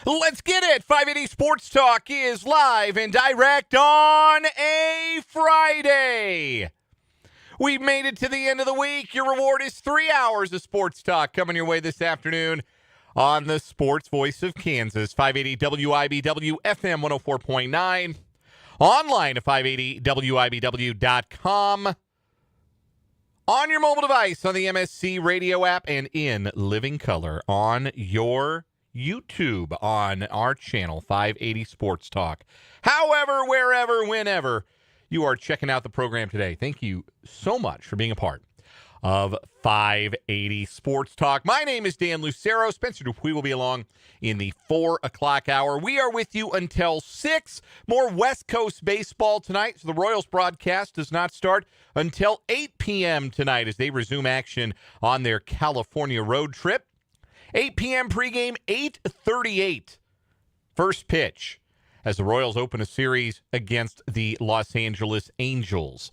Let's get it. 580 Sports Talk is live and direct on a Friday. We've made it to the end of the week. Your reward is 3 hours of sports talk coming your way this afternoon on the Sports Voice of Kansas, 580 WIBW FM 104.9, online at 580WIBW.com, on your mobile device, on the MSC radio app, and in living color on your YouTube on our channel, 580 Sports Talk. However, wherever, whenever you are checking out the program today, thank you so much for being a part of 580 Sports Talk. My name is Dan Lucero. Spencer Dupuis will be along in the 4 o'clock hour. We are with you until 6. More West Coast baseball tonight. So the Royals broadcast does not start until 8 p.m. tonight as they resume action on their California road trip. 8 p.m. pregame, 8:38. First pitch as the Royals open a series against the Los Angeles Angels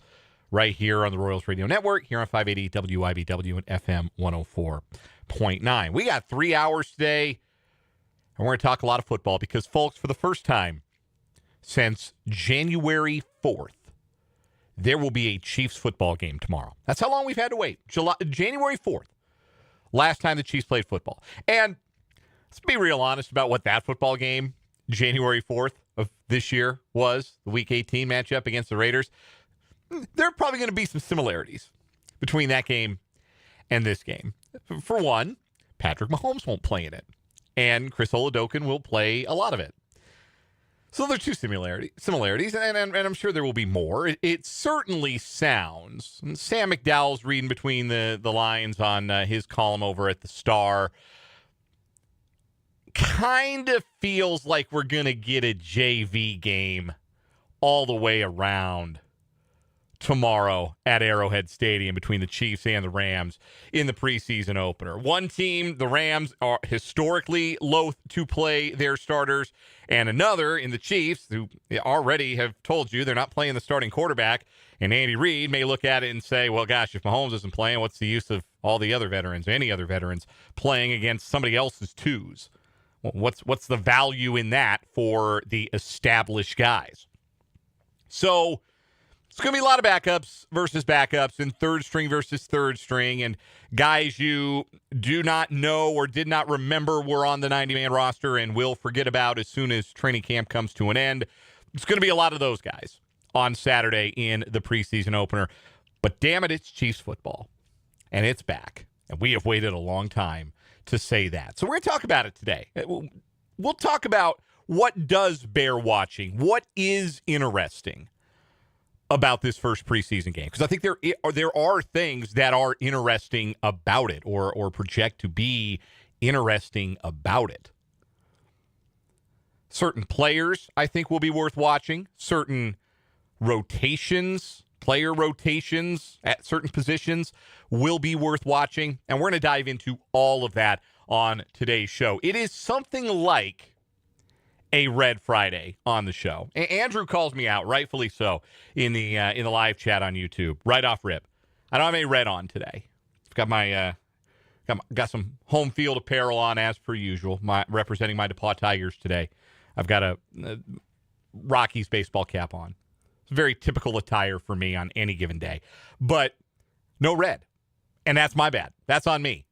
right here on the Royals Radio Network, here on 580 WIBW and FM 104.9. We got 3 hours today, and we're going to talk a lot of football because, folks, for the first time since January 4th, there will be a Chiefs football game tomorrow. That's how long we've had to wait. January 4th. Last time the Chiefs played football. And let's be real honest about what that football game, January 4th of this year, was, the Week 18 matchup against the Raiders. There are probably going to be some similarities between that game and this game. For one, Patrick Mahomes won't play in it, and Chris Oladokun will play a lot of it. So there are two similarities, and I'm sure there will be more. It certainly sounds, and Sam McDowell's reading between the lines on his column over at the Star, kind of feels like we're going to get a JV game all the way around tomorrow at Arrowhead Stadium between the Chiefs and the Rams in the preseason opener. One team, the Rams, are historically loath to play their starters, and another in the Chiefs, who already have told you they're not playing the starting quarterback, and Andy Reid may look at it and say, well, gosh, if Mahomes isn't playing, what's the use of all the other veterans, any other veterans, playing against somebody else's twos? What's the value in that for the established guys? So it's going to be a lot of backups versus backups and third string versus third string and guys you do not know or did not remember were on the 90-man roster and will forget about as soon as training camp comes to an end. It's going to be a lot of those guys on Saturday in the preseason opener. But damn it, it's Chiefs football. And it's back. And we have waited a long time to say that. So we're going to talk about it today. We'll talk about what does bear watching, what is interesting about this first preseason game, because I think there are things that are interesting about it or project to be interesting about it. Certain players, I think, will be worth watching. Certain rotations, player rotations at certain positions will be worth watching. And we're going to dive into all of that on today's show. It is something like a Red Friday on the show. Andrew calls me out, rightfully so, in the live chat on YouTube, right off rip. I don't have any red on today. I've got my got some home field apparel on as per usual, representing my DePaul Tigers today. I've got a Rockies baseball cap on. It's very typical attire for me on any given day, but no red. And that's my bad. That's on me.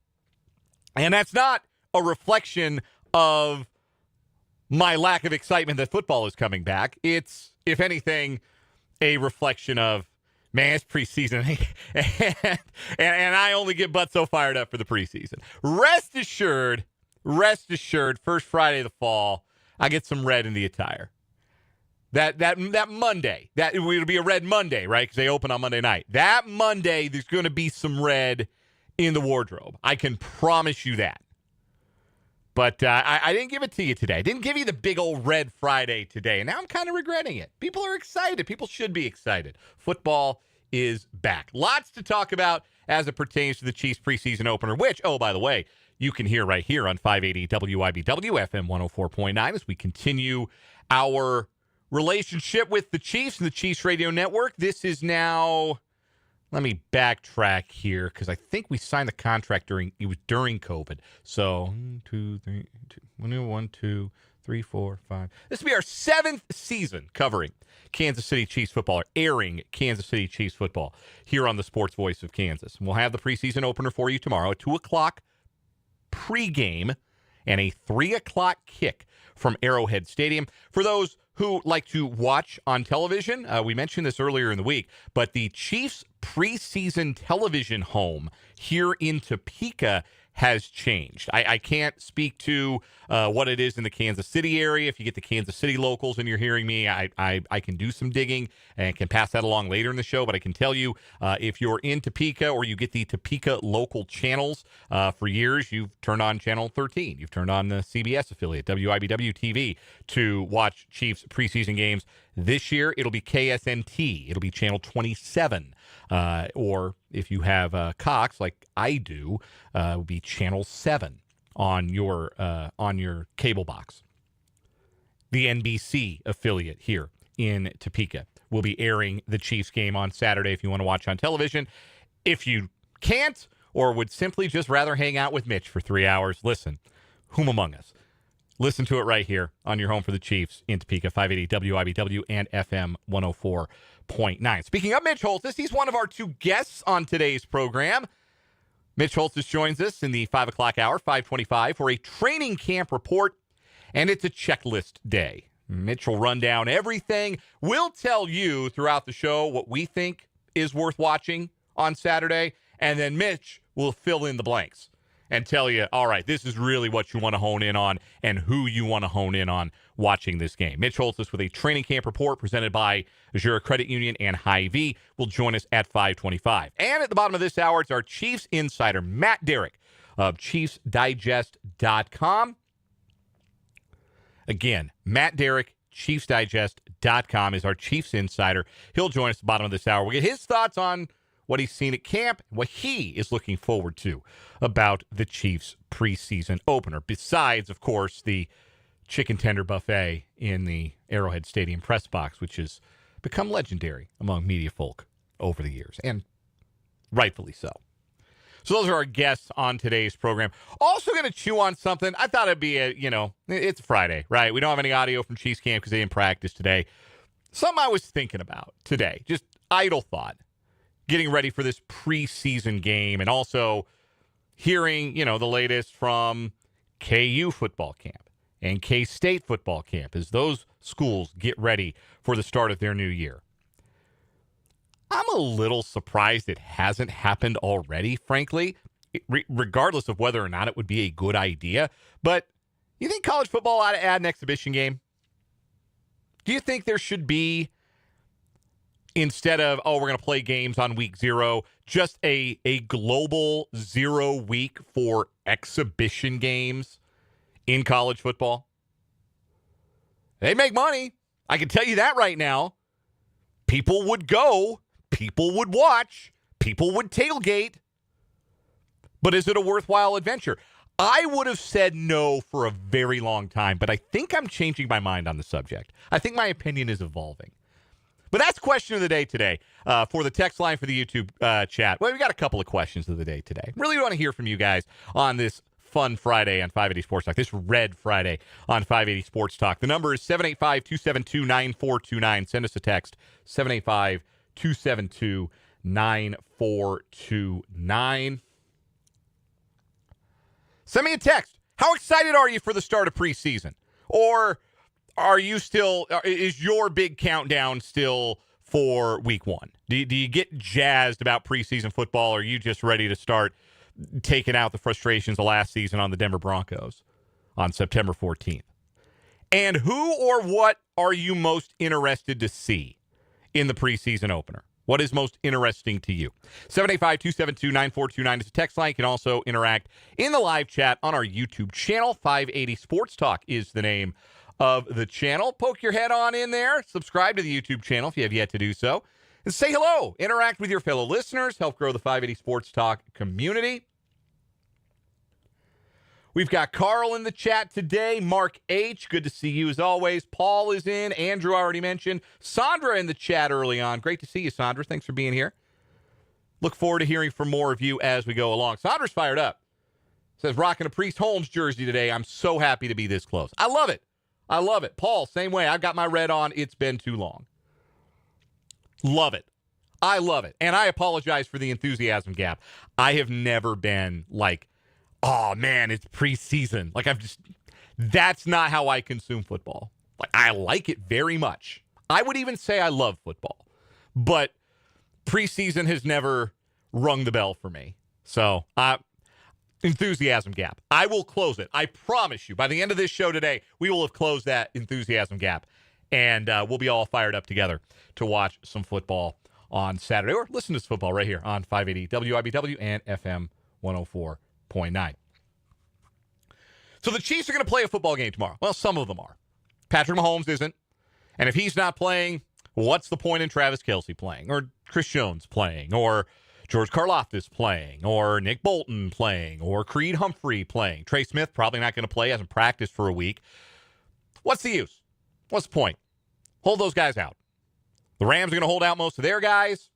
And that's not a reflection of my lack of excitement that football is coming back. It's, if anything, a reflection of, man, it's preseason. and I only get butt so fired up for the preseason. Rest assured, first Friday of the fall, I get some red in the attire. That Monday, it'll be a red Monday, right? Because they open on Monday night. That Monday, there's going to be some red in the wardrobe. I can promise you that. But I didn't give it to you today. I didn't give you the big old Red Friday today. And now I'm kind of regretting it. People are excited. People should be excited. Football is back. Lots to talk about as it pertains to the Chiefs preseason opener, which, oh, by the way, you can hear right here on 580 WIBW FM 104.9 as we continue our relationship with the Chiefs and the Chiefs Radio Network. This is now, let me backtrack here because I think we signed the contract during COVID. So 1, 2, 3, 4, 5. This will be our 7th season covering Kansas City Chiefs football, or airing Kansas City Chiefs football here on the Sports Voice of Kansas. And we'll have the preseason opener for you tomorrow at 2 o'clock pregame and a 3 o'clock kick from Arrowhead Stadium. For those who like to watch on television, we mentioned this earlier in the week, but the Chiefs preseason television home here in Topeka has changed. I can't speak to what it is in the Kansas City area. If you get the Kansas City locals and you're hearing me, I can do some digging and can pass that along later in the show. But I can tell you, if you're in Topeka or you get the Topeka local channels, for years you've turned on Channel 13. You've turned on the CBS affiliate, WIBW TV, to watch Chiefs preseason games. This year, it'll be KSNT. It'll be Channel 27. Or if you have Cox, like I do, it will be Channel 7 on your cable box. The NBC affiliate here in Topeka will be airing the Chiefs game on Saturday if you want to watch on television. If you can't or would simply just rather hang out with Mitch for 3 hours, listen, whom among us? Listen to it right here on your home for the Chiefs in Topeka, 580 WIBW and FM 104.9. Speaking of Mitch Holthus, he's one of our 2 guests on today's program. Mitch Holthus joins us in the 5 o'clock hour, 5:25, for a training camp report, and it's a checklist day. Mitch will run down everything. We'll tell you throughout the show what we think is worth watching on Saturday, and then Mitch will fill in the blanks and tell you, all right, this is really what you want to hone in on and who you want to hone in on watching this game. Mitch Holthus with a training camp report presented by Azura Credit Union and Hy-Vee will join us at 5:25. And at the bottom of this hour, it's our Chiefs insider, Matt Derrick of ChiefsDigest.com. Again, Matt Derrick, ChiefsDigest.com is our Chiefs insider. He'll join us at the bottom of this hour. We'll get his thoughts on what he's seen at camp, what he is looking forward to about the Chiefs preseason opener, besides, of course, the chicken tender buffet in the Arrowhead Stadium press box, which has become legendary among media folk over the years, and rightfully so. So those are our guests on today's program. Also going to chew on something. I thought it'd be it's Friday, right? We don't have any audio from Chiefs camp because they didn't practice today. Something I was thinking about today, just idle thought, getting ready for this preseason game, and also hearing, the latest from KU football camp and K-State football camp as those schools get ready for the start of their new year. I'm a little surprised it hasn't happened already, frankly, regardless of whether or not it would be a good idea. But you think college football ought to add an exhibition game? Do you think there should be, instead of, we're going to play games on week 0, just a global 0 week for exhibition games in college football? They make money. I can tell you that right now. People would go. People would watch. People would tailgate. But is it a worthwhile adventure? I would have said no for a very long time, but I think I'm changing my mind on the subject. I think my opinion is evolving. But that's question of the day today for the text line for the YouTube chat. Well, we got a couple of questions of the day today. Really want to hear from you guys on this fun Friday on 580 Sports Talk, this red Friday on 580 Sports Talk. The number is 785-272-9429. Send us a text, 785-272-9429. Send me a text. How excited are you for the start of preseason? Or are you still, is your big countdown still for week one? Do you get jazzed about preseason football, or are you just ready to start taking out the frustrations of last season on the Denver Broncos on September 14th? And who or what are you most interested to see in the preseason opener? What is most interesting to you? 785-272-9429 is a text line. You can also interact in the live chat on our YouTube channel. 580 Sports Talk is the name of the channel. Poke your head on in there. Subscribe to the YouTube channel if you have yet to do so. And say hello. Interact with your fellow listeners. Help grow the 580 Sports Talk community. We've got Carl in the chat today. Mark H., good to see you as always. Paul is in. Andrew already mentioned. Sandra in the chat early on. Great to see you, Sandra. Thanks for being here. Look forward to hearing from more of you as we go along. Sandra's fired up. Says, rocking a Priest Holmes jersey today. I'm so happy to be this close. I love it. I love it. Paul, same way. I've got my red on. It's been too long. Love it. I love it. And I apologize for the enthusiasm gap. I have never been like, oh, man, it's preseason. Like, that's not how I consume football. Like, I like it very much. I would even say I love football. But preseason has never rung the bell for me. So, enthusiasm gap. I will close it. I promise you. By the end of this show today, we will have closed that enthusiasm gap. And we'll be all fired up together to watch some football on Saturday. Or listen to this football right here on 580 WIBW and FM 104.9. So the Chiefs are going to play a football game tomorrow. Well, some of them are. Patrick Mahomes isn't. And if he's not playing, what's the point in Travis Kelce playing? Or Chris Jones playing? Or George Karlaftis playing? Or Nick Bolton playing? Or Creed Humphrey playing? Trey Smith probably not going to play. Hasn't practiced for a week. What's the use? What's the point? Hold those guys out. The Rams are going to hold out most of their guys.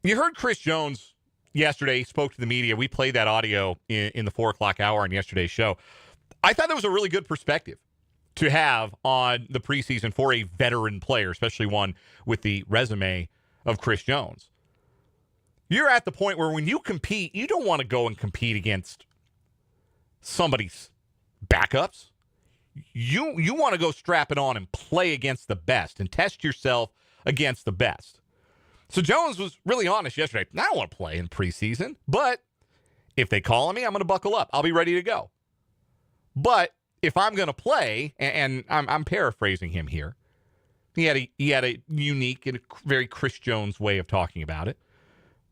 You heard Chris Jones yesterday. He spoke to the media. We played that audio in the 4 o'clock hour on yesterday's show. I thought that was a really good perspective to have on the preseason for a veteran player, especially one with the resume of Chris Jones. You're at the point where when you compete, you don't want to go and compete against somebody's backups. You want to go strap it on and play against the best and test yourself against the best. So Jones was really honest yesterday. I don't want to play in preseason, but if they call on me, I'm going to buckle up. I'll be ready to go. But if I'm going to play, and I'm paraphrasing him here, he had a unique and a very Chris Jones way of talking about it.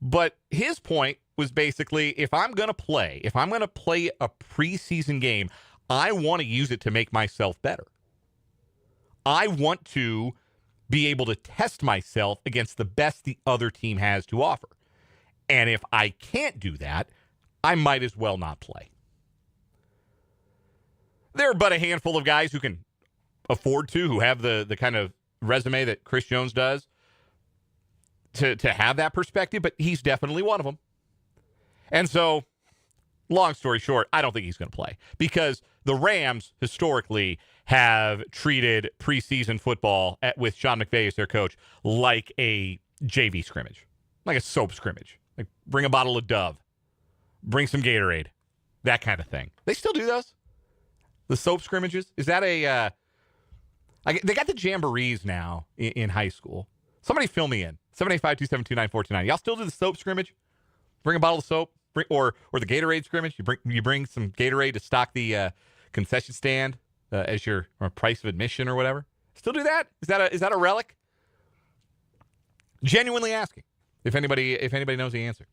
But his point was basically, if I'm going to play a preseason game, I want to use it to make myself better. I want to be able to test myself against the best the other team has to offer. And if I can't do that, I might as well not play. There are but a handful of guys who can afford to, who have the kind of resume that Chris Jones does to have that perspective, but he's definitely one of them. And so, long story short, I don't think he's going to play because the Rams historically have treated preseason football with Sean McVay as their coach like a JV scrimmage, like a soap scrimmage. Like bring a bottle of Dove, bring some Gatorade, that kind of thing. They still do those? The soap scrimmages? Is that a... they got the jamborees now in high school. Somebody fill me in. 785-272-9429. Y'all still do the soap scrimmage? Bring a bottle of soap? Or the Gatorade scrimmage? You bring some Gatorade to stock the concession stand as your price of admission or whatever? Still do that? Is that a relic? Genuinely asking if anybody knows the answer.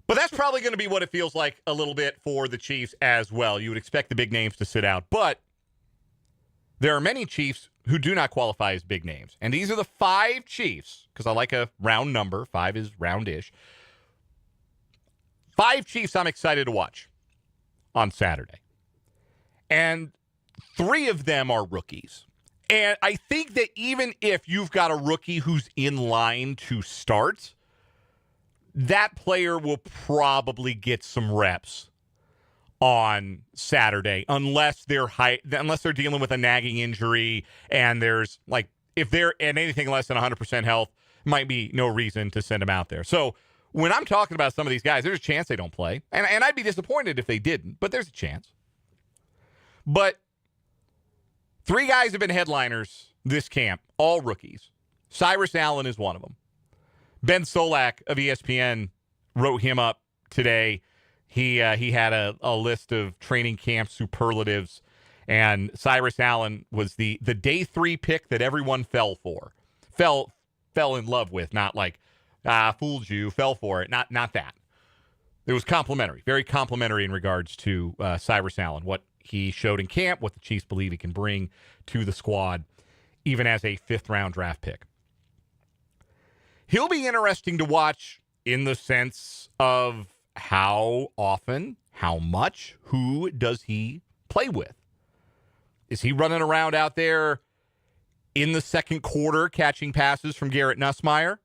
But that's probably going to be what it feels like a little bit for the Chiefs as well. You would expect the big names to sit out. But there are many Chiefs who do not qualify as big names. And these are the 5 Chiefs, because I like a round number. 5 is roundish. 5 Chiefs I'm excited to watch on Saturday. And 3 of them are rookies. And I think that even if you've got a rookie who's in line to start, that player will probably get some reps on Saturday unless they're dealing with a nagging injury and there's if they're at anything less than 100% health, might be no reason to send them out there. So when I'm talking about some of these guys, there's a chance they don't play. And I'd be disappointed if they didn't, but there's a chance. But 3 guys have been headliners this camp, all rookies. Cyrus Allen is one of them. Ben Solak of ESPN wrote him up today. He had a list of training camp superlatives, and Cyrus Allen was the day 3 pick that everyone fell in love with. Not fooled you, fell for it. Not that. It was complimentary, very complimentary in regards to Cyrus Allen, what he showed in camp, what the Chiefs believe he can bring to the squad, even as a 5th-round draft pick. He'll be interesting to watch in the sense of how often, how much, who does he play with? Is he running around out there in the second quarter catching passes from Garrett Nussmeier?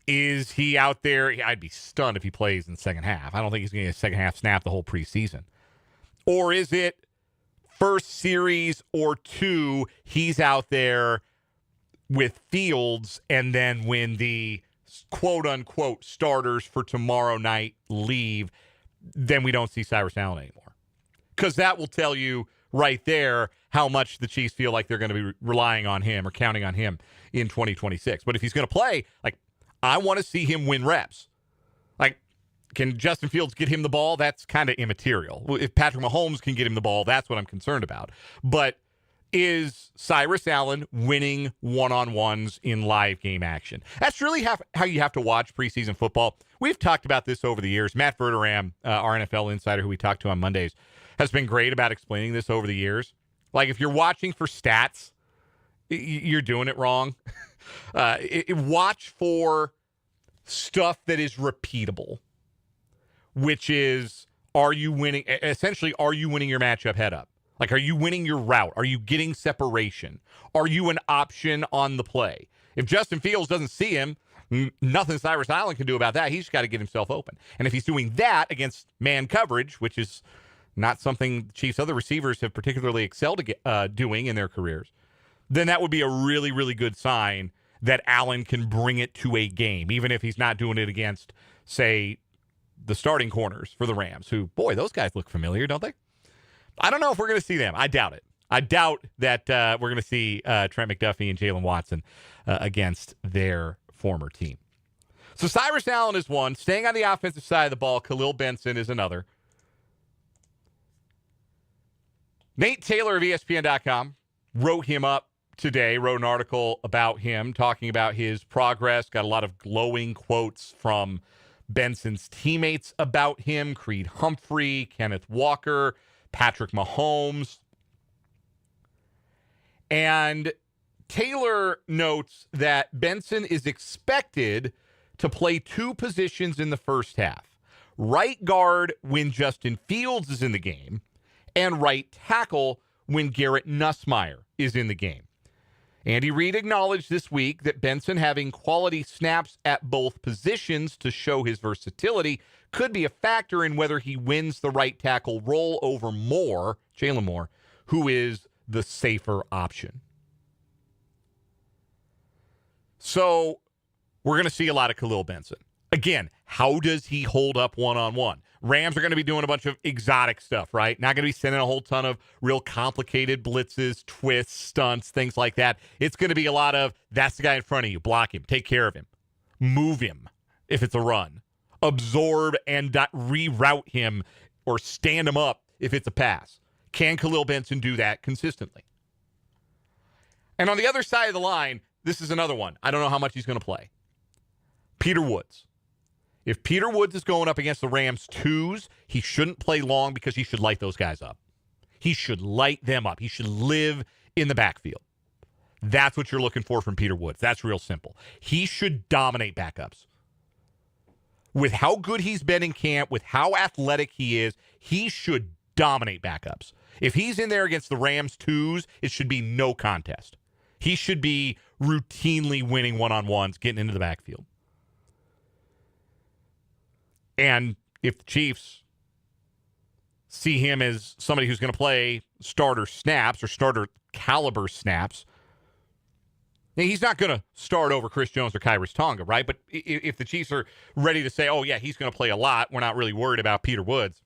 Is he out there? I'd be stunned if he plays in the second half. I don't think he's going to get a second half snap the whole preseason. Or is it first series or 2, he's out there with Fields, and then when the quote-unquote starters for tomorrow night leave, then we don't see Cyrus Allen anymore. Because that will tell you right there how much the Chiefs feel like they're going to be relying on him or counting on him in 2026. But if he's going to play, I want to see him win reps. Can Justin Fields get him the ball? That's kind of immaterial. If Patrick Mahomes can get him the ball, that's what I'm concerned about. But is Cyrus Allen winning one-on-ones in live game action? That's really how you have to watch preseason football. We've talked about this over the years. Matt Verderam, our NFL insider who we talk to on Mondays, has been great about explaining this over the years. If you're watching for stats, you're doing it wrong. Watch for stuff that is repeatable, which is, are you winning? Essentially, are you winning your matchup head up? Are you winning your route? Are you getting separation? Are you an option on the play? If Justin Fields doesn't see him, nothing Cyrus Allen can do about that. He's got to get himself open. And if he's doing that against man coverage, which is not something the Chiefs' other receivers have particularly excelled doing in their careers, then that would be a really, really good sign that Allen can bring it to a game, even if he's not doing it against, say, the starting corners for the Rams, who, boy, those guys look familiar, don't they? I don't know if we're going to see them. I doubt it. I doubt that we're going to see Trent McDuffie and Jalen Watson against their former team. So Cyrus Allen is one. Staying on the offensive side of the ball, Khalil Benson is another. Nate Taylor of ESPN.com wrote him up today, wrote an article about him, talking about his progress, got a lot of glowing quotes from Benson's teammates about him, Creed Humphrey, Kenneth Walker, Patrick Mahomes. And Taylor notes that Benson is expected to play 2 positions in the first half. Right guard when Justin Fields is in the game, and right tackle when Garrett Nussmeier is in the game. Andy Reid acknowledged this week that Benson having quality snaps at both positions to show his versatility could be a factor in whether he wins the right tackle role over Jalen Moore, who is the safer option. So we're going to see a lot of Khalil Benson. Again, how does he hold up one-on-one? Rams are going to be doing a bunch of exotic stuff, right? Not going to be sending a whole ton of real complicated blitzes, twists, stunts, things like that. It's going to be a lot of, that's the guy in front of you. Block him. Take care of him. Move him if it's a run. Absorb and reroute him or stand him up if it's a pass. Can Khalil Benson do that consistently? And on the other side of the line, this is another one. I don't know how much he's going to play. Peter Woods. If Peter Woods is going up against the Rams 2s, he shouldn't play long because he should light those guys up. He should light them up. He should live in the backfield. That's what you're looking for from Peter Woods. That's real simple. He should dominate backups. with how good he's been in camp, with how athletic he is, he should dominate backups. If he's in there against the Rams twos, it should be no contest. He should be routinely winning one-on-ones, getting into the backfield. And if the Chiefs see him as somebody who's going to play starter snaps or starter caliber snaps, now, he's not going to start over Chris Jones or Kyrus Tonga, right? But if the Chiefs are ready to say, oh, yeah, he's going to play a lot, we're not really worried about Peter Woods,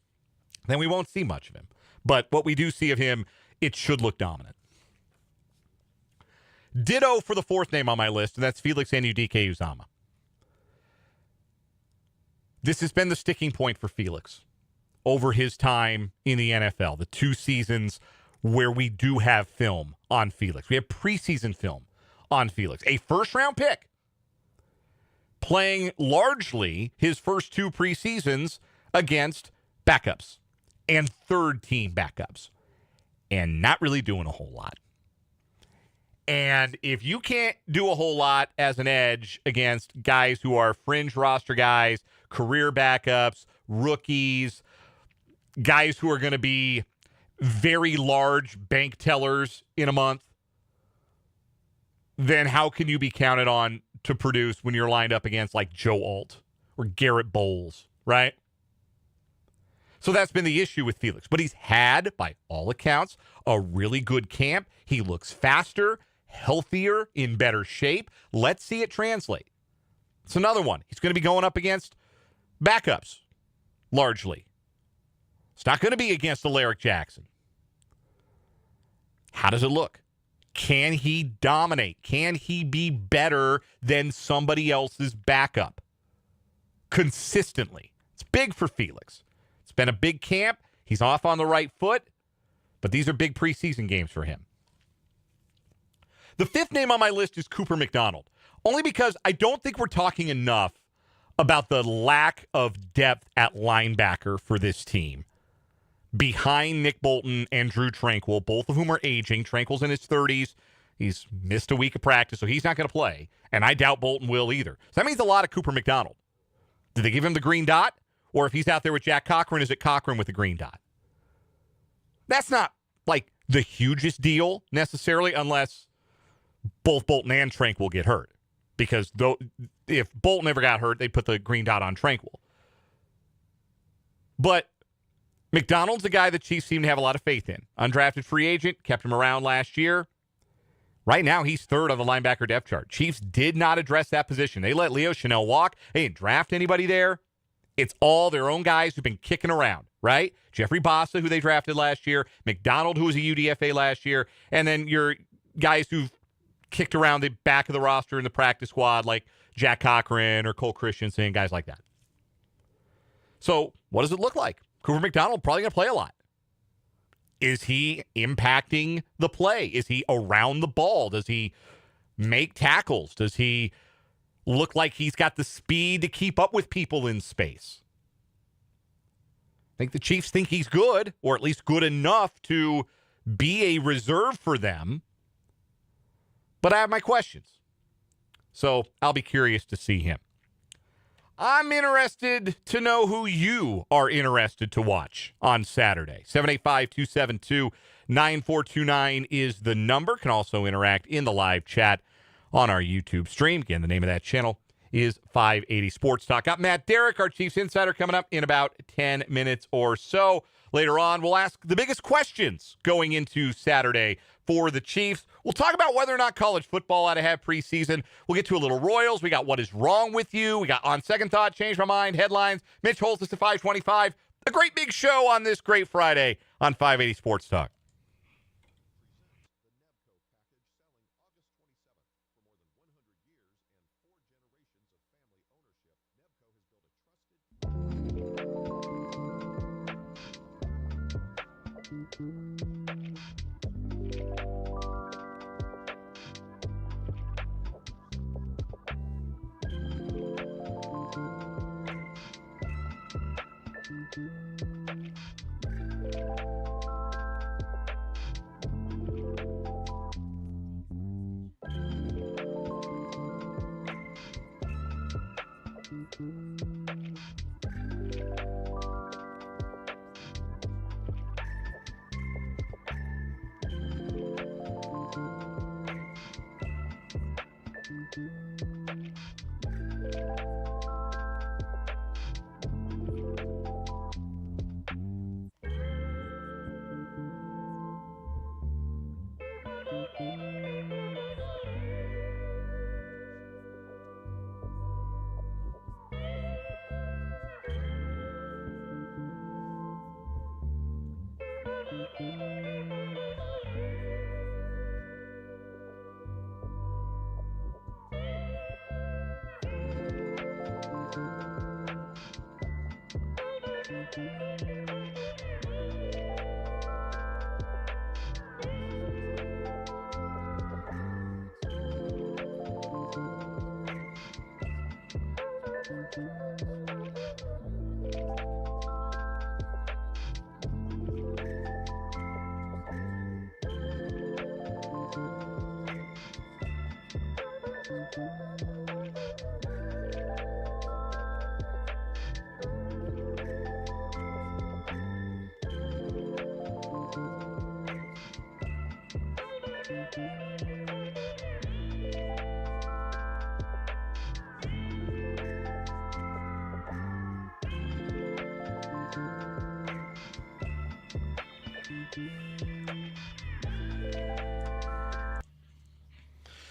then we won't see much of him. But what we do see of him, it should look dominant. Ditto for the fourth name on my list, and that's Felix Anudike-Uzomah. This has been the sticking point for Felix over his time in the NFL, the 2 seasons where we do have film on Felix. We have preseason film on Felix, a first-round pick, playing largely his first 2 preseasons against backups and third-team backups, and not really doing a whole lot. And if you can't do a whole lot as an edge against guys who are fringe roster guys, career backups, rookies, guys who are going to be very large bank tellers in a month, then how can you be counted on to produce when you're lined up against like Joe Alt or Garrett Bowles, right? So that's been the issue with Felix. But he's had, by all accounts, a really good camp. He looks faster, healthier, in better shape. Let's see it translate. It's another one. He's going to be going up against backups, largely. It's not going to be against Alaric Jackson. How does it look? Can he dominate? Can he be better than somebody else's backup consistently? It's big for Felix. It's been a big camp. He's off on the right foot, but these are big preseason games for him. The fifth name on my list is Cooper McDonald, only because I don't think we're talking enough about the lack of depth at linebacker for this team behind Nick Bolton and Drew Tranquill, both of whom are aging. Tranquill's in his 30s. He's missed a week of practice, so he's not going to play, and I doubt Bolton will either. So that means a lot of Cooper McDonald. Did they give him the green dot? Or if he's out there with Jack Cochran, is it Cochran with the green dot? That's not like the hugest deal necessarily, unless both Bolton and Tranquill get hurt. Because if Bolton ever got hurt, they put the green dot on Tranquill. But McDonald's a guy the Chiefs seem to have a lot of faith in. Undrafted free agent, kept him around last year. Right now, he's third on the linebacker depth chart. Chiefs did not address that position. They let Leo Chanel walk. They didn't draft anybody there. It's all their own guys who've been kicking around, right? Jeffrey Bassa, who they drafted last year, McDonald, who was a UDFA last year, and then your guys who've kicked around the back of the roster in the practice squad, like Jack Cochran or Cole Christensen, guys like that. So what does it look like? Cooper McDonald probably going to play a lot. Is he impacting the play? Is he around the ball? Does he make tackles? Does he look like he's got the speed to keep up with people in space? I think the Chiefs think he's good, or at least good enough to be a reserve for them. But I have my questions. So I'll be curious to see him. I'm interested to know who you are interested to watch on Saturday. 785-272-9429 is the number. Can also interact in the live chat on our YouTube stream. Again, the name of that channel is 580 Sports Talk. Got Matt Derrick, our Chiefs Insider, coming up in about 10 minutes or so. Later on, we'll ask the biggest questions going into Saturday for the Chiefs. We'll talk about whether or not college football ought to have preseason. We'll get to a little Royals. We got What Is Wrong With You. We got On Second Thought, Change My Mind, headlines, Mitch Holthus at 525. A great big show on this great Friday on 580 Sports Talk.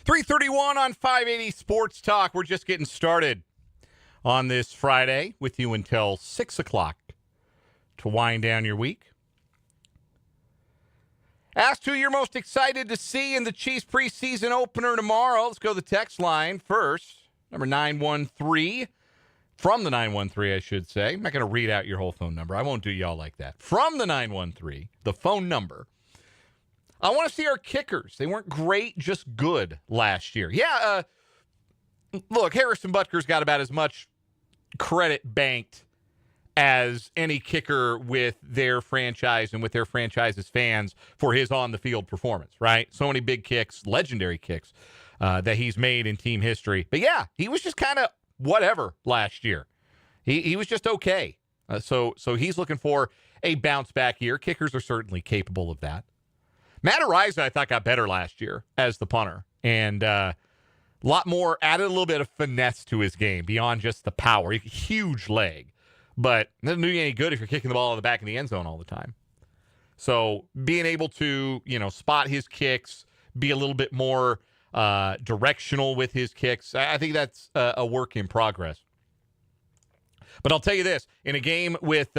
.331 on 580 Sports Talk. We're just getting started on this Friday with you until 6 o'clock to wind down your week. Ask who you're most excited to see in the Chiefs preseason opener tomorrow. Let's go to the text line first. Number 913. From the 913, I should say. I'm not going to read out your whole phone number. I won't do y'all like that. From the 913, the phone number. I want to see our kickers. They weren't great, just good last year. Yeah, look, Harrison Butker's got about as much credit banked as any kicker with their franchise and with their franchise's fans for his on-the-field performance, right? So many big kicks, legendary kicks that he's made in team history. But yeah, he was just kind of whatever last year. He was just okay. So he's looking for a bounce-back year. Kickers are certainly capable of that. Matt Araiza, I thought, got better last year as the punter. And a lot more, added a little bit of finesse to his game beyond just the power. Huge leg. But it doesn't do you any good if you're kicking the ball in the back of the end zone all the time. So being able to, spot his kicks, be a little bit more directional with his kicks, I think that's a work in progress. But I'll tell you this, in a game with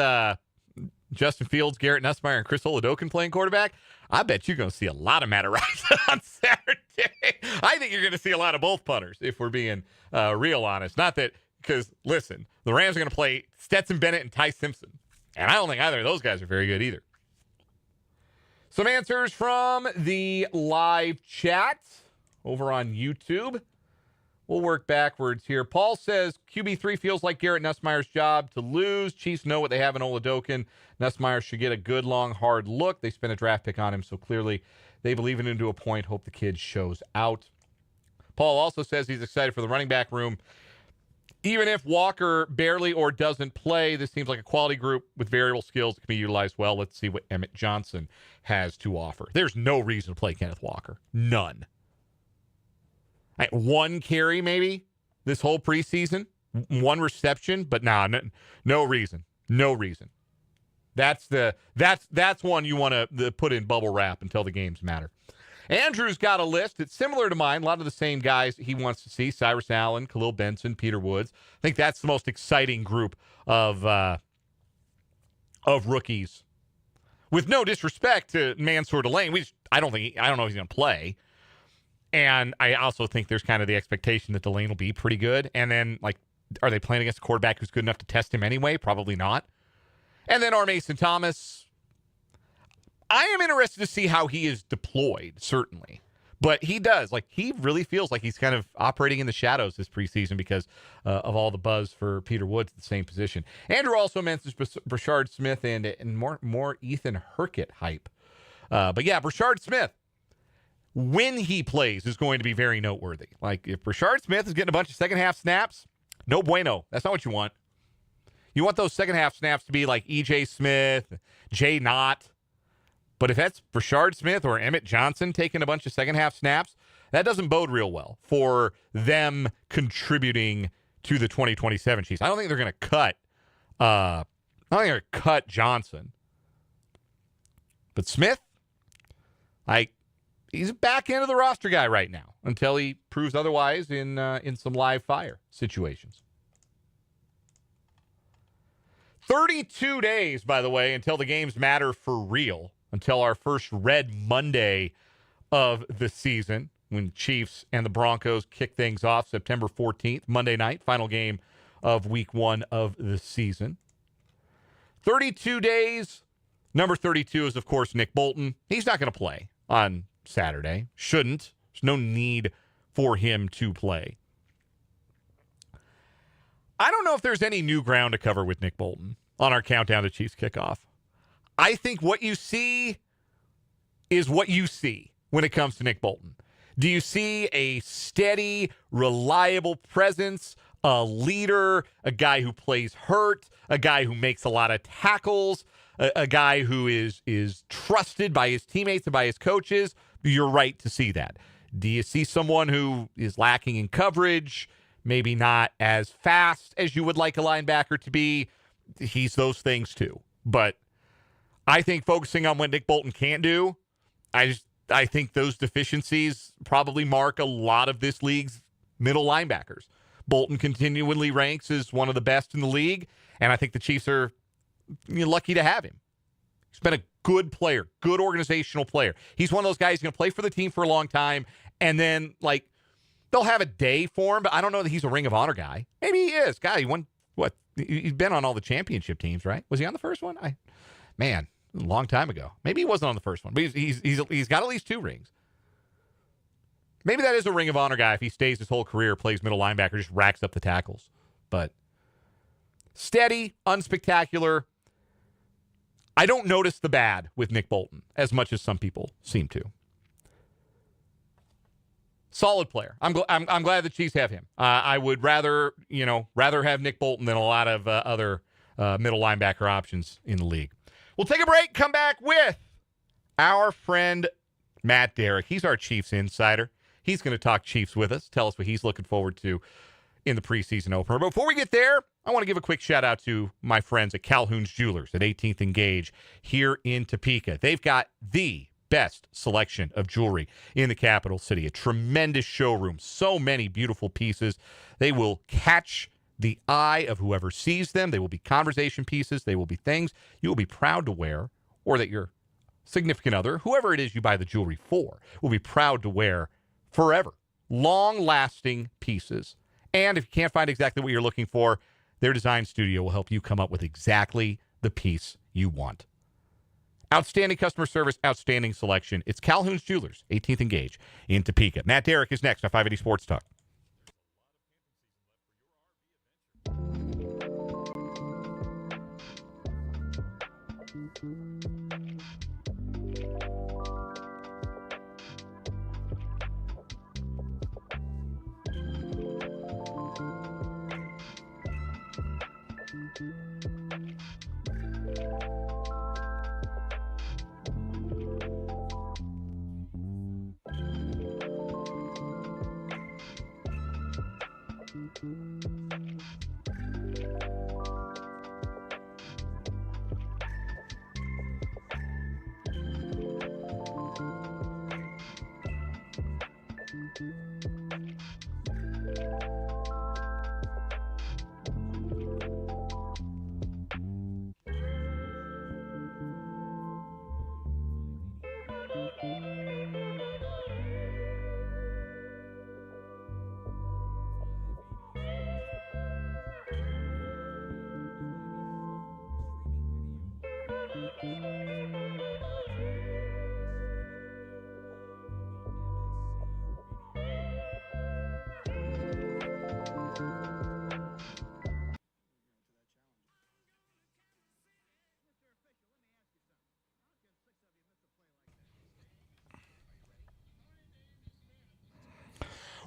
Justin Fields, Garrett Nussmeier, and Chris Oladokun playing quarterback, I bet you're going to see a lot of Matt Araiza on Saturday. I think you're going to see a lot of both punters, if we're being real honest. Not that, because, listen, the Rams are going to play Stetson Bennett and Ty Simpson. And I don't think either of those guys are very good either. Some answers from the live chat over on YouTube. We'll work backwards here. Paul says QB3 feels like Garrett Nussmeier's job to lose. Chiefs know what they have in Oladokun. Nussmeier should get a good, long, hard look. They spent a draft pick on him, so clearly they believe in him to a point. Hope the kid shows out. Paul also says he's excited for the running back room. Even if Walker barely or doesn't play, this seems like a quality group with variable skills that can be utilized well. Let's see what Emmett Johnson has to offer. There's no reason to play Kenneth Walker. None. One carry maybe this whole preseason, one reception, but no reason. No reason. That's one you want to put in bubble wrap until the games matter. Andrew's got a list that's similar to mine. A lot of the same guys he wants to see: Cyrus Allen, Khalil Benson, Peter Woods. I think that's the most exciting group of rookies. With no disrespect to Mansour Delane, I don't know if he's going to play. And I also think there's kind of the expectation that Delane will be pretty good. And then, are they playing against a quarterback who's good enough to test him anyway? Probably not. And then our Mason Thomas. I am interested to see how he is deployed, certainly. But he does. He really feels like he's kind of operating in the shadows this preseason because of all the buzz for Peter Woods at the same position. Andrew also mentions Brashard Smith and more Ethan Herkett hype. But yeah, Brashard Smith, when he plays, is going to be very noteworthy. If Brashard Smith is getting a bunch of second-half snaps, no bueno. That's not what you want. You want those second-half snaps to be like E.J. Smith, Jay Knott. But if that's Brashard Smith or Emmett Johnson taking a bunch of second-half snaps, That doesn't bode real well for them contributing to the 2027 Chiefs. I don't think they're going to cut. I don't think they're going to cut Johnson, but Smith, he's back into the roster guy right now until he proves otherwise in some live fire situations. 32 days, by the way, until the games matter for real, until our first Red Monday of the season when the Chiefs and the Broncos kick things off September 14th, Monday night, final game of week 1 of the season. 32 days. Number 32 is, of course, Nick Bolton. He's not going to play on Saturday. Shouldn't. There's no need for him to play. I don't know if there's any new ground to cover with Nick Bolton on our countdown to Chiefs kickoff. I think what you see is what you see when it comes to Nick Bolton. Do you see a steady, reliable presence, a leader, a guy who plays hurt, a guy who makes a lot of tackles, a guy who is trusted by his teammates and by his coaches? You're right to see that. Do you see someone who is lacking in coverage, maybe not as fast as you would like a linebacker to be? He's those things too. But I think focusing on what Nick Bolton can't do, I think those deficiencies probably mark a lot of this league's middle linebackers. Bolton continually ranks as one of the best in the league, and I think the Chiefs are lucky to have him. He's been a good player, good organizational player. He's one of those guys who's going to play for the team for a long time, and then, they'll have a day for him, but I don't know that he's a Ring of Honor guy. Maybe he is. God, he won, what? He's been on all the championship teams, right? Was he on the first one? A long time ago. Maybe he wasn't on the first one, but he's got at least 2 rings. Maybe that is a Ring of Honor guy if he stays his whole career, plays middle linebacker, just racks up the tackles. But steady, unspectacular. I don't notice the bad with Nick Bolton as much as some people seem to. Solid player. I'm glad the Chiefs have him. I would rather have Nick Bolton than a lot of other middle linebacker options in the league. We'll take a break, come back with our friend Matt Derrick. He's our Chiefs insider. He's going to talk Chiefs with us, tell us what he's looking forward to in the preseason opener. But before we get there, I want to give a quick shout out to my friends at Calhoun's Jewelers at 18th and Gage here in Topeka. They've got the best selection of jewelry in the capital city. A tremendous showroom. So many beautiful pieces. They will catch the eye of whoever sees them. They will be conversation pieces. They will be things you will be proud to wear, or that your significant other, whoever it is you buy the jewelry for, will be proud to wear forever. Long-lasting pieces. And if you can't find exactly what you're looking for, their design studio will help you come up with exactly the piece you want. Outstanding customer service, outstanding selection. It's Calhoun's Jewelers, 18th and Gage in Topeka. Matt Derrick is next on 580 Sports Talk.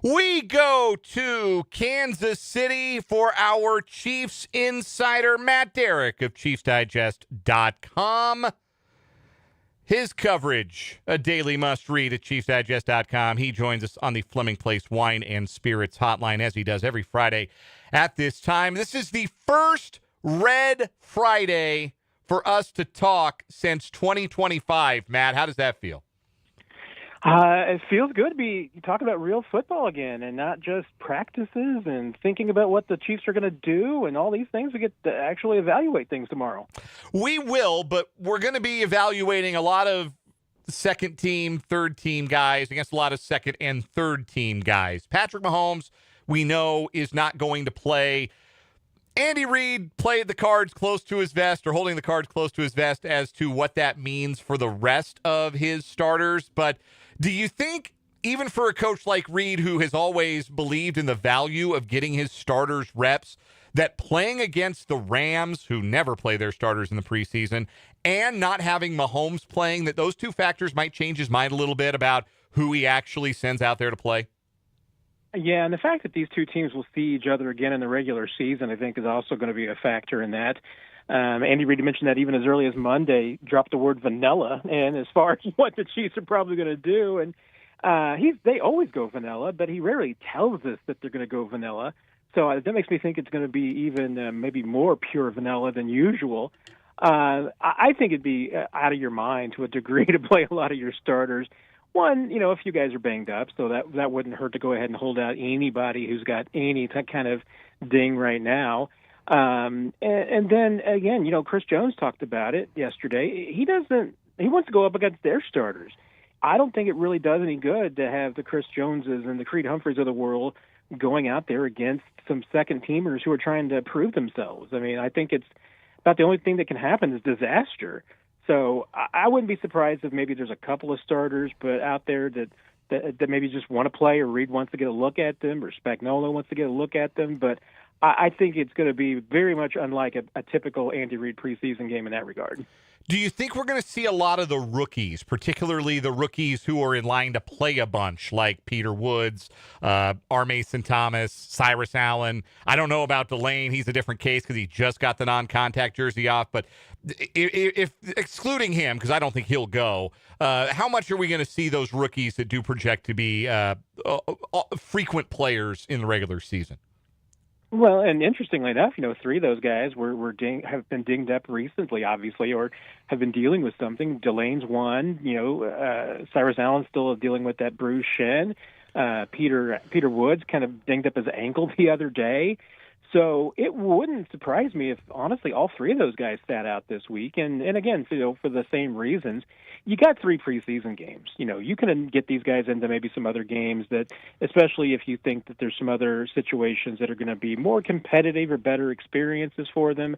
We go to Kansas City for our Chiefs insider, Matt Derrick of ChiefsDigest.com. His coverage, a daily must-read at ChiefsDigest.com. He joins us on the Fleming Place Wine and Spirits hotline, as he does every Friday at this time. This is the first Red Friday for us to talk since 2025. Matt, how does that feel? It feels good to be talking about real football again and not just practices and thinking about what the Chiefs are going to do and all these things. We get to actually evaluate things tomorrow. We will, but we're going to be evaluating a lot of second team, third team guys against a lot of second and third team guys. Patrick Mahomes, we know, is not going to play. Andy Reid played the cards close to his vest, or holding the cards close to his vest, as to what that means for the rest of his starters. But do you think, even for a coach like Reid, who has always believed in the value of getting his starters reps, that playing against the Rams, who never play their starters in the preseason, and not having Mahomes playing, that those two factors might change his mind a little bit about who he actually sends out there to play? Yeah, and the fact that these two teams will see each other again in the regular season, I think, is also going to be a factor in that. Andy Reid mentioned that even as early as Monday, dropped the word vanilla, and as far as what the Chiefs are probably going to do, and they always go vanilla, but he rarely tells us that they're going to go vanilla. So that makes me think it's going to be even maybe more pure vanilla than usual. I think it'd be out of your mind to a degree to play a lot of your starters. One, a few guys are banged up, so that wouldn't hurt to go ahead and hold out anybody who's got any kind of ding right now. And then again, Chris Jones talked about it yesterday. He wants to go up against their starters. I don't think it really does any good to have the Chris Joneses and the Creed Humphreys of the world going out there against some second teamers who are trying to prove themselves. I mean, I think it's about the only thing that can happen is disaster. So I wouldn't be surprised if maybe there's a couple of starters, but out there that maybe just want to play, or Reid wants to get a look at them, or Spagnuolo wants to get a look at them. But I think it's going to be very much unlike a typical Andy Reid preseason game in that regard. Do you think we're going to see a lot of the rookies, particularly the rookies who are in line to play a bunch, like Peter Woods, R. Mason Thomas, Cyrus Allen? I don't know about Delane. He's a different case because he just got the non-contact jersey off. But if excluding him, because I don't think he'll go, how much are we going to see those rookies that do project to be frequent players in the regular season? Well, and interestingly enough, three of those guys have been dinged up recently, obviously, or have been dealing with something. Delane's one. Cyrus Allen's still dealing with that bruised shin. Peter Woods kind of dinged up his ankle the other day. So it wouldn't surprise me if, honestly, all three of those guys sat out this week. And again, for the same reasons. You got 3 preseason games. You can get these guys into maybe some other games that, especially if you think that there's some other situations that are going to be more competitive or better experiences for them.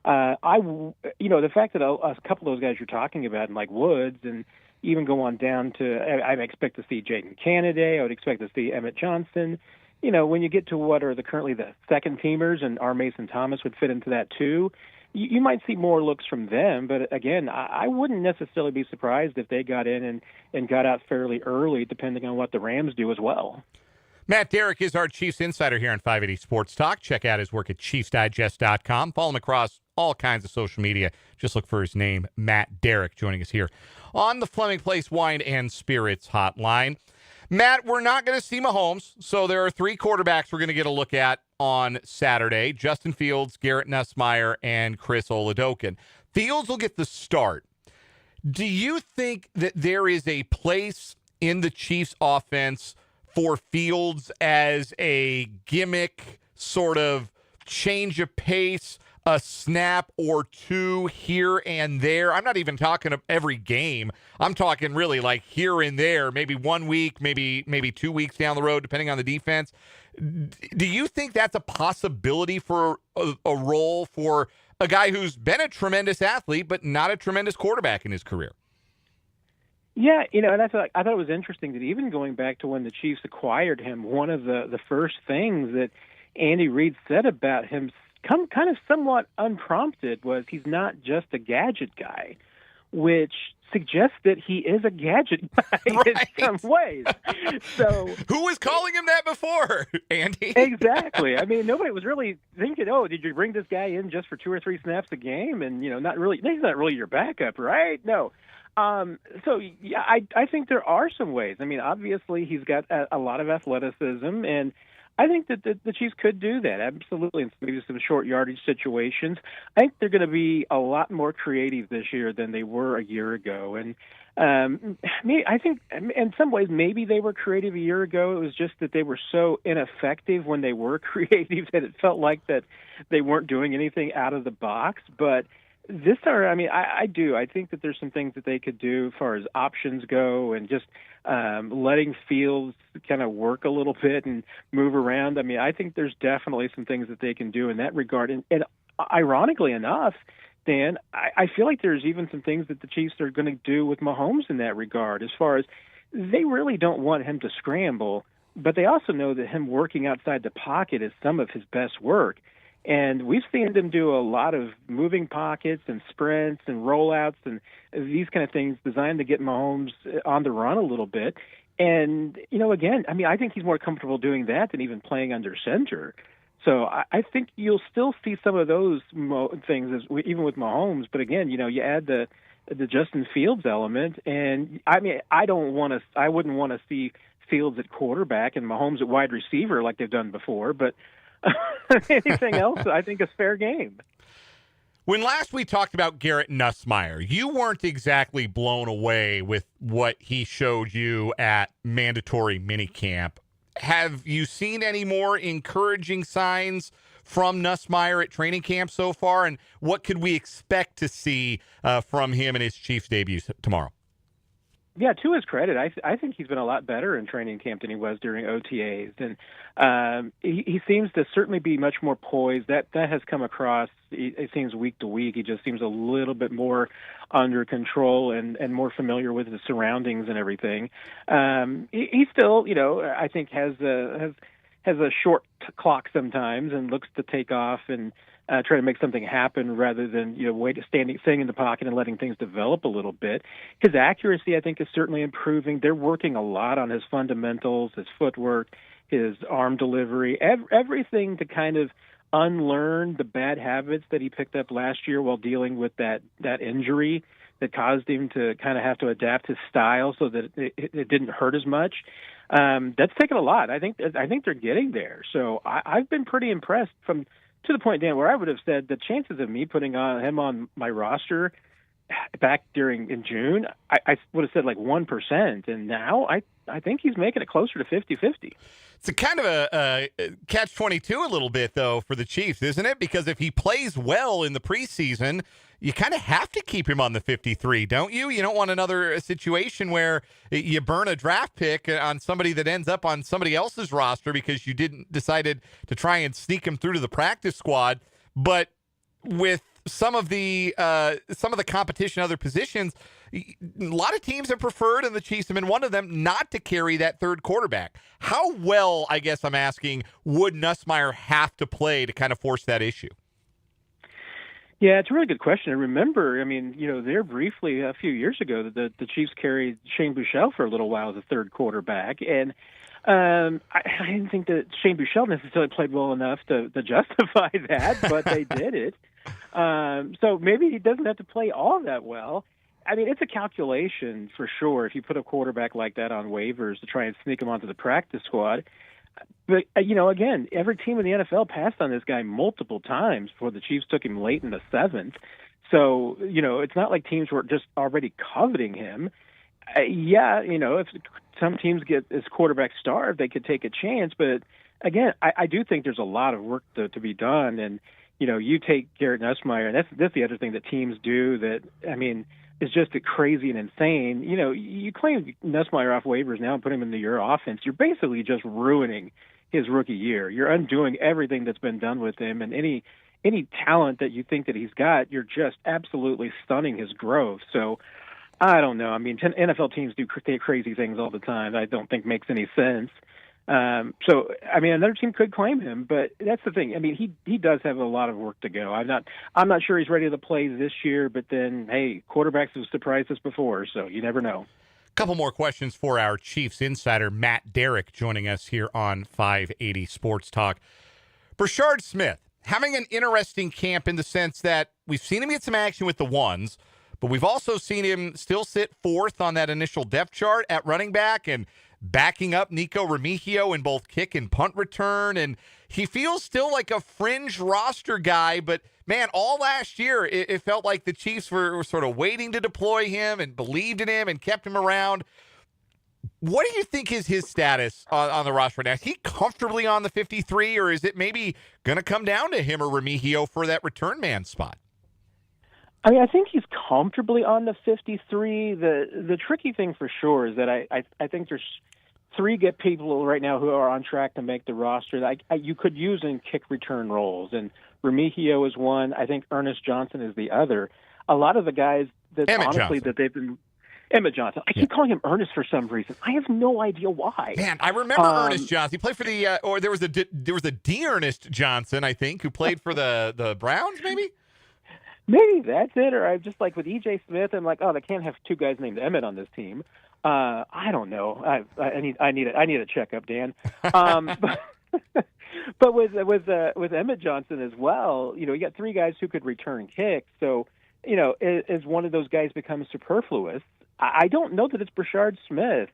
The fact that a couple of those guys you're talking about, like Woods, and even go on down to, I expect to see Jaden Canada. I would expect to see Emmett Johnson. When you get to what are currently the second teamers, and R. Mason Thomas would fit into that too, you might see more looks from them. But again, I wouldn't necessarily be surprised if they got in and got out fairly early, depending on what the Rams do as well. Matt Derrick is our Chiefs insider here on 580 Sports Talk. Check out his work at ChiefsDigest.com. Follow him across all kinds of social media. Just look for his name, Matt Derrick, joining us here on the Fleming Place Wine and Spirits hotline. Matt, we're not going to see Mahomes, so there are 3 quarterbacks we're going to get a look at on Saturday: Justin Fields, Garrett Nussmeier, and Chris Oladokun. Fields will get the start. Do you think that there is a place in the Chiefs offense for Fields as a gimmick, sort of change of pace, a snap or two here and there? I'm not even talking of every game. I'm talking really like here and there, maybe 1 week, maybe 2 weeks down the road, depending on the defense. Do you think that's a possibility for a role for a guy who's been a tremendous athlete, but not a tremendous quarterback in his career? Yeah, and I thought it was interesting that even going back to when the Chiefs acquired him, one of the first things that Andy Reid said about him, kind of somewhat unprompted, was he's not just a gadget guy, which suggests that he is a gadget guy in some ways. So who was calling him that before, Andy? Exactly. I mean, nobody was really thinking, did you bring this guy in just for 2 or 3 snaps a game? And, he's not really your backup, right? No. So yeah, I think there are some ways. I mean, obviously he's got a lot of athleticism, and I think that the Chiefs could do that absolutely in maybe some short yardage situations. I think they're going to be a lot more creative this year than they were a year ago, and I think in some ways maybe they were creative a year ago. It was just that they were so ineffective when they were creative that it felt like that they weren't doing anything out of the box, but this time, I mean, I do. I think that there's some things that they could do as far as options go and just letting fields kind of work a little bit and move around. I mean, I think there's definitely some things that they can do in that regard. And ironically enough, Dan, I feel like there's even some things that the Chiefs are going to do with Mahomes in that regard, as far as they really don't want him to scramble, but they also know that him working outside the pocket is some of his best work. And we've seen them do a lot of moving pockets and sprints and rollouts and these kind of things designed to get Mahomes on the run a little bit. And, again, I mean, I think he's more comfortable doing that than even playing under center. So I think you'll still see some of those things even with Mahomes. But again, you add the Justin Fields element, and I mean, I wouldn't want to see Fields at quarterback and Mahomes at wide receiver like they've done before. But anything else, I think, is fair game. When last we talked about Garrett Nussmeier, you weren't exactly blown away with what he showed you at mandatory minicamp. Have you seen any more encouraging signs from Nussmeier at training camp so far? And what could we expect to see from him in his Chiefs debut tomorrow? Yeah, to his credit, I think he's been a lot better in training camp than he was during OTAs, and he seems to certainly be much more poised. That has come across. It seems week to week. He just seems a little bit more under control and more familiar with his surroundings and everything. He still, I think has a short clock sometimes and looks to take off and try to make something happen rather than staying in the pocket and letting things develop a little bit. His accuracy, I think, is certainly improving. They're working a lot on his fundamentals, his footwork, his arm delivery, everything to kind of unlearn the bad habits that he picked up last year while dealing with that injury that caused him to kind of have to adapt his style so that it didn't hurt as much. That's taken a lot. I think they're getting there. So I've been pretty impressed to the point, Dan, where I would have said the chances of me putting him on my roster back in June, I would have said like 1%. And now I think he's making it closer to 50-50. It's a kind of a catch-22 a little bit, though, for the Chiefs, isn't it? Because if he plays well in the preseason, you kind of have to keep him on the 53, don't you? You don't want another situation where you burn a draft pick on somebody that ends up on somebody else's roster because you decided to try and sneak him through to the practice squad. But with some of the competition, other positions, a lot of teams have preferred, and the Chiefs have been one of them, not to carry that third quarterback. How well, I guess I'm asking, would Nussmeier have to play to kind of force that issue? Yeah, it's a really good question. I remember, there briefly a few years ago that the Chiefs carried Shane Buechele for a little while as a third quarterback, and I didn't think that Shane Buechele necessarily played well enough to justify that, but they did it. So maybe he doesn't have to play all that well. I mean, it's a calculation for sure if you put a quarterback like that on waivers to try and sneak him onto the practice squad. But, again, every team in the NFL passed on this guy multiple times before the Chiefs took him late in the seventh. So, it's not like teams were just already coveting him. If some teams get as quarterback starved, they could take a chance. But, again, I do think there's a lot of work to be done. And, you take Garrett Nussmeier, and that's the other thing that teams do that, is just crazy and insane. You claim Nussmeier off waivers now and put him into your offense. You're basically just ruining his rookie year. You're undoing everything that's been done with him, and any talent that you think that he's got, you're just absolutely stunning his growth. So I don't know. NFL teams do crazy things all the time. I don't think makes any sense. Another team could claim him, but that's the thing. He does have a lot of work to go. I'm not sure he's ready to play this year, but then, hey, quarterbacks have surprised us before, so you never know. A couple more questions for our Chiefs insider, Matt Derrick, joining us here on 580 Sports Talk. Brashard Smith, having an interesting camp in the sense that we've seen him get some action with the ones, but we've also seen him still sit fourth on that initial depth chart at running back and backing up Nico Remigio in both kick and punt return. And he feels still like a fringe roster guy, but man, all last year, it felt like the Chiefs were sort of waiting to deploy him and believed in him and kept him around. What do you think is his status on the roster now? Is he comfortably on the 53, or is it maybe going to come down to him or Remigio for that return man spot? I mean, I think he's comfortably on the 53. The tricky thing for sure is that I think there's three good people right now who are on track to make the roster that you could use in kick return roles, and Remigio is one. I think Ernest Johnson is the other. A lot of the guys that honestly that they've been Emmett Johnson. I keep calling him Ernest for some reason. I have no idea why. Man, I remember Ernest Johnson. He played for the or there was a D. Ernest Johnson, I think, who played for the Browns, maybe. Maybe that's it, or I'm just like with E.J. Smith. I'm like, oh, they can't have two guys named Emmett on this team. I don't know. I need a checkup, Dan. But with Emmett Johnson as well, you got three guys who could return kicks. So, as one of those guys becomes superfluous, I don't know that it's Brashard Smith.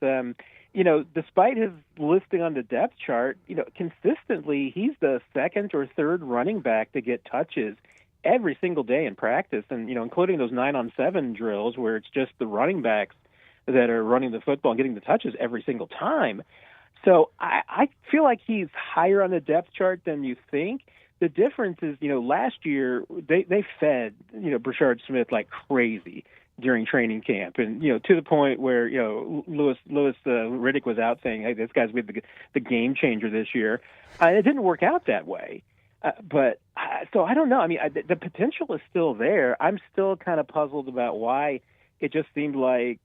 Despite his listing on the depth chart, consistently he's the second or third running back to get touches every single day in practice, and including those 9-on-7 drills where it's just the running backs that are running the football and getting the touches every single time. So I feel like he's higher on the depth chart than you think. The difference is, last year they fed Brashard Smith like crazy during training camp, and to the point where Louis Riddick was out saying, "Hey, this guy's with the game changer this year." It didn't work out that way. So I don't know. I mean, the potential is still there. I'm still kind of puzzled about why it just seemed like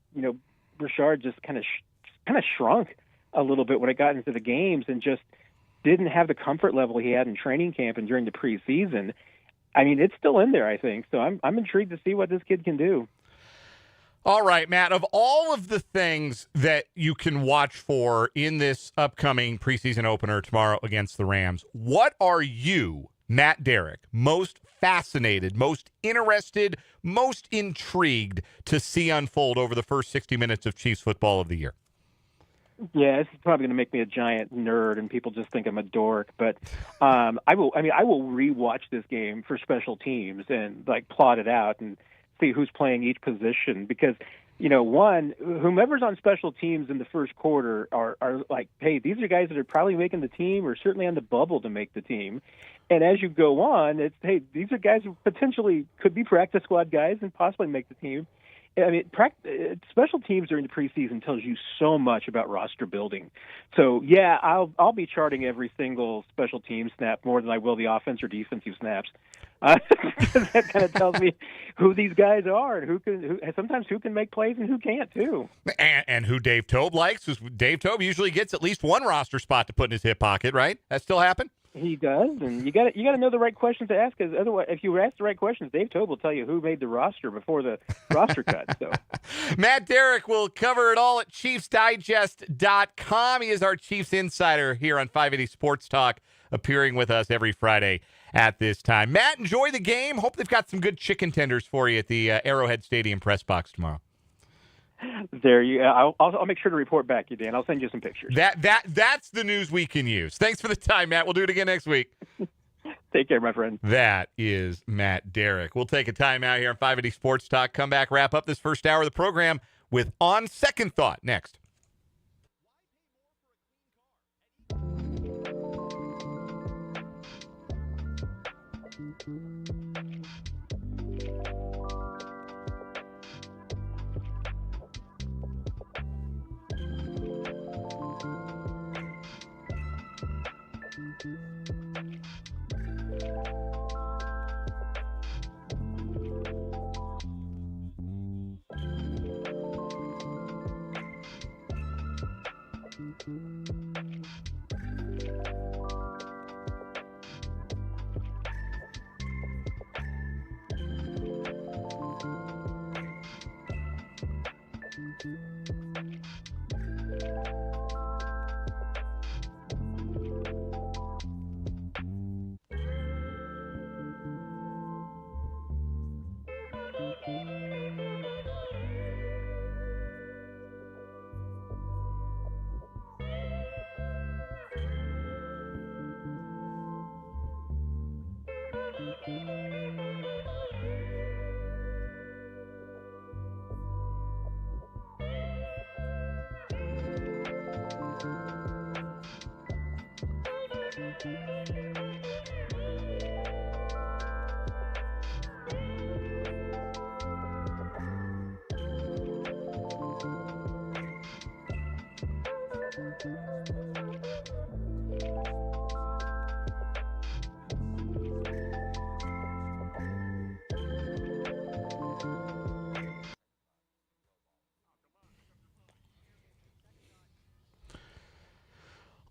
Brashard just kind of shrunk a little bit when it got into the games and just didn't have the comfort level he had in training camp and during the preseason. I mean, it's still in there, I think. So I'm intrigued to see what this kid can do. All right, Matt, of all of the things that you can watch for in this upcoming preseason opener tomorrow against the Rams, what are you, Matt Derrick, most fascinated, most interested, most intrigued to see unfold over the first 60 minutes of Chiefs football of the year? Yeah, this is probably going to make me a giant nerd, and people just think I'm a dork. But I will rewatch this game for special teams and plot it out and see who's playing each position, because whomever's on special teams in the first quarter are like, hey, these are guys that are probably making the team or certainly on the bubble to make the team. And as you go on, it's, hey, these are guys who potentially could be practice squad guys and possibly make the team. I mean, special teams during the preseason tells you so much about roster building. So, yeah, I'll be charting every single special team snap more than I will the offense or defensive snaps. That kind of tells me who these guys are and sometimes who can make plays and who can't too. And who Dave Tobe likes. Dave Tobe usually gets at least one roster spot to put in his hip pocket, right? That still happen? He does, and you got to know the right questions to ask. Because otherwise, if you ask the right questions, Dave Tobe will tell you who made the roster before the roster cut. So, Matt Derrick will cover it all at ChiefsDigest.com. He is our Chiefs insider here on 580 Sports Talk, appearing with us every Friday at this time. Matt, enjoy the game. Hope they've got some good chicken tenders for you at the Arrowhead Stadium press box tomorrow. There you. I'll make sure to report back, Dan. I'll send you some pictures. That's the news we can use. Thanks for the time, Matt. We'll do it again next week. Take care, my friend. That is Matt Derrick. We'll take a time out here on 580 Sports Talk. Come back, wrap up this first hour of the program with On Second Thought next.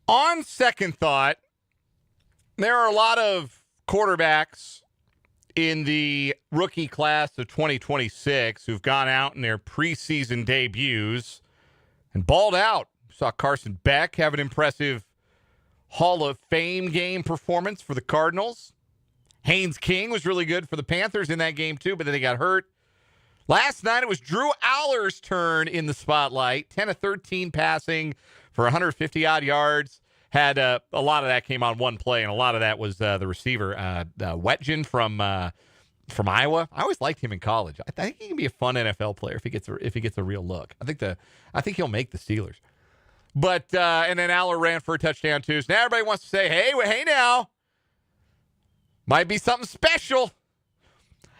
On second thought, there are a lot of quarterbacks in the rookie class of 2026 who've gone out in their preseason debuts and balled out. Saw Carson Beck have an impressive Hall of Fame game performance for the Cardinals. Haynes King was really good for the Panthers in that game too, but then he got hurt. Last night, it was Drew Aller's turn in the spotlight. 10 of 13 passing for 150-odd yards. Had a lot of that came on one play, and a lot of that was the receiver, Wetjen from Iowa. I always liked him in college. I think he can be a fun NFL player if he gets a real look. I think he'll make the Steelers. But and then Aller ran for a touchdown too. So now everybody wants to say, hey now, might be something special.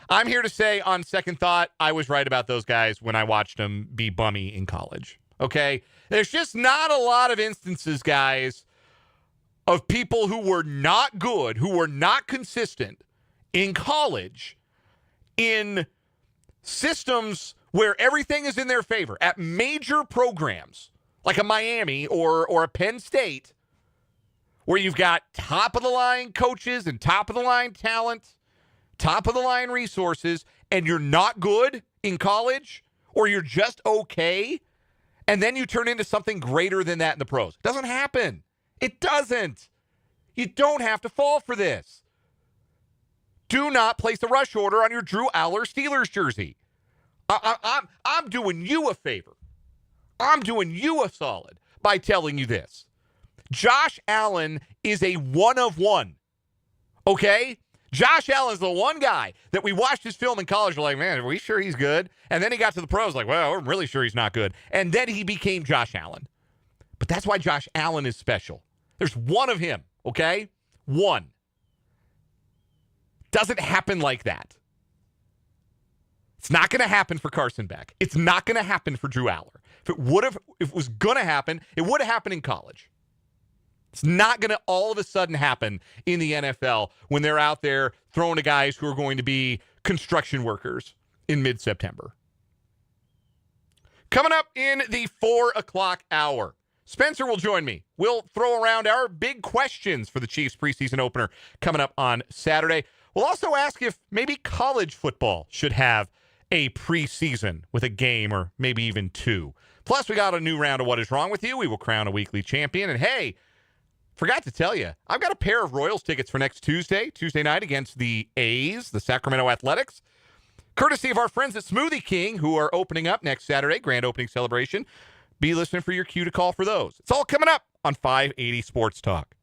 I'm here to say, on second thought, I was right about those guys when I watched them be bummy in college. Okay? There's just not a lot of instances, guys, of people who were not good, who were not consistent in college, in systems where everything is in their favor, at major programs, like a Miami or a Penn State, where you've got top-of-the-line coaches and top-of-the-line talent, top-of-the-line resources, and you're not good in college, or you're just okay, and then you turn into something greater than that in the pros. It doesn't happen. It doesn't. You don't have to fall for this. Do not place a rush order on your Drew Aller Steelers jersey. I'm doing you a favor. I'm doing you a solid by telling you this. Josh Allen is a one of one. Okay? Josh Allen's the one guy that we watched his film in college. We're like, man, are we sure he's good? And then he got to the pros, like, well, we're really sure he's not good. And then he became Josh Allen. But that's why Josh Allen is special. There's one of him, okay? One. Doesn't happen like that. It's not going to happen for Carson Beck. It's not going to happen for Drew Aller. If it was going to happen, it would have happened in college. It's not going to all of a sudden happen in the NFL when they're out there throwing to guys who are going to be construction workers in mid-September. Coming up in the 4 o'clock hour, Spencer will join me. We'll throw around our big questions for the Chiefs preseason opener coming up on Saturday. We'll also ask if maybe college football should have a preseason with a game or maybe even two. Plus, we got a new round of What Is Wrong With You. We will crown a weekly champion. And hey, forgot to tell you, I've got a pair of Royals tickets for next Tuesday night against the A's, the Sacramento Athletics, courtesy of our friends at Smoothie King, who are opening up next Saturday, grand opening celebration. Be listening for your cue to call for those. It's all coming up on 580 Sports Talk.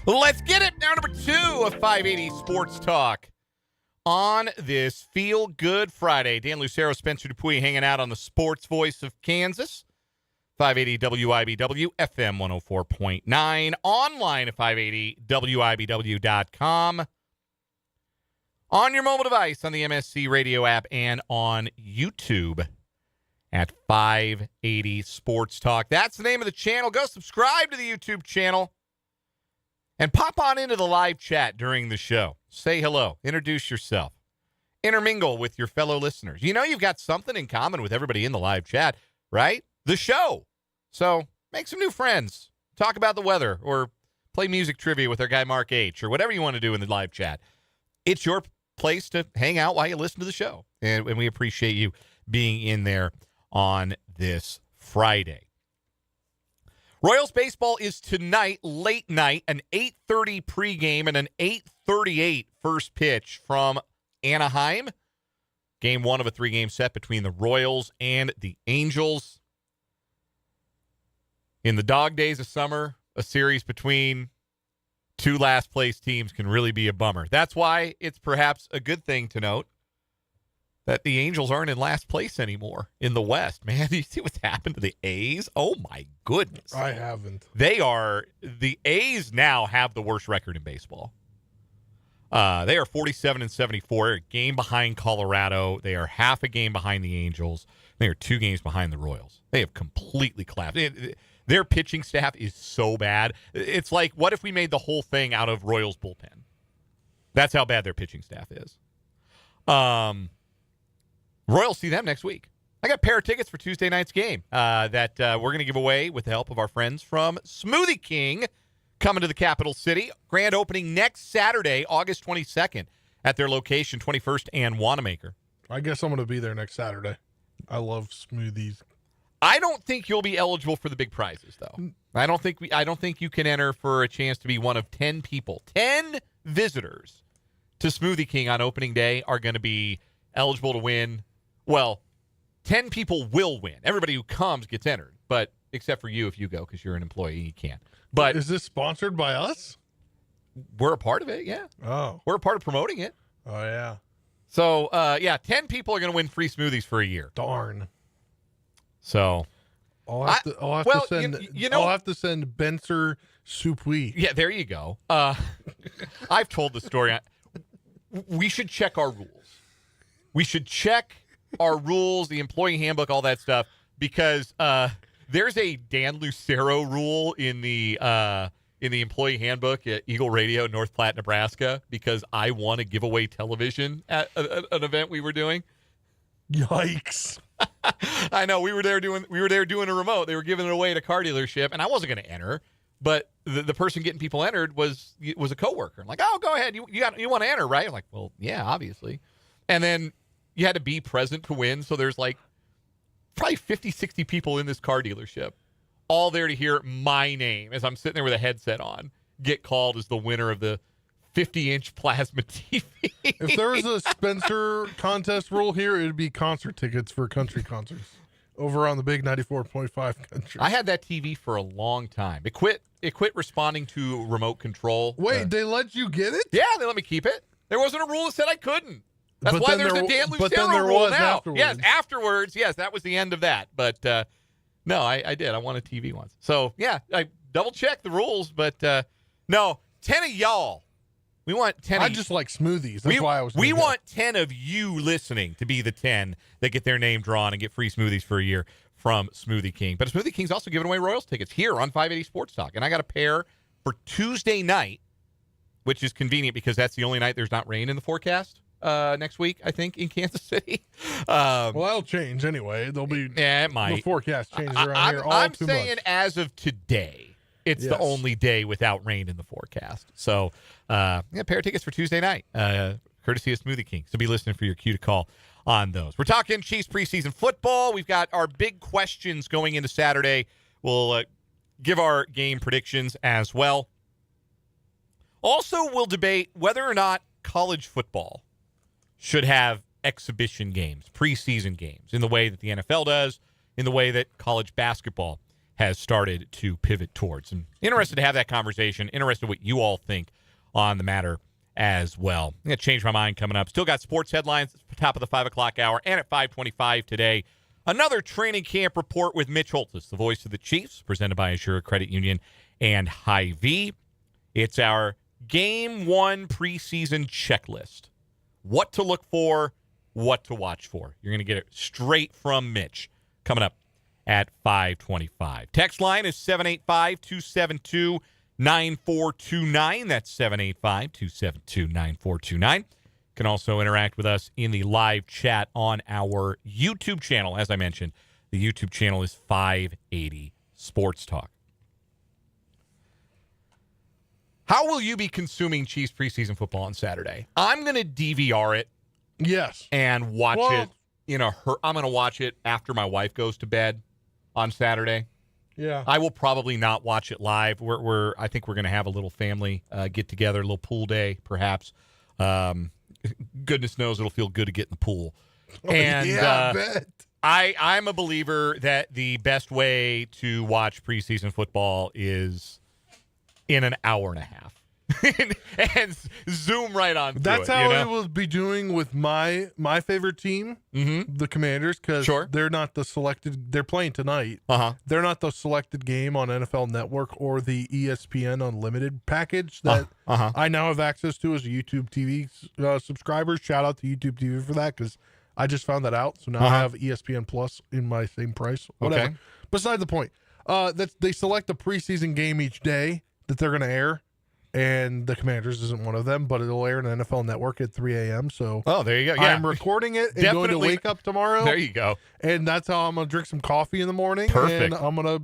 Let's get it. Now number 2 of 580 Sports Talk on this Feel Good Friday. Dan Lucero, Spencer Dupuis hanging out on the sports voice of Kansas. 580 WIBW, FM 104.9, online at 580WIBW.com. On your mobile device, on the MSC radio app, and on YouTube at 580 Sports Talk. That's the name of the channel. Go subscribe to the YouTube channel. And pop on into the live chat during the show. Say hello. Introduce yourself. Intermingle with your fellow listeners. You know you've got something in common with everybody in the live chat, right? The show. So make some new friends. Talk about the weather or play music trivia with our guy Mark H. or whatever you want to do in the live chat. It's your place to hang out while you listen to the show. And we appreciate you being in there on this Friday. Royals baseball is tonight, late night, an 8:30 pregame and an 8:38 first pitch from Anaheim. Game 1 of a 3-game set between the Royals and the Angels. In the dog days of summer, a series between two last-place teams can really be a bummer. That's why it's perhaps a good thing to note that the Angels aren't in last place anymore in the West. Man, do you see what's happened to the A's? Oh, my goodness. I haven't. The A's now have the worst record in baseball. They are 47-74, a game behind Colorado. They are half a game behind the Angels. They are 2 games behind the Royals. They have completely collapsed. Their pitching staff is so bad. It's like, what if we made the whole thing out of Royals bullpen? That's how bad their pitching staff is. Royals see them next week. I got a pair of tickets for Tuesday night's game that we're going to give away with the help of our friends from Smoothie King coming to the capital city. Grand opening next Saturday, August 22nd at their location, 21st and Wanamaker. I guess I'm going to be there next Saturday. I love smoothies. I don't think you'll be eligible for the big prizes, though. I don't think you can enter for a chance to be one of 10 people. 10 visitors to Smoothie King on opening day are going to be eligible to win. Well, 10 people will win. Everybody who comes gets entered, but except for you if you go because you're an employee, you can't. But is this sponsored by us? We're a part of it, yeah. Oh. We're a part of promoting it. Oh, yeah. So, 10 people are going to win free smoothies for a year. Darn. So, I'll have to send Benser Soupui. Yeah, there you go. I've told the story. We should check our rules. We should check our rules, the employee handbook, all that stuff, because there's a Dan Lucero rule in the employee handbook at Eagle Radio in North Platte, Nebraska, because I won a giveaway television at an event we were doing. Yikes. I know we were there doing a remote. They were giving it away at a car dealership, and I wasn't going to enter, but the person getting people entered was a coworker. I'm like, oh, go ahead. You want to enter, right? I'm like, well, yeah, obviously. And then you had to be present to win. So there's like probably 50, 60 people in this car dealership, all there to hear my name as I'm sitting there with a headset on, get called as the winner of the 50-inch plasma TV. If there was a Spencer contest rule here, it would be concert tickets for country concerts over on the big 94.5 country. I had that TV for a long time. It quit responding to remote control. Wait, they let you get it? Yeah, they let me keep it. There wasn't a rule that said I couldn't. That's why there's a Dan but then Lucero there rule was now. afterwards. Yes, afterwards. Yes, that was the end of that. But no, I did. I won a TV once. So yeah, double-check the rules, but no, 10 of y'all. We want 10 I just like smoothies. That's why I was. We want 10 of you listening to be the 10 that get their name drawn and get free smoothies for a year from Smoothie King. But Smoothie King's also giving away Royals tickets here on 580 Sports Talk. And I got a pair for Tuesday night, which is convenient because that's the only night there's not rain in the forecast next week, I think, in Kansas City. Well, that'll change anyway. There'll be it might. The forecast changes around here all I'm too saying much. as of today, it's the only day without rain in the forecast. So, pair of tickets for Tuesday night, courtesy of Smoothie King. So be listening for your cue to call on those. We're talking Chiefs preseason football. We've got our big questions going into Saturday. We'll give our game predictions as well. Also, we'll debate whether or not college football should have exhibition games, preseason games, in the way that the NFL does, in the way that college basketball has started to pivot towards. I'm interested to have that conversation, interested what you all think on the matter as well. I'm going to change my mind coming up. Still got sports headlines at the top of the 5 o'clock hour and at 5:25 today. Another training camp report with Mitch Holthus, the voice of the Chiefs, presented by Assure Credit Union and Hy-Vee. It's our Game 1 preseason checklist. What to look for, what to watch for. You're going to get it straight from Mitch coming up at 5:25. Text line is 785-272-9429. That's 785-272-9429. Can also interact with us in the live chat on our YouTube channel. As I mentioned, the YouTube channel is 580 Sports Talk. How will you be consuming Chiefs preseason football on Saturday? I'm going to DVR it. Yes. And watch it I'm going to watch it after my wife goes to bed on Saturday. Yeah. I will probably not watch it live. I think we're going to have a little family get together, a little pool day, perhaps. Goodness knows it'll feel good to get in the pool. And I bet. I'm a believer that the best way to watch preseason football is in an hour and a half. and zoom right on through That's it, how I will be doing with my favorite team, the Commanders, because they're not the selected. They're playing tonight. They're not the selected game on NFL Network or the ESPN Unlimited package that I now have access to as a YouTube TV subscriber. Shout out to YouTube TV for that, because I just found that out. So now I have ESPN Plus in my same price. Whatever. Okay. Beside the point, that they select a preseason game each day that they're going to air. And the Commanders isn't one of them, but it'll air on NFL Network at 3 a.m. So there you go. Yeah. I'm recording it and going to wake up tomorrow. There you go. And that's how I'm going to drink some coffee in the morning. Perfect. And I'm going to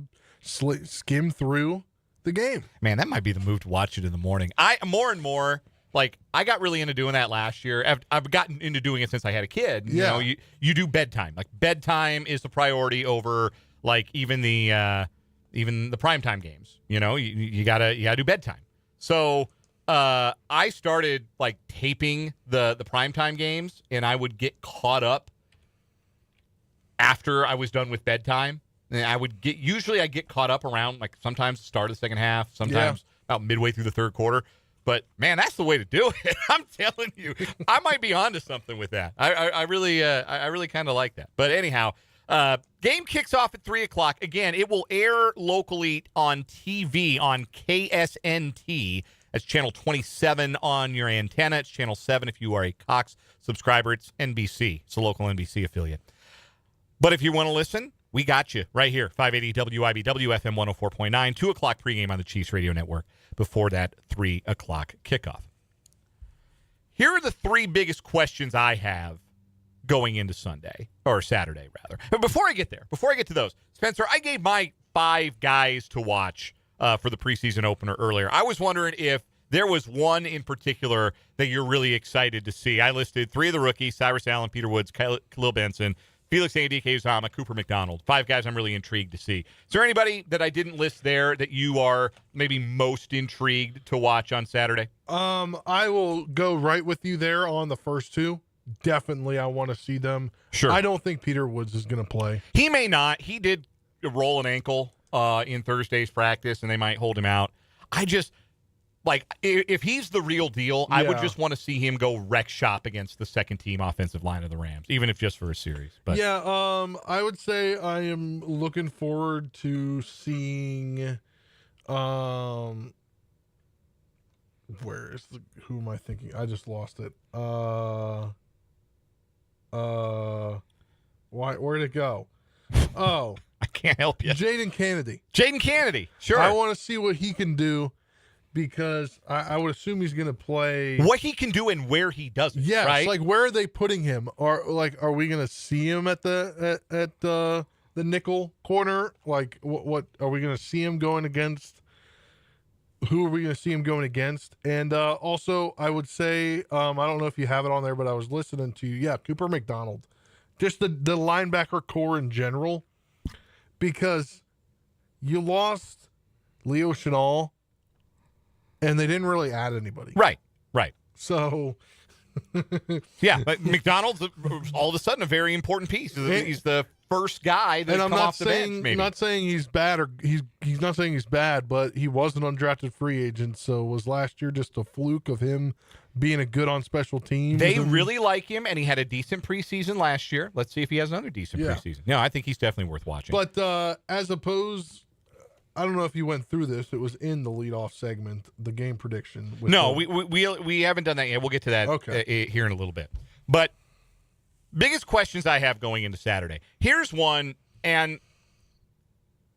skim through the game. Man, that might be the move to watch it in the morning. More and more, I got really into doing that last year. I've gotten into doing it since I had a kid. Yeah. You do bedtime. Bedtime is the priority over even the primetime games. You gotta do bedtime. So I started taping the primetime games, and I would get caught up after I was done with bedtime. And I get caught up around sometimes the start of the second half, sometimes about midway through the third quarter. But man, that's the way to do it. I'm telling you, I might be onto something with that. I really kind of like that. But anyhow, game kicks off at 3 o'clock. Again, it will air locally on TV on KSNT. That's channel 27 on your antenna. It's channel 7 if you are a Cox subscriber. It's NBC. It's a local NBC affiliate. But if you want to listen, we got you right here. 580 WIBW FM 104.9. 2 o'clock pregame on the Chiefs Radio Network before that 3 o'clock kickoff. Here are the 3 biggest questions I have going into Sunday, or Saturday, rather. But before I get to those, Spencer, I gave my 5 guys to watch for the preseason opener earlier. I was wondering if there was one in particular that you're really excited to see. I listed 3 of the rookies: Cyrus Allen, Peter Woods, Khalil Benson, Felix Anudike-Uzomah, Cooper McDonald. 5 guys I'm really intrigued to see. Is there anybody that I didn't list there that you are maybe most intrigued to watch on Saturday? I will go right with you there on the first 2. Definitely, I want to see them. Sure. I don't think Peter Woods is going to play. He may not. He did roll an ankle in Thursday's practice, and they might hold him out. I just, if he's the real deal, I would just want to see him go wreck shop against the second-team offensive line of the Rams, even if just for a series. But I would say I am looking forward to seeing Who am I thinking? I just lost it. Where'd it go? Oh, I can't help you. Jaden Kennedy. Jaden Kennedy. Sure. I want to see what he can do because I would assume he's going to play. What he can do and where he does it. Yes, right? like where are they putting him? Are we going to see him at the nickel corner? Like what are we going to see him going against? Who are we going to see him going against? And also, I would say, I don't know if you have it on there, but I was listening to, Cooper McDonald. Just the linebacker core in general. Because you lost Leo Chenal, and they didn't really add anybody. Right. So... yeah, but McDonald's all of a sudden a very important piece. He's the first guy that come off the bench. Maybe. I'm not saying he's bad, or he's not saying he's bad, but he was an undrafted free agent. So was last year just a fluke of him being a good on special teams? They really like him, and he had a decent preseason last year. Let's see if he has another decent preseason. No, I think he's definitely worth watching. But as opposed. I don't know if you went through this. It was in the leadoff segment, the game prediction. No, we haven't done that yet. We'll get to that here in a little bit. But biggest questions I have going into Saturday. Here's one, and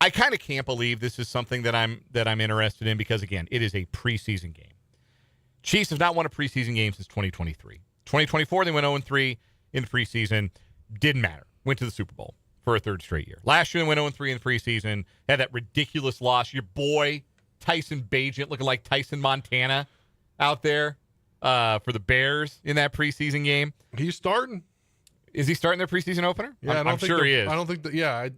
I kind of can't believe this is something that I'm interested in because, again, it is a preseason game. Chiefs have not won a preseason game since 2023. 2024, they went 0-3 in the preseason. Didn't matter. Went to the Super Bowl for a third straight year. Last year, they went 0-3 in the preseason. Had that ridiculous loss. Your boy, Tyson Bagent, looking like Tyson Montana out there for the Bears in that preseason game. He's starting. Is he starting their preseason opener? Yeah, I'm sure he is. I don't think that. Yeah, I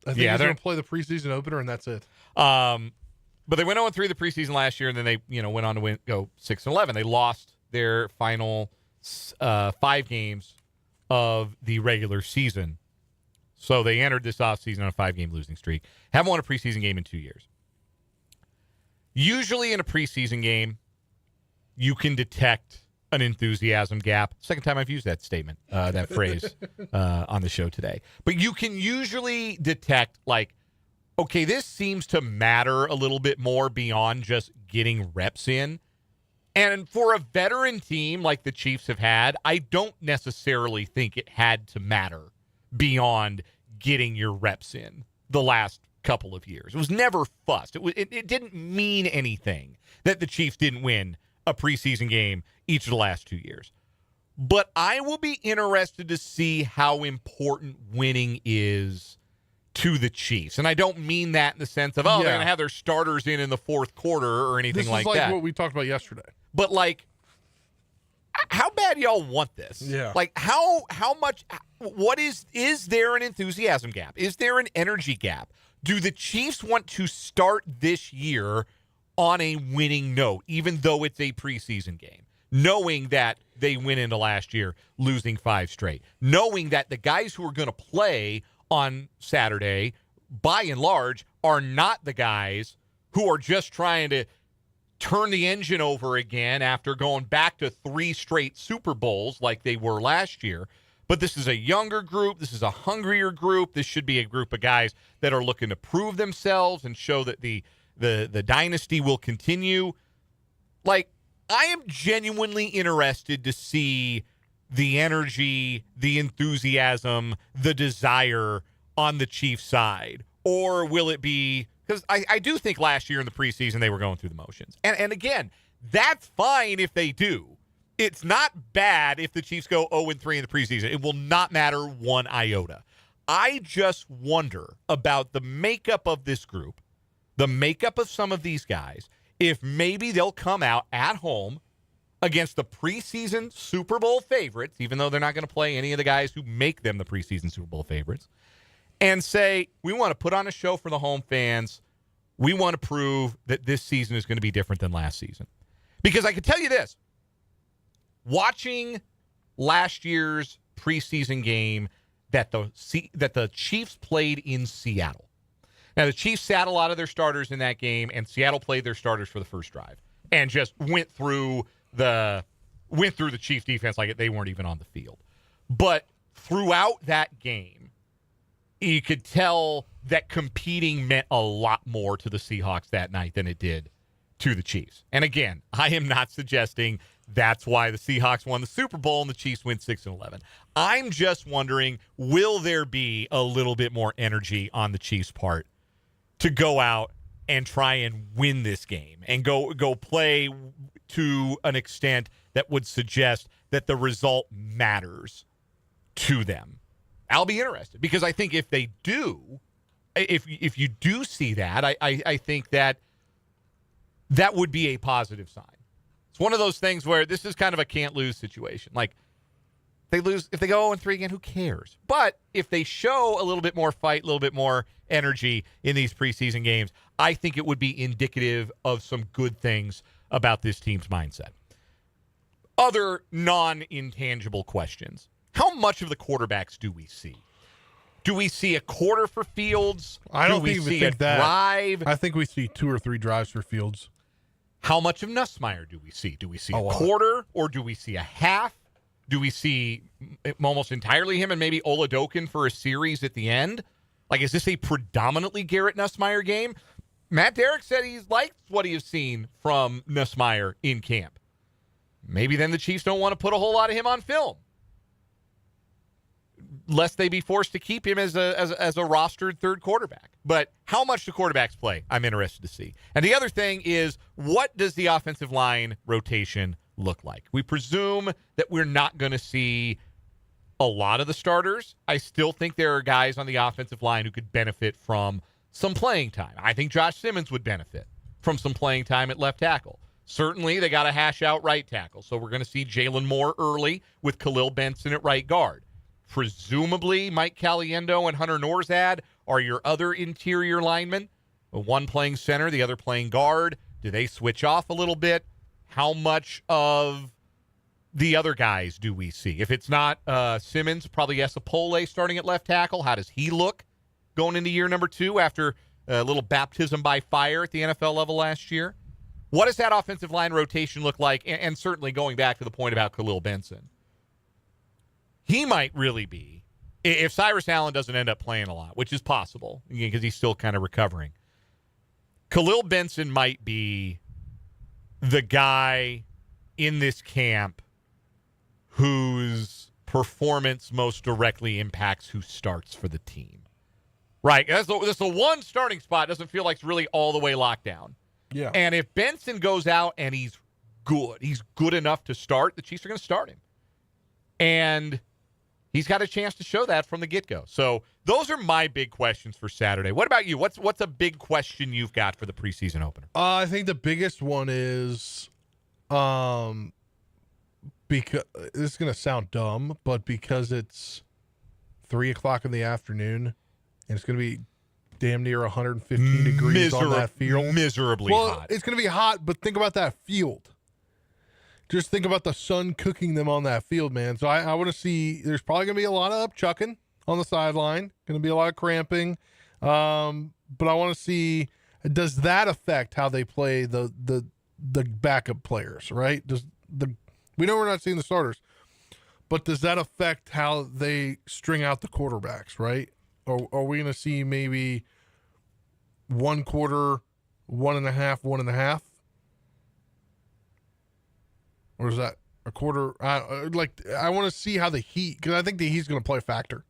think he's going to play the preseason opener, and that's it. But they went 0-3 the preseason last year, and then they went on to go 6-11. They lost their final 5 games of the regular season. So they entered this offseason on a 5-game losing streak. Haven't won a preseason game in 2 years. Usually in a preseason game, you can detect an enthusiasm gap. Second time I've used that statement, that phrase on the show today. But you can usually detect, okay, this seems to matter a little bit more beyond just getting reps in. And for a veteran team like the Chiefs have had, I don't necessarily think it had to matter beyond getting your reps in the last couple of years. It was never fussed. It didn't mean anything that the Chiefs didn't win a preseason game each of the last 2 years. But I will be interested to see how important winning is to the Chiefs. And I don't mean that in the sense of, they're going to have their starters in the fourth quarter or anything like that. This is like what we talked about yesterday. But, how bad y'all want this? Yeah. How much, what is there an enthusiasm gap? Is there an energy gap? Do the Chiefs want to start this year on a winning note, even though it's a preseason game? Knowing that they went into last year losing 5 straight. Knowing that the guys who are going to play on Saturday, by and large, are not the guys who are just trying to turn the engine over again after going back to 3 straight Super Bowls like they were last year. But this is a younger group. This is a hungrier group. This should be a group of guys that are looking to prove themselves and show that the dynasty will continue. I am genuinely interested to see the energy, the enthusiasm, the desire on the Chiefs side. Or will it be... Because I do think last year in the preseason they were going through the motions. And again, that's fine if they do. It's not bad if the Chiefs go 0-3 in the preseason. It will not matter one iota. I just wonder about the makeup of this group, the makeup of some of these guys, if maybe they'll come out at home against the preseason Super Bowl favorites, even though they're not going to play any of the guys who make them the preseason Super Bowl favorites, and say, we want to put on a show for the home fans. We want to prove that this season is going to be different than last season. Because I can tell you this, watching last year's preseason game that the Chiefs played in Seattle. Now, the Chiefs sat a lot of their starters in that game, and Seattle played their starters for the first drive and just went through the Chiefs defense like they weren't even on the field. But throughout that game, you could tell that competing meant a lot more to the Seahawks that night than it did to the Chiefs. And again, I am not suggesting that's why the Seahawks won the Super Bowl and the Chiefs went 6-11. I'm just wondering, will there be a little bit more energy on the Chiefs' part to go out and try and win this game and go play to an extent that would suggest that the result matters to them? I'll be interested, because I think if they do, if you do see that, I think that would be a positive sign. It's one of those things where this is kind of a can't-lose situation. Like, if they go 0-3 again, who cares? But if they show a little bit more fight, a little bit more energy in these preseason games, I think it would be indicative of some good things about this team's mindset. Other non-intangible questions. How much of the quarterbacks do we see? Do we see a quarter for Fields? I don't think we see a drive? I think we see 2 or 3 drives for Fields. How much of Nussmeier do we see? Do we see a quarter, or do we see a half? Do we see almost entirely him and maybe Oladokin for a series at the end? Like, is this a predominantly Garrett Nussmeier game? Matt Derrick said he's liked what he has seen from Nussmeier in camp. Maybe then the Chiefs don't want to put a whole lot of him on film, lest they be forced to keep him as a rostered third quarterback. But how much do quarterbacks play, I'm interested to see. And the other thing is, what does the offensive line rotation look like? We presume that we're not going to see a lot of the starters. I still think there are guys on the offensive line who could benefit from some playing time. I think Josh Simmons would benefit from some playing time at left tackle. Certainly, they got to hash out right tackle. So we're going to see Jalen Moore early with Khalil Benson at right guard. Presumably, Mike Caliendo and Hunter Norzad are your other interior linemen. One playing center, the other playing guard. Do they switch off a little bit? How much of the other guys do we see? If it's not Simmons, probably Esapole starting at left tackle. How does he look going into year number 2 after a little baptism by fire at the NFL level last year? What does that offensive line rotation look like? And certainly going back to the point about Khalil Benson, he might really be, if Cyrus Allen doesn't end up playing a lot, which is possible because he's still kind of recovering, Khalil Benson might be the guy in this camp whose performance most directly impacts who starts for the team. Right? That's the one starting spot doesn't feel like it's really all the way locked down. Yeah. And if Benson goes out and he's good enough to start, the Chiefs are going to start him. And he's got a chance to show that from the get-go. So those are my big questions for Saturday. What about you? What's a big question you've got for the preseason opener? I think the biggest one is, because this is going to sound dumb, but because it's 3:00 in the afternoon and it's going to be damn near 115 degrees on that field. Miserably hot. It's going to be hot, but think about that field. Just think about the sun cooking them on that field, man. So I want to see, there's probably going to be a lot of up-chucking on the sideline. Going to be a lot of cramping. But I want to see, does that affect how they play the backup players, right? We know we're not seeing the starters, but does that affect how they string out the quarterbacks, right? Or are we going to see maybe 1 quarter, 1.5, 1.5? Or is that a quarter? I want to see how the heat, because I think the heat's going to play a factor.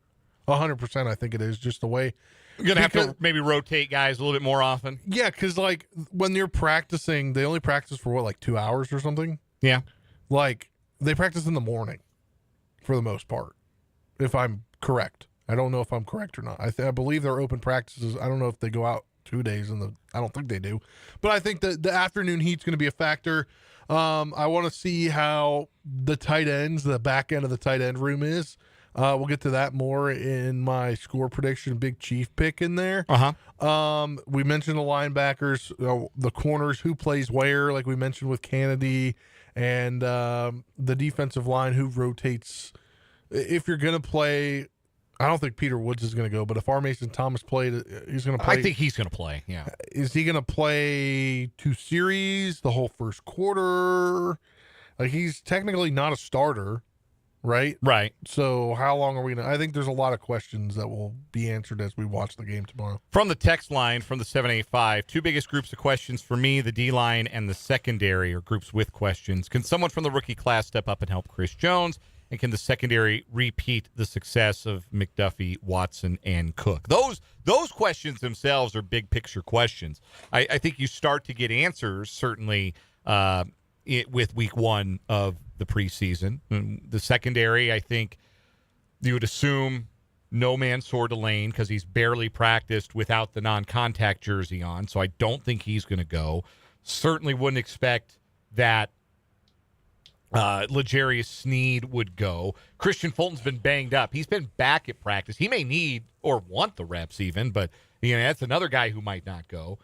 100%, I think it is, just the way. You're going to have to maybe rotate guys a little bit more often. Yeah, because, like, when you're practicing, they only practice for, 2 hours or something? Yeah. Like, they practice in the morning for the most part, if I'm correct. I don't know if I'm correct or not. I believe they're open practices. I don't know if they go out 2 days I don't think they do. But I think the afternoon heat's going to be a factor. I want to see how the tight ends, the back end of the tight end room is. We'll get to that more in my score prediction, big Chief pick in there. We mentioned the linebackers, the corners, who plays where, like we mentioned with Kennedy, and the defensive line, who rotates. If you're going to play, I don't think Peter Woods is going to go, but if R. Mason Thomas played, he's going to play. I think he's going to play, yeah. Is he going to play 2 series, the whole first quarter? Like, he's technically not a starter, right? Right. So how long are we going to – I think there's a lot of questions that will be answered as we watch the game tomorrow. From the text line, from the 785, two biggest groups of questions for me, the D-line and the secondary, or groups with questions. Can someone from the rookie class step up and help Chris Jones? And can the secondary repeat the success of McDuffie, Watson, and Cook? Those questions themselves are big picture questions. I think you start to get answers, certainly, with week one of the preseason. The secondary, I think you would assume no Mansour Delane because he's barely practiced without the non-contact jersey on, so I don't think he's going to go. Certainly wouldn't expect that L'Jarius Sneed would go. Christian Fulton's been banged up. He's been back at practice. He may need or want the reps even, but that's another guy who might not go.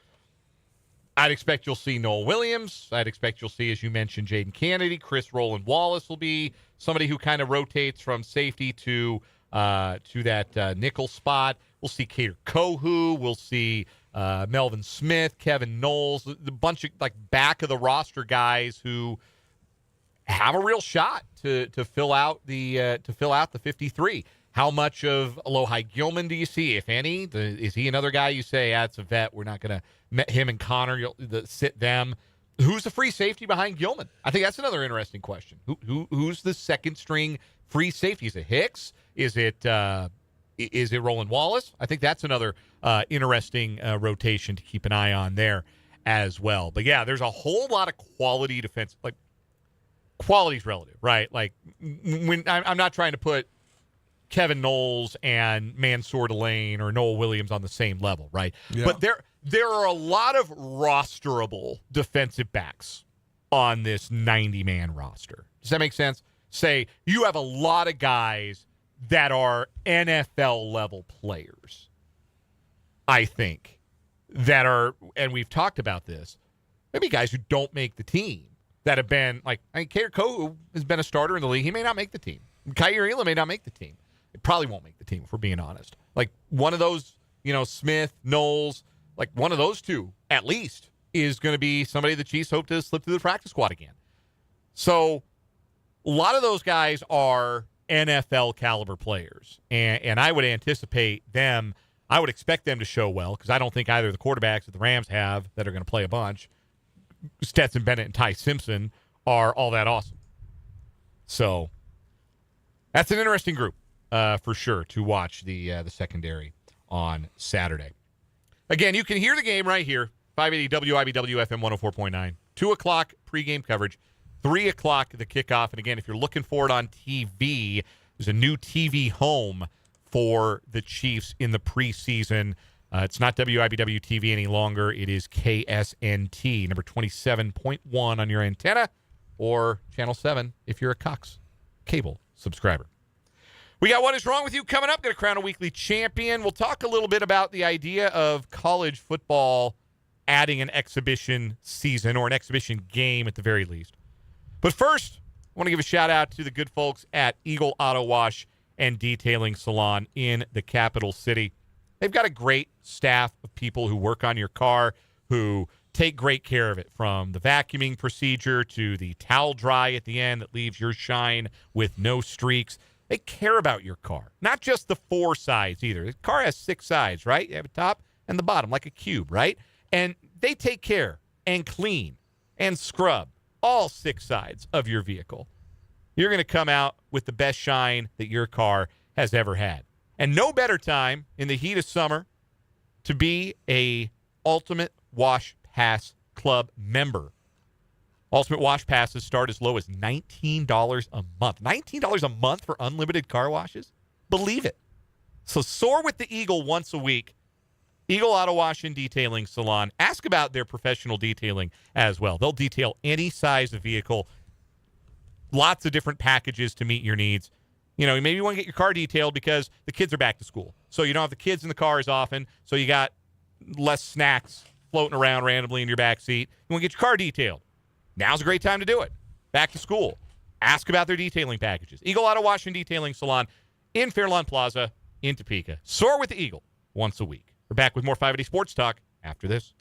I'd expect you'll see Noel Williams. I'd expect you'll see, as you mentioned, Jaden Kennedy. Chris Rowland Wallace will be somebody who kind of rotates from safety to that nickel spot. We'll see Kader Kohu. We'll see Melvin Smith, Kevin Knowles, the bunch of back of the roster guys who have a real shot to fill out the 53. How much of Alohi Gilman do you see, if any? Is he another guy you say, it's a vet, we're not going to met him and Connor, sit them? Who's the free safety behind Gilman? I think that's another interesting question. Who's the second string free safety? Is it Hicks? Is it Roland Wallace? I think that's another interesting rotation to keep an eye on there as well. But yeah, there's a whole lot of quality defense. Quality's relative, right? When I'm not trying to put Kevin Knowles and Mansour Delane or Noel Williams on the same level, right? Yeah. But there are a lot of rosterable defensive backs on this 90-man roster. Does that make sense? Say you have a lot of guys that are NFL-level players, I think, that are, and we've talked about this, maybe guys who don't make the team that have been, Kader Kohu has been a starter in the league. He may not make the team. Kyer Elam may not make the team. It probably won't make the team, if we're being honest. One of those, Smith, Knowles, one of those two, at least, is going to be somebody the Chiefs hope to slip through the practice squad again. So a lot of those guys are NFL caliber players, and I would anticipate them. I would expect them to show well because I don't think either of the quarterbacks that the Rams have that are going to play a bunch, Stetson Bennett and Ty Simpson, are all that awesome. So that's an interesting group for sure to watch the secondary on Saturday. Again, you can hear the game right here, 580 WIBW FM 104.9. 2 o'clock pregame coverage, 3 o'clock the kickoff. And again, if you're looking for it on TV, there's a new TV home for the Chiefs in the preseason. It's not WIBW TV any longer. It is KSNT, number 27.1 on your antenna, or Channel 7 if you're a Cox cable subscriber. We got What Is Wrong With You coming up. Going to crown a weekly champion. We'll talk a little bit about the idea of college football adding an exhibition season or an exhibition game at the very least. But first, I want to give a shout out to the good folks at Eagle Auto Wash and Detailing Salon in the capital city. They've got a great staff of people who work on your car, who take great care of it, from the vacuuming procedure to the towel dry at the end that leaves your shine with no streaks. They care about your car, not just the 4 sides either. The car has 6 sides, right? You have a top and the bottom, like a cube, right? And they take care and clean and scrub all 6 sides of your vehicle. You're going to come out with the best shine that your car has ever had. And no better time in the heat of summer to be a Ultimate Wash Pass Club member. Ultimate Wash Passes start as low as $19 a month. $19 a month for unlimited car washes? Believe it. So soar with the Eagle once a week. Eagle Auto Wash and Detailing Salon. Ask about their professional detailing as well. They'll detail any size of vehicle. Lots of different packages to meet your needs. Maybe you want to get your car detailed because the kids are back to school. So you don't have the kids in the car as often. So you got less snacks floating around randomly in your back seat. You want to get your car detailed. Now's a great time to do it. Back to school. Ask about their detailing packages. Eagle Auto Wash and Detailing Salon in Fairlawn Plaza in Topeka. Soar with the Eagle once a week. We're back with more 580 Sports Talk after this.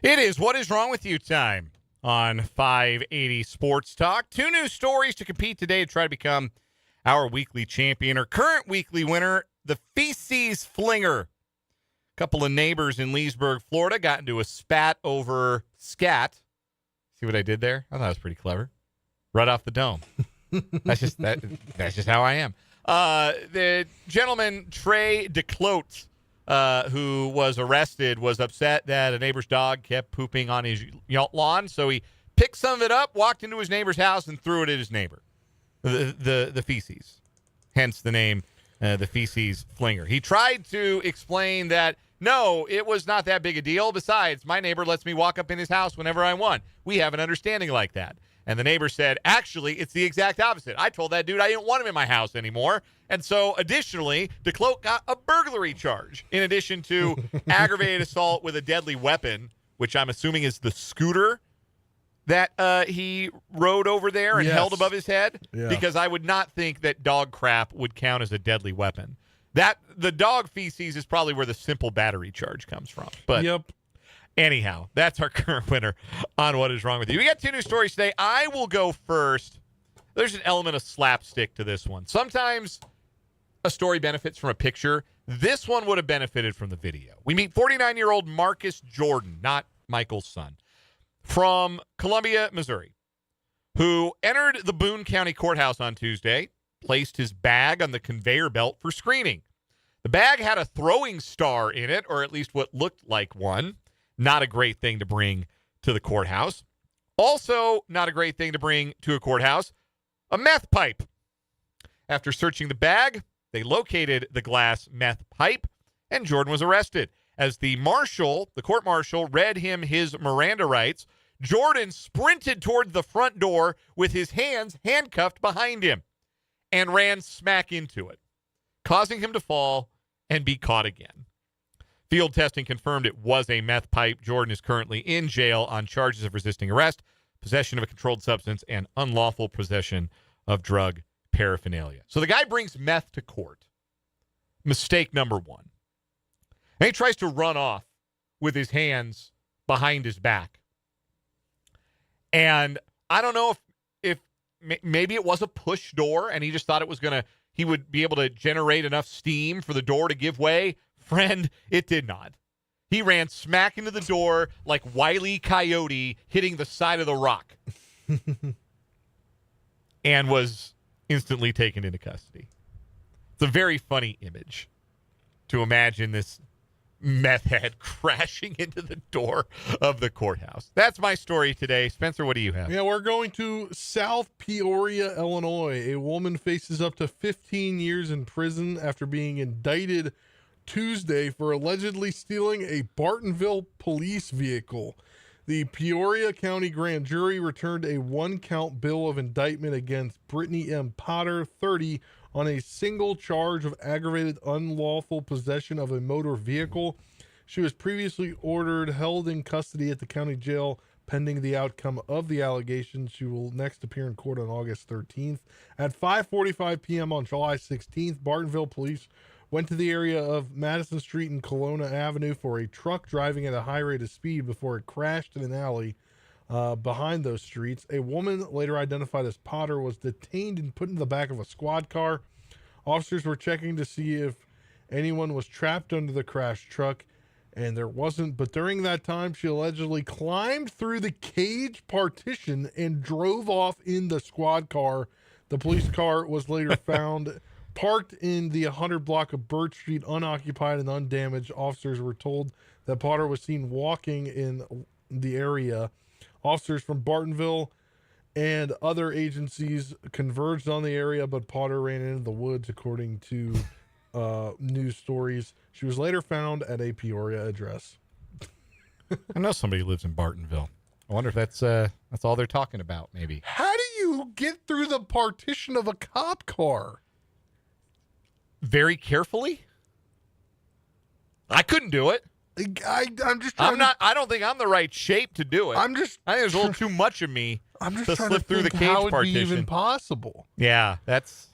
It is What Is Wrong With You time on 580 Sports Talk. 2 new stories to compete today to try to become our weekly champion or current weekly winner, the Feces Flinger. A couple of neighbors in Leesburg, Florida got into a spat over scat. See what I did there? I thought it was pretty clever. Right off the dome. That's just how I am. The gentleman, Trey DeClote, who was arrested, was upset that a neighbor's dog kept pooping on his lawn. So he picked some of it up, walked into his neighbor's house, and threw it at his neighbor. The feces. Hence the name, the Feces Flinger. He tried to explain that, no, it was not that big a deal. Besides, my neighbor lets me walk up in his house whenever I want. We have an understanding like that. And the neighbor said, actually, it's the exact opposite. I told that dude I didn't want him in my house anymore. And so, additionally, DeClote got a burglary charge in addition to aggravated assault with a deadly weapon, which I'm assuming is the scooter that he rode over there and held above his head. Yeah. Because I would not think that dog crap would count as a deadly weapon. The dog feces is probably where the simple battery charge comes from. But yep. Anyhow, that's our current winner on What Is Wrong With You. We got 2 new stories today. I will go first. There's an element of slapstick to this one. Sometimes a story benefits from a picture. This one would have benefited from the video. We meet 49-year-old Marcus Jordan, not Michael's son, from Columbia, Missouri, who entered the Boone County Courthouse on Tuesday, placed his bag on the conveyor belt for screening. The bag had a throwing star in it, or at least what looked like one. Not a great thing to bring to the courthouse. Also, not a great thing to bring to a courthouse, a meth pipe. After searching the bag, they located the glass meth pipe, and Jordan was arrested. As the court marshal, read him his Miranda rights, Jordan sprinted toward the front door with his hands handcuffed behind him and ran smack into it, causing him to fall and be caught again. Field testing confirmed it was a meth pipe. Jordan is currently in jail on charges of resisting arrest, possession of a controlled substance, and unlawful possession of drug paraphernalia. So the guy brings meth to court. Mistake number 1. And he tries to run off with his hands behind his back. And I don't know if maybe it was a push door and he just thought he would be able to generate enough steam for the door to give way. Friend, it did not. He ran smack into the door like Wile E. Coyote hitting the side of the rock and was instantly taken into custody. It's a very funny image to imagine this meth head crashing into the door of the courthouse. That's my story today. Spencer, what do you have? Yeah, we're going to South Peoria, Illinois. A woman faces up to 15 years in prison after being indicted Tuesday for allegedly stealing a Bartonville police vehicle. The Peoria County Grand Jury returned a one-count bill of indictment against Brittany M. Potter, 30, on a single charge of aggravated unlawful possession of a motor vehicle. She was previously held in custody at the county jail pending the outcome of the allegations. She will next appear in court on August 13th. At 5:45 p.m. on July 16th, Bartonville police went to the area of Madison Street and Kelowna Avenue for a truck driving at a high rate of speed before it crashed in an alley behind those streets. A woman, later identified as Potter, was detained and put in the back of a squad car. Officers were checking to see if anyone was trapped under the crashed truck, and there wasn't. But during that time, she allegedly climbed through the cage partition and drove off in the squad car. The police car was later found parked in the 100 block of Birch Street, unoccupied and undamaged. Officers were told that Potter was seen walking in the area. Officers from Bartonville and other agencies converged on the area, but Potter ran into the woods, according to news stories. She was later found at a Peoria address. I know somebody who lives in Bartonville. I wonder if that's all they're talking about, maybe. How do you get through the partition of a cop car? Very carefully? I couldn't do it. I'm just trying I don't think I'm the right shape to do it. I think there's a little too much of me to slip through the cage how partition. Be even possible. Yeah, that's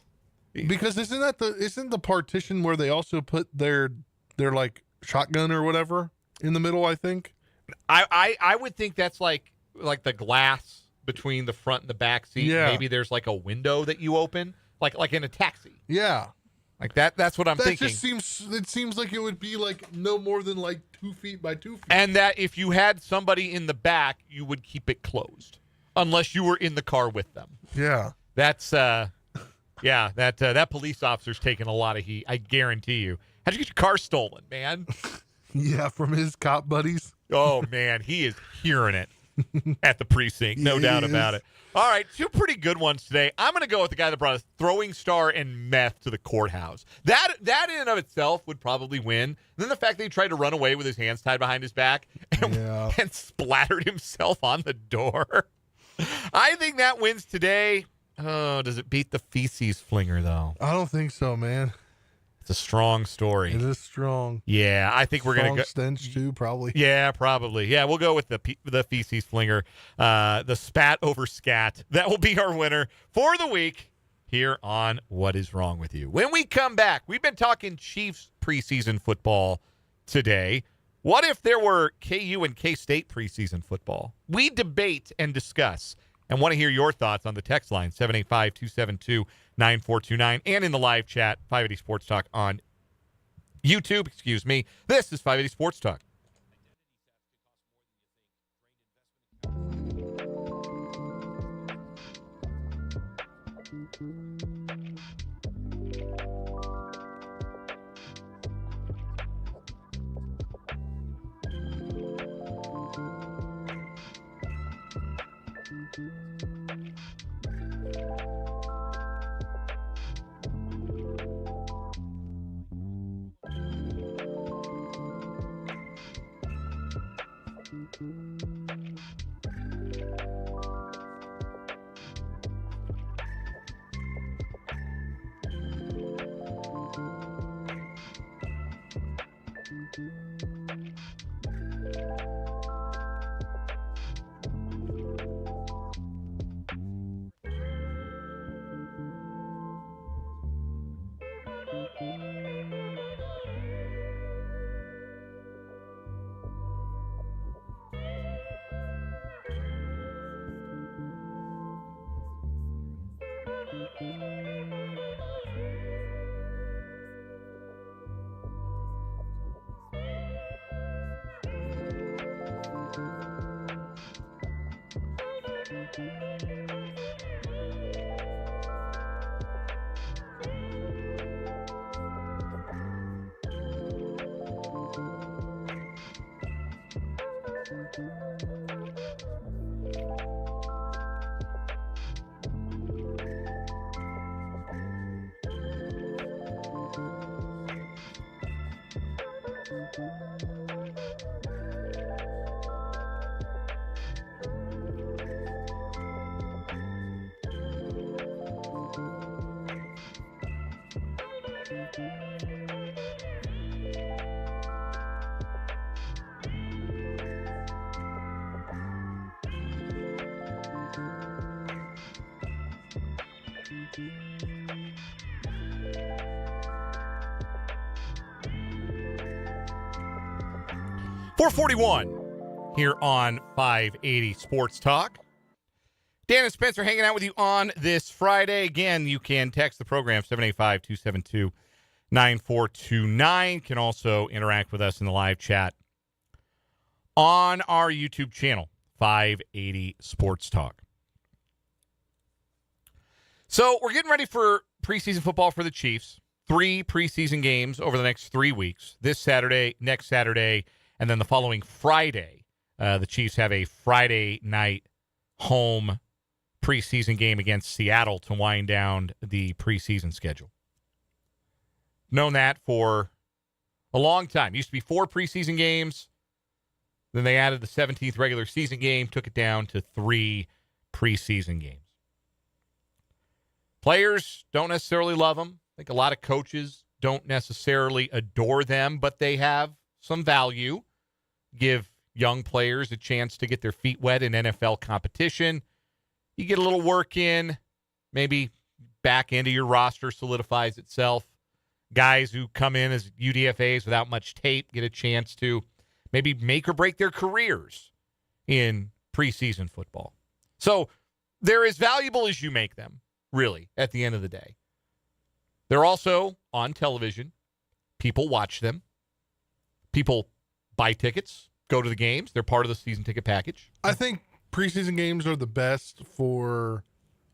because isn't the partition where they also put their like shotgun or whatever in the middle, I think? I would think that's like the glass between the front and the back seat. Yeah. Maybe there's like a window that you open, like in a taxi. Yeah. Like that's what I'm thinking. It seems like it would be like no more than like 2 feet by 2 feet. And that if you had somebody in the back, you would keep it closed. Unless you were in the car with them. Yeah. That's that police officer's taking a lot of heat, I guarantee you. How'd you get your car stolen, man? Yeah, from his cop buddies. Oh man, he is hearing it at the precinct, no doubt about it. All right, two pretty good ones today. I'm going to go with the guy that brought a throwing star and meth to the courthouse. That in and of itself would probably win. And then the fact that he tried to run away with his hands tied behind his back and splattered himself on the door. I think that wins today. Oh, does it beat the feces flinger, though? I don't think so, man. It's a strong story. It is strong. Yeah, I think we're going to go. Stench, too, probably. Yeah, probably. Yeah, we'll go with the feces flinger, the spat over scat. That will be our winner for the week here on What Is Wrong With You. When we come back, we've been talking Chiefs preseason football today. What if there were KU and K-State preseason football? We debate and discuss and want to hear your thoughts on the text line, 785-272-9429, and in the live chat, 580 Sports Talk on YouTube. This is 580 Sports Talk. .441 here on 580 Sports Talk. Dan and Spencer hanging out with you on this Friday. Again, you can text the program 785-272-9429. Can also interact with us in the live chat on our YouTube channel, 580 Sports Talk. So we're getting ready for preseason football for the Chiefs. 3 preseason games over the next 3 weeks. This Saturday, next Saturday, and then the following Friday. The Chiefs have a Friday night home preseason game against Seattle to wind down the preseason schedule. Known that for a long time. Used to be 4 preseason games. Then they added the 17th regular season game, took it down to 3 preseason games. Players don't necessarily love them. I think a lot of coaches don't necessarily adore them, but they have some value. Give young players a chance to get their feet wet in NFL competition. You get a little work in, maybe back into your roster solidifies itself. Guys who come in as UDFAs without much tape get a chance to maybe make or break their careers in preseason football. So they're as valuable as you make them, really, at the end of the day. They're also on television. People watch them. People buy tickets, go to the games. They're part of the season ticket package. I think preseason games are the best for,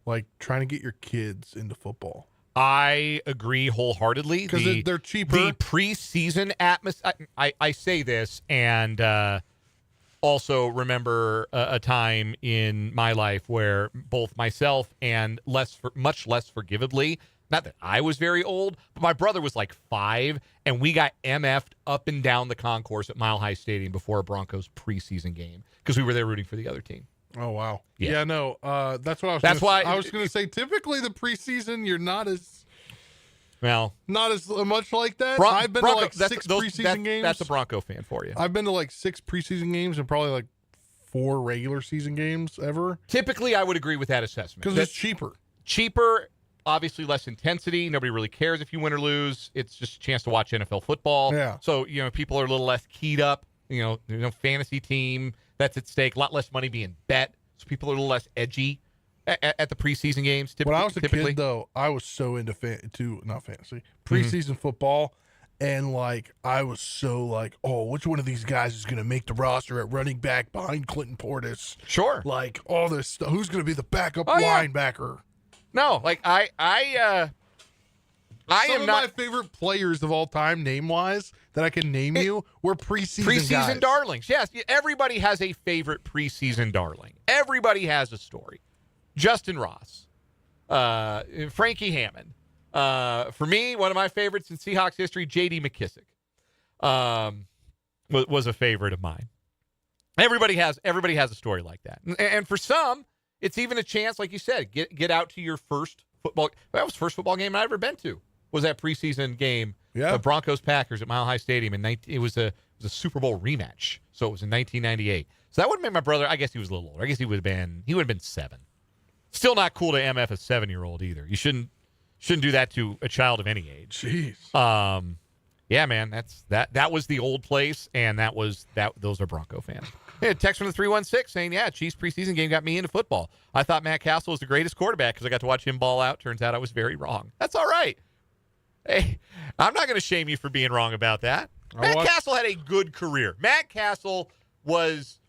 like, trying to get your kids into football. I agree wholeheartedly. Because they're cheaper. The preseason atmosphere, I say this, and also remember a time in my life where both myself and much less forgivably, not that I was very old, but my brother was like 5, and we got MF'd up and down the concourse at Mile High Stadium before a Broncos preseason game because we were there rooting for the other team. Oh, wow. Yeah, no, that's what I was I was going to say, typically the preseason, you're not as much like that. I've been to like 6 preseason games. That's a Bronco fan for you. I've been to like 6 preseason games and probably like 4 regular season games ever. Typically, I would agree with that assessment. Because it's cheaper. Cheaper, obviously less intensity. Nobody really cares if you win or lose. It's just a chance to watch NFL football. Yeah. So, people are a little less keyed up. There's no fantasy team that's at stake. A lot less money being bet. So people are a little less edgy at the preseason games. When I was a kid, though, I was so into preseason football, and like I was so like, oh, which one of these guys is going to make the roster at running back behind Clinton Portis? Sure, like all this stuff. Who's going to be the backup linebacker? Yeah. No, like I am not. My favorite players of all time, name wise, that I can name you, were preseason guys. Darlings. Yes, everybody has a favorite preseason darling. Everybody has a story. Justin Ross, Frankie Hammond. For me, one of my favorites in Seahawks history, J.D. McKissick, was a favorite of mine. Everybody has a story like that, and for some, it's even a chance, like you said, get out to your first football. That was the first football game I've ever been to. Was that preseason game? Yeah. The Broncos Packers at Mile High Stadium, and it was a Super Bowl rematch. So it was in 1998. So that would have been my brother. I guess he was a little older. I guess he would have been 7. Still not cool to MF a 7-year-old either. You shouldn't do that to a child of any age. Jeez. Yeah, man, that was the old place, and those are Bronco fans. Hey, a text from the 316 saying, yeah, Chiefs preseason game got me into football. I thought Matt Castle was the greatest quarterback because I got to watch him ball out. Turns out I was very wrong. That's all right. Hey, I'm not going to shame you for being wrong about that. Matt Castle had a good career. Matt Castle was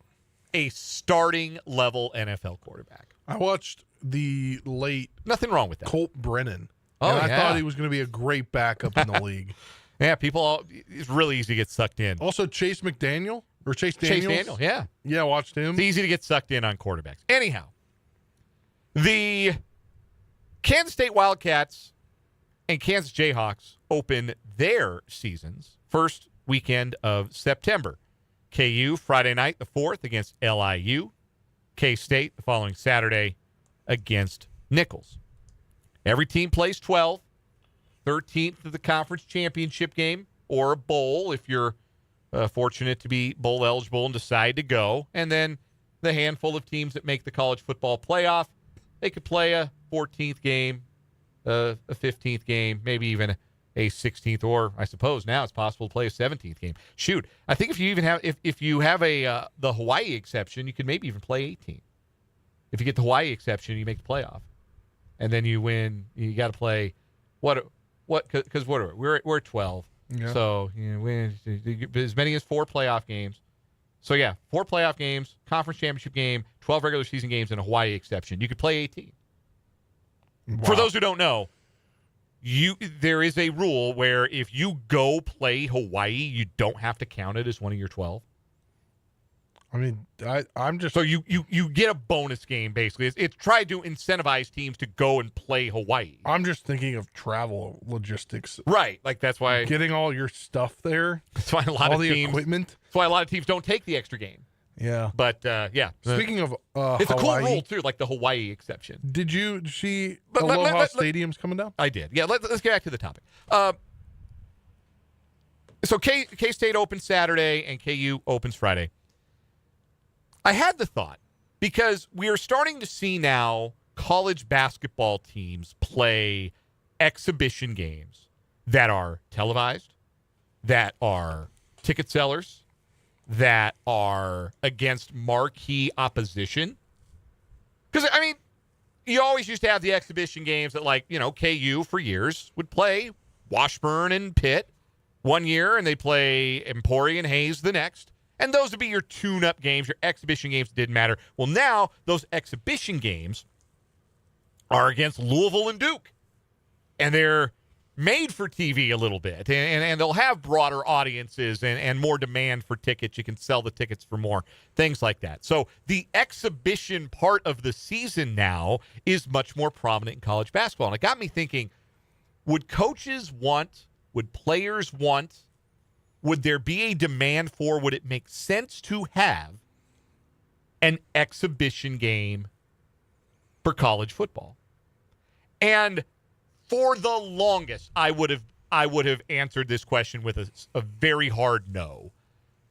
a starting level NFL quarterback. I watched the late nothing wrong with that Colt Brennan. Oh, and I thought he was going to be a great backup in the league. Yeah, it's really easy to get sucked in. Also, Chase McDaniel. Or Chase Daniels? Chase Daniel, yeah. Yeah, watched him. It's easy to get sucked in on quarterbacks. Anyhow, the Kansas State Wildcats and Kansas Jayhawks open their seasons first weekend of September. KU Friday night, the 4th, against LIU. K-State the following Saturday against Nichols. Every team plays 12. 13th of the conference championship game, or a bowl if you're fortunate to be bowl eligible and decide to go. And then the handful of teams that make the college football playoff, they could play a 14th game, a 15th game, maybe even a 16th, or I suppose now it's possible to play a 17th game. Shoot, I think if you even have if you have the Hawaii exception, you could maybe even play 18. If you get the Hawaii exception, you make the playoff, and then you win. You got to play what? Because what are we? We're at 12, yeah. So win as many as 4 playoff games. So yeah, 4 playoff games, conference championship game, 12 regular season games, and a Hawaii exception. You could play 18. Wow. For those who don't know, there is a rule where if you go play Hawaii, you don't have to count it as one of your 12. I mean, I'm just... So you get a bonus game, basically. It's tried to incentivize teams to go and play Hawaii. I'm just thinking of travel logistics. Right. Like, that's why... Getting all your stuff there. That's why all the equipment. That's why a lot of teams don't take the extra game. Yeah. But, yeah. Speaking of it's Hawaii, a cool rule, too, like the Hawaii exception. Did you see Aloha Stadium's coming down? I did. Yeah, let's get back to the topic. So K-State opens Saturday and KU opens Friday. I had the thought, because we are starting to see now college basketball teams play exhibition games that are televised, that are ticket sellers, that are against marquee opposition. Because, I mean, you always used to have the exhibition games that, like, KU for years would play Washburn and Pitt one year, and they play Emporia and Hayes the next. And those would be your tune-up games, your exhibition games that didn't matter. Well, now those exhibition games are against Louisville and Duke. And they're made for TV a little bit. And they'll have broader audiences and more demand for tickets. You can sell the tickets for more, things like that. So the exhibition part of the season now is much more prominent in college basketball. And it got me thinking, would coaches want, would players want, would there be a demand for, would it make sense to have an exhibition game for college football? And for the longest, I would have answered this question with a very hard no.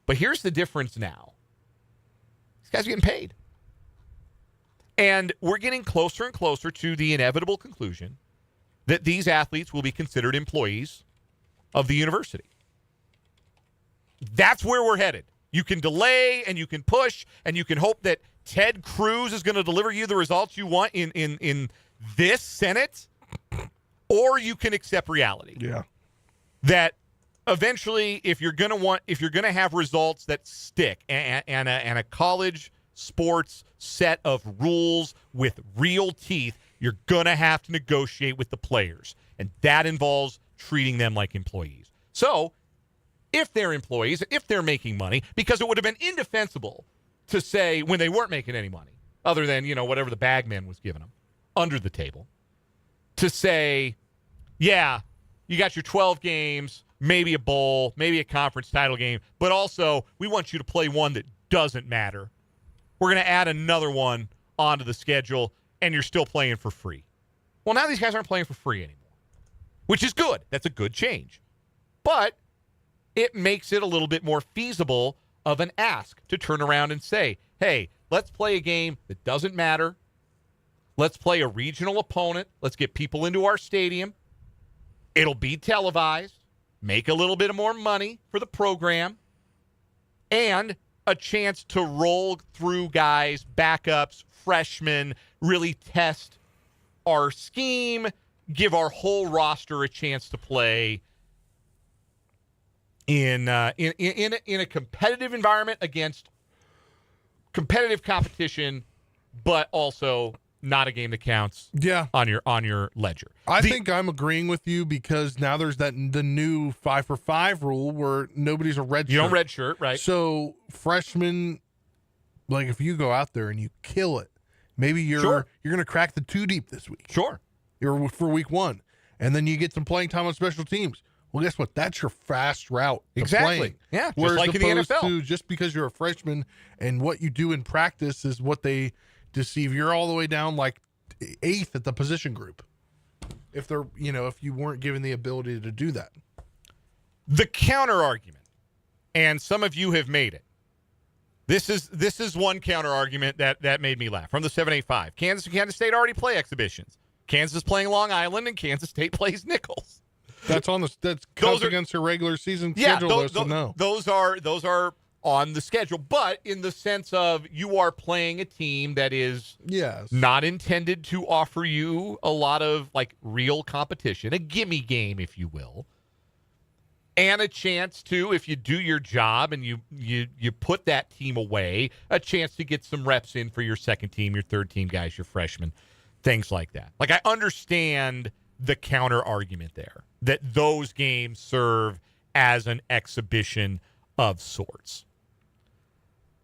But here's the difference now. These guys are getting paid. And we're getting closer and closer to the inevitable conclusion that these athletes will be considered employees of the university. That's where we're headed. You can delay and you can push and you can hope that Ted Cruz is going to deliver you the results you want in this Senate, or you can accept reality. Yeah. That eventually, if you're going to have results that stick and a college sports set of rules with real teeth, you're going to have to negotiate with the players, and that involves treating them like employees. So, if they're employees, if they're making money, because it would have been indefensible to say when they weren't making any money, other than, whatever the bagman was giving them under the table, to say, yeah, you got your 12 games, maybe a bowl, maybe a conference title game, but also we want you to play one that doesn't matter. We're going to add another one onto the schedule, and you're still playing for free. Well, now these guys aren't playing for free anymore, which is good. That's a good change. But it makes it a little bit more feasible of an ask to turn around and say, hey, let's play a game that doesn't matter. Let's play a regional opponent. Let's get people into our stadium. It'll be televised, make a little bit more money for the program, and a chance to roll through guys, backups, freshmen, really test our scheme, give our whole roster a chance to play in a competitive environment against competitive competition, but also not a game that counts. Yeah. On your ledger. I think I'm agreeing with you because now there's the new 5-for-5 rule where nobody's a red shirt. You don't red shirt, right? So freshmen, like if you go out there and you kill it, maybe you're going to crack the 2 deep this week. Sure. You're for week 1, and then you get some playing time on special teams. Well, guess what? That's your fast route to playing. Yeah, just like in the NFL. To just because you're a freshman and what you do in practice is what they deceive. You're all the way down like 8th at the position group. If you weren't given the ability to do that. The counter argument, and some of you have made it. This is one counter argument that made me laugh from the 785. Kansas and Kansas State already play exhibitions. Kansas is playing Long Island, and Kansas State plays Nichols. That's counts against your regular season schedule. Those are on the schedule, but in the sense of you are playing a team that is not intended to offer you a lot of like real competition, a gimme game, if you will, and a chance to, if you do your job and you put that team away, a chance to get some reps in for your second team, your third team guys, your freshmen, things like that. Like I understand the counter argument there that those games serve as an exhibition of sorts.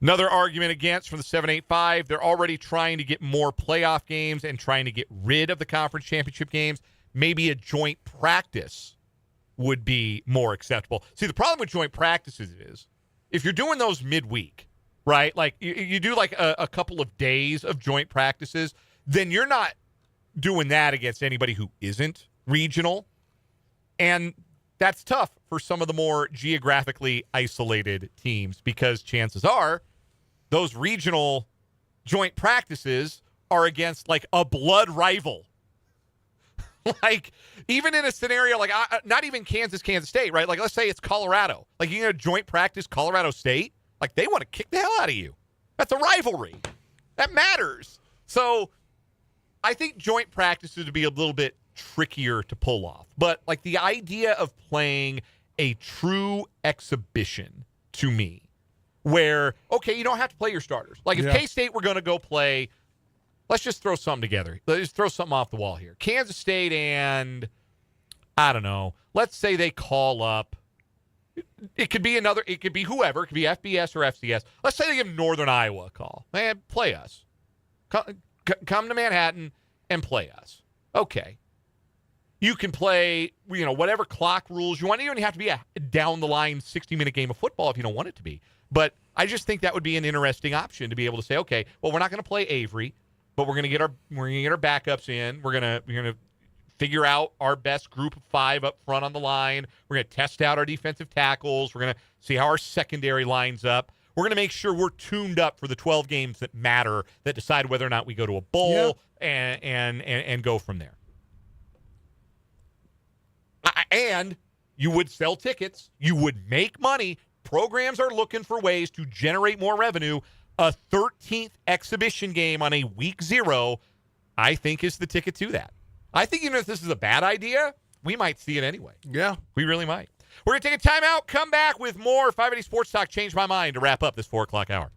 Another argument against from the 785, they're already trying to get more playoff games and trying to get rid of the conference championship games. Maybe a joint practice would be more acceptable. See, the problem with joint practices is if you're doing those midweek, right? Like you do like a couple of days of joint practices, then you're not doing that against anybody who isn't regional. And that's tough for some of the more geographically isolated teams because chances are those regional joint practices are against like a blood rival. Like even in a scenario like not even Kansas State, right? Like let's say it's Colorado. Like you get a joint practice Colorado State, like they want to kick the hell out of you. That's a rivalry. That matters. So I think joint practices would be a little bit trickier to pull off. But like the idea of playing a true exhibition to me where, okay, you don't have to play your starters. Like if K-State were going to go play, let's just throw something together. Let's just throw something off the wall here. Kansas State and, I don't know, let's say they call up, it could be whoever. It could be FBS or FCS. Let's say they give Northern Iowa a call. Man, play us. Come to Manhattan and play us. Okay. You can play, whatever clock rules you want. You don't even have to be a down-the-line 60-minute game of football if you don't want it to be. But I just think that would be an interesting option to be able to say, okay, well, we're not going to play Avery, but we're going to get our backups in. We're going to figure out our best group of 5 up front on the line. We're going to test out our defensive tackles. We're going to see how our secondary lines up. We're going to make sure we're tuned up for the 12 games that matter, that decide whether or not we go to a bowl and go from there. And you would sell tickets. You would make money. Programs are looking for ways to generate more revenue. A 13th exhibition game on a week 0, I think, is the ticket to that. I think even if this is a bad idea, we might see it anyway. Yeah. We really might. We're going to take a timeout, come back with more 580 Sports Talk, Change My Mind to wrap up this 4 o'clock hour.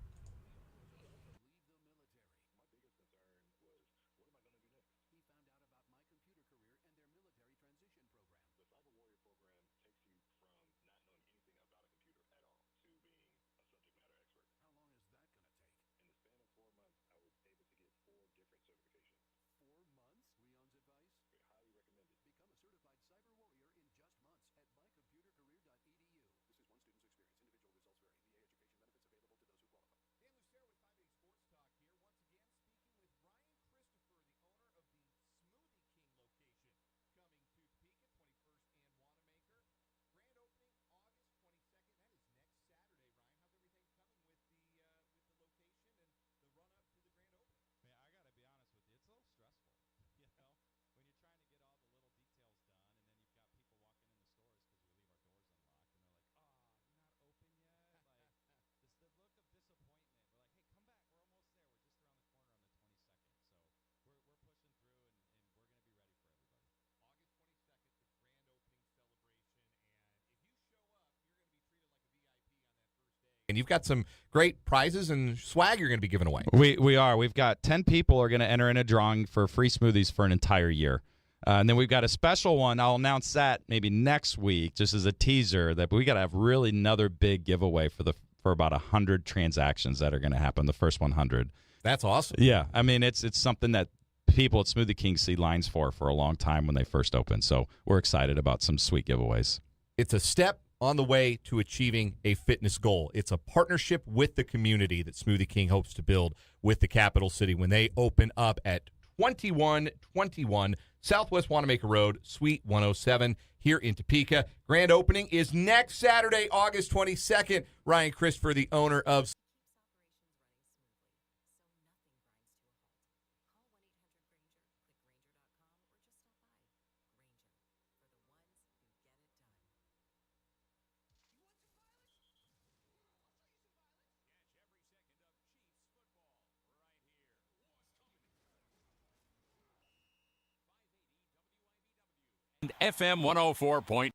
And you've got some great prizes and swag you're going to be giving away. We are. We've got 10 people are going to enter in a drawing for free smoothies for an entire year. And then we've got a special one. I'll announce that maybe next week, just as a teaser, that we got to have really another big giveaway for about 100 transactions that are going to happen, the first 100. That's awesome. Yeah. I mean, it's something that people at Smoothie King see lines for a long time when they first open. So we're excited about some sweet giveaways. It's a step on the way to achieving a fitness goal. It's a partnership with the community that Smoothie King hopes to build with the capital city when they open up at 2121 Southwest Wanamaker Road, Suite 107 here in Topeka. Grand opening is next Saturday, August 22nd. Ryan Christopher, the owner of FM 104.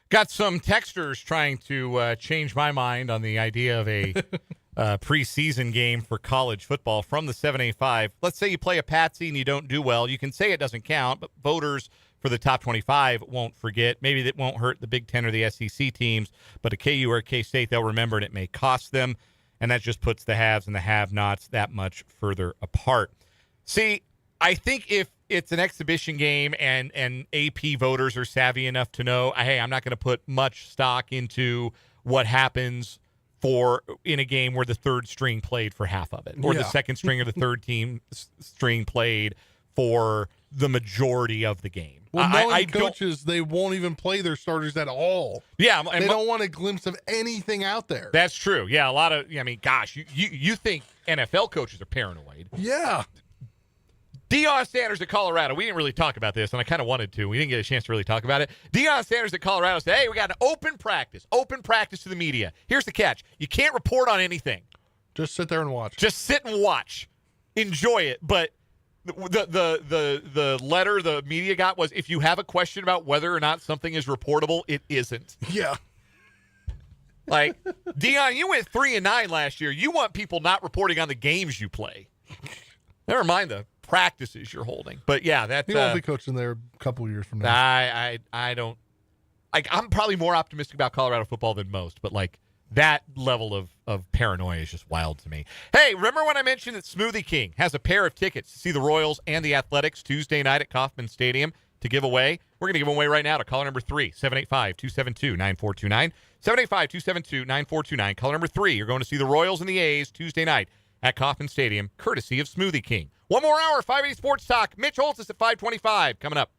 Got some texters trying to change my mind on the idea of a preseason game for college football from the 785. Let's say you play a patsy and you don't do well. You can say it doesn't count, but voters for the top 25 won't forget. Maybe that won't hurt the Big Ten or the SEC teams, but a KU or K-State, they'll remember, and it may cost them, and that just puts the haves and the have-nots that much further apart. See, I think if it's an exhibition game and AP voters are savvy enough to know, hey, I'm not going to put much stock into what happens in a game where the third string played for half of it, or the second string or the third team string played for the majority of the game. Well, knowing coaches, they won't even play their starters at all. Yeah, they don't want a glimpse of anything out there. That's true. Yeah, a lot of. I mean, gosh, you think NFL coaches are paranoid? Yeah. Deion Sanders at Colorado. We didn't really talk about this, and I kind of wanted to. We didn't get a chance to really talk about it. Deion Sanders at Colorado said, hey, we got an open practice to the media. Here's the catch. You can't report on anything. Just sit there and watch. Just sit and watch. Enjoy it. But the letter the media got was, if you have a question about whether or not something is reportable, it isn't. Yeah. Like, Deion, you went 3-9 last year. You want people not reporting on the games you play. Never mind the practices you're holding. But yeah, that's he won't be coaching there a couple years from now. I don't like. I'm probably more optimistic about Colorado football than most, but like that level of paranoia is just wild to me. Hey, remember when I mentioned that Smoothie King has a pair of tickets to see the Royals and the Athletics Tuesday night at Kauffman Stadium to give away? We're going to give them away right now to caller number 3, 785-272-9429. 785-272-9429. Caller number 3, you're going to see the Royals and the A's Tuesday night at Kauffman Stadium, courtesy of Smoothie King. One more hour, 580 Sports Talk. Mitch Holthus at 525 coming up.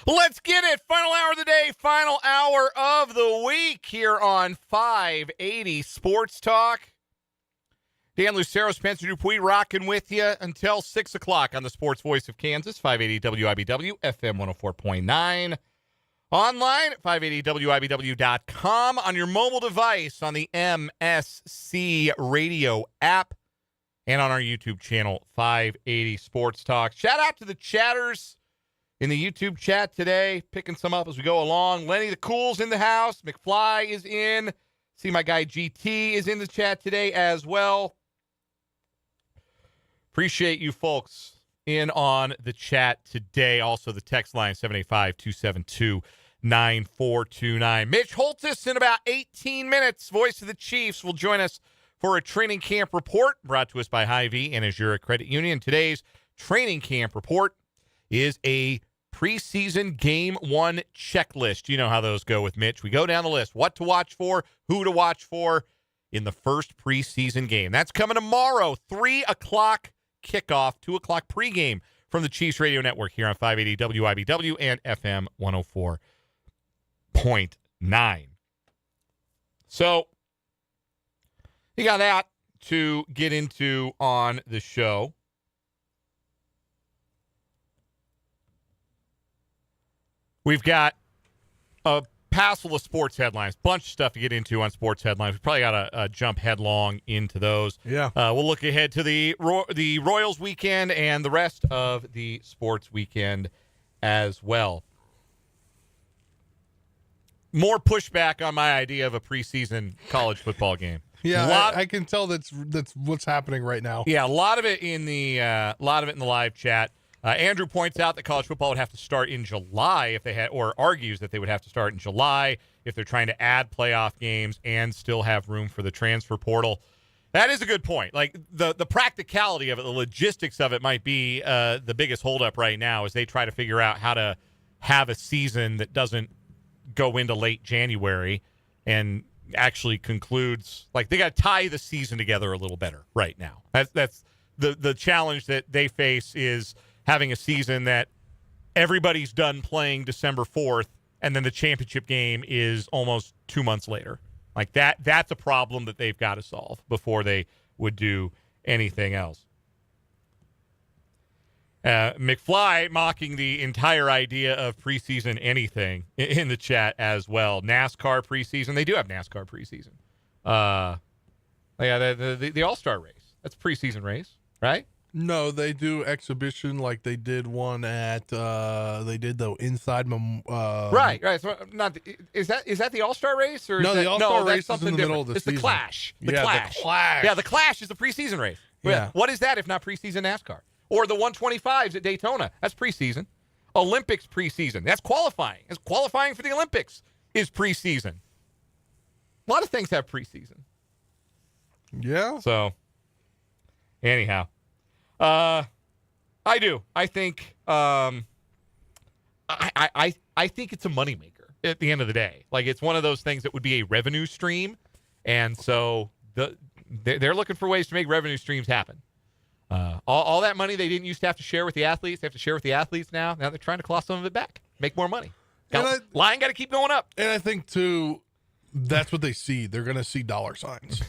Let's get it. Final hour of the day, final hour of the week here on 580 Sports Talk. Dan Lucero, Spencer Dupuis rocking with you until 6 o'clock on the Sports Voice of Kansas, 580 WIBW, FM 104.9. Online at 580WIBW.com, on your mobile device, on the MSC Radio app, and on our YouTube channel, 580 Sports Talk. Shout out to the chatters in the YouTube chat today, picking some up as we go along. Lenny the Cool's in the house. McFly is in. See my guy GT is in the chat today as well. Appreciate you folks in on the chat today. Also, the text line, 785-272-9429. Mitch Holthus in about 18 minutes. Voice of the Chiefs will join us for a training camp report brought to us by Hy-Vee and Azura Credit Union. Today's training camp report is a preseason game one checklist. You know how those go with Mitch. We go down the list. What to watch for, who to watch for in the first preseason game. That's coming tomorrow, 3 o'clock kickoff, 2 o'clock pregame from the Chiefs Radio Network here on 580 WIBW and FM 104.9. So you got that to get into on the show. We've got a passel of sports headlines, bunch of stuff to get into on sports headlines. We probably got to jump headlong into those. Yeah. We'll look ahead to the Royals weekend and the rest of the sports weekend as well. More pushback on my idea of a preseason college football game. Yeah, I can tell that's what's happening right now. Yeah, a lot of it in the live chat. Andrew points out that college football would have to start in July if they had, or argues that they would have to start in July if they're trying to add playoff games and still have room for the transfer portal. That is a good point. Like the practicality of it, the logistics of it might be the biggest holdup right now as they try to figure out how to have a season that doesn't go into late January and actually concludes. Like they got to tie the season together a little better right now. That's the challenge that they face is having a season that everybody's done playing December 4th, and then the championship game is almost 2 months later. Like that's a problem that they've got to solve before they would do anything else. McFly mocking the entire idea of preseason anything in the chat as well. NASCAR preseason. They do have NASCAR preseason. Yeah, the All-Star race. That's a preseason race, right? No, they do exhibition like they did one at they did the inside. Right. So is that the All-Star race or no? The All-Star race is in the middle of the season. It's the Clash. The Clash. Yeah, the Clash is the preseason race. Yeah. What is that if not preseason NASCAR or the 125s at Daytona? That's preseason. Olympics preseason. That's qualifying. It's qualifying for the Olympics is preseason. A lot of things have preseason. Yeah. So, anyhow. I do. I think I think it's a moneymaker at the end of the day. Like it's one of those things that would be a revenue stream, and so they're looking for ways to make revenue streams happen. All that money they didn't used to have to share with the athletes, they have to share with the athletes now. Now they're trying to claw some of it back, make more money. Line got to keep going up. And I think too, that's what they see. They're going to see dollar signs.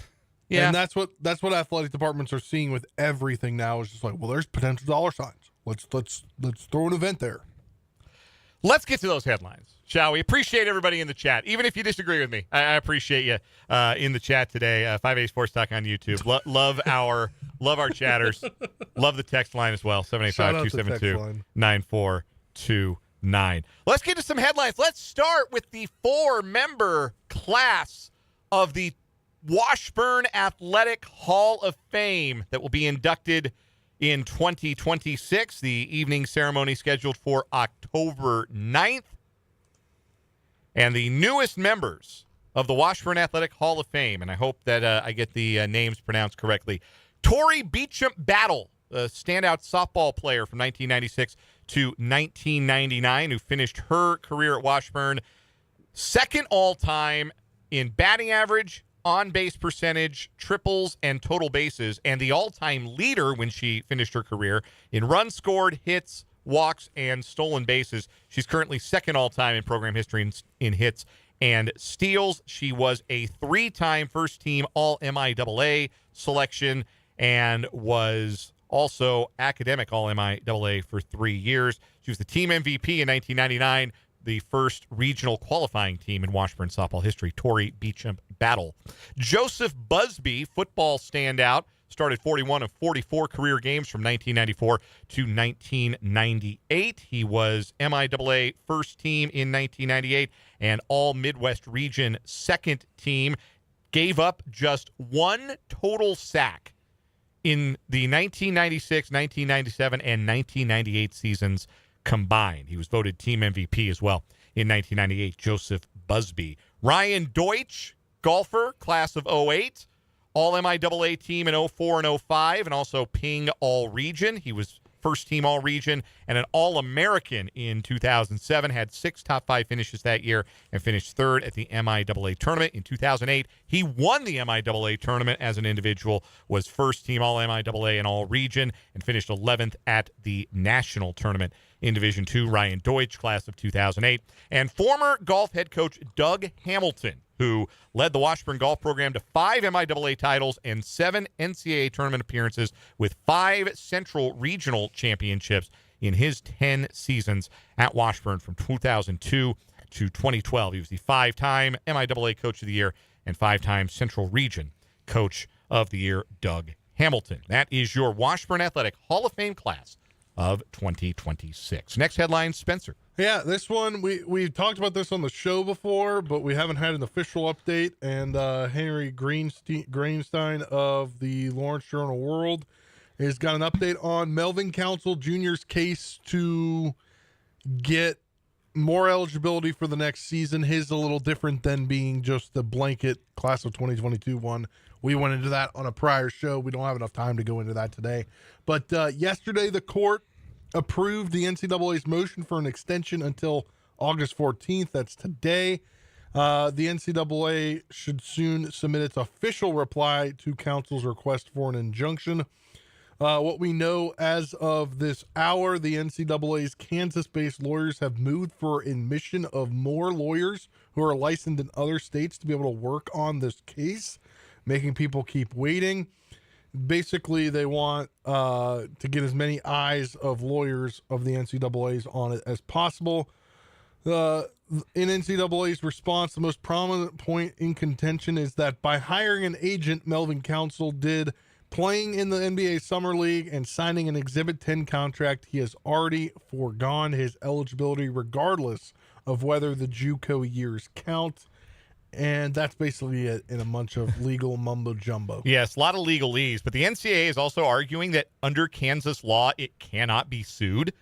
Yeah, and that's what athletic departments are seeing with everything now. Is just like, well, there's potential dollar signs. Let's throw an event there. Let's get to those headlines, shall we? Appreciate everybody in the chat, even if you disagree with me. I appreciate you in the chat today. 580 Sports Talk on YouTube. Love our chatters. Love the text line as well. 785-272-9429. 9. Let's get to some headlines. Let's start with the 4-member class of the Washburn Athletic Hall of Fame that will be inducted in 2026. The evening ceremony scheduled for October 9th. And the newest members of the Washburn Athletic Hall of Fame, and I hope that I get the names pronounced correctly. Tori Beecham Battle, a standout softball player from 1996 to 1999, who finished her career at Washburn second all-time in batting average, on-base percentage, triples, and total bases, and the all-time leader when she finished her career in runs scored, hits, walks, and stolen bases. She's currently second all-time in program history in hits and steals. She was a 3-time first-team All-MIAA selection and was also academic All-MIAA for 3 years. She was the team MVP in 1999, the first regional qualifying team in Washburn softball history. Tori Beecham Battle. Joseph Busby, football standout, started 41 of 44 career games from 1994 to 1998. He was MIAA first team in 1998 and All Midwest Region second team. Gave up just 1 total sack in the 1996, 1997, and 1998 seasons combined. He was voted team MVP as well in 1998, Joseph Busby. Ryan Deutsch, golfer, class of 08, All-MIAA team in 04 and 05, and also Ping All-Region. He was first team All-Region and an All-American in 2007, had 6 top 5 finishes that year, and finished third at the MIAA tournament. In 2008, he won the MIAA tournament as an individual, was first team All-MIAA and All-Region, and finished 11th at the national tournament in Division II. Ryan Deutsch, class of 2008. And former golf head coach Doug Hamilton, who led the Washburn golf program to 5 MIAA titles and 7 NCAA tournament appearances with 5 Central Regional championships in his 10 seasons at Washburn from 2002 to 2012. He was the 5-time MIAA Coach of the Year and 5-time Central Region Coach of the Year, Doug Hamilton. That is your Washburn Athletic Hall of Fame class of 2026. Next headline, Spencer. Yeah, this one, we talked about this on the show before, but we haven't had an official update. And Henry Greenstein of the Lawrence Journal-World has got an update on Melvin Council Jr.'s case to get more eligibility for the next season. His a little different than being just the blanket class of 2022 one. We went into that on a prior show. We don't have enough time to go into that today. But yesterday, the court approved the NCAA's motion for an extension until August 14th. That's today. The NCAA should soon submit its official reply to Council's request for an injunction. What we know as of this hour, the NCAA's Kansas-based lawyers have moved for admission of more lawyers who are licensed in other states to be able to work on this case, making people keep waiting. Basically, they want to get as many eyes of lawyers of the NCAA's on it as possible. In NCAA's response, the most prominent point in contention is that by hiring an agent, Melvin Council did, playing in the NBA Summer League and signing an Exhibit 10 contract, he has already foregone his eligibility regardless of whether the JUCO years count. And that's basically it in a bunch of legal mumbo-jumbo. Yes, a lot of legalese, but the NCAA is also arguing that under Kansas law, it cannot be sued.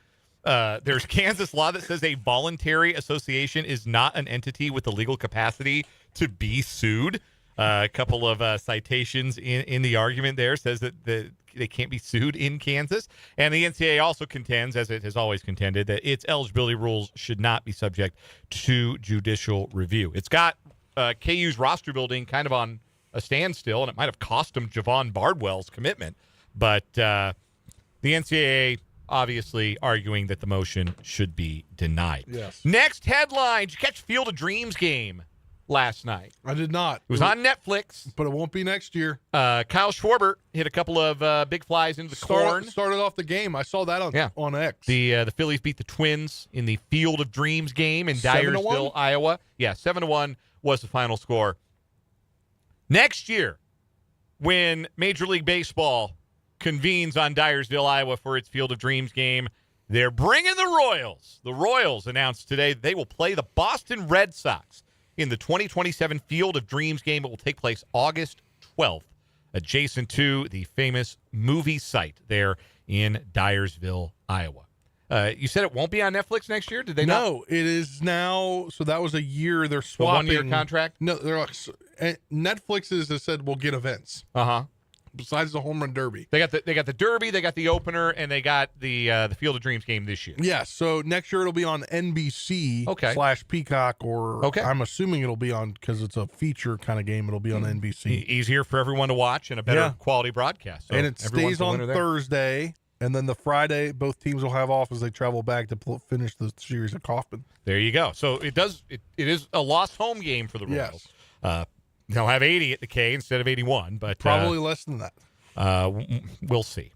There's Kansas law that says a voluntary association is not an entity with the legal capacity to be sued. A couple of citations in the argument there says that they can't be sued in Kansas. And the NCAA also contends, as it has always contended, that its eligibility rules should not be subject to judicial review. It's got KU's roster building kind of on a standstill, and it might have cost him Javon Bardwell's commitment. But the NCAA obviously arguing that the motion should be denied. Yes. Next headline, did you catch Field of Dreams game last night? I did not. It was on Netflix. But it won't be next year. Kyle Schwarber hit a couple of big flies into the corn. Started off the game. I saw that on X. The Phillies beat the Twins in the Field of Dreams game in Dyersville, Iowa. Yeah, 7-1 was the final score. Next year, when Major League Baseball convenes on Dyersville, Iowa for its Field of Dreams game, They're bringing the Royals. The Royals announced today they will play the Boston Red Sox in the 2027 Field of Dreams game. It will take place August 12th, adjacent to the famous movie site there in Dyersville, Iowa. You said it won't be on Netflix next year? Did they not? No, it is now. So that was a year. They're swapping. A 1-year contract? No, they're like, Netflix has said we'll get events. Uh-huh. Besides the home run derby. They got the derby, they got the opener, and they got the Field of Dreams game this year. Yeah, so next year it'll be on NBC / Peacock, or I'm assuming it'll be on, because it's a feature kind of game, it'll be on NBC. Easier for everyone to watch and a better quality broadcast. So and it stays on Thursday, and then the Friday both teams will have off as they travel back to finish the series at Kaufman. There you go. So it is a lost home game for the Royals. Yes. They'll have 80 at the K instead of 81, but probably less than that. We'll see.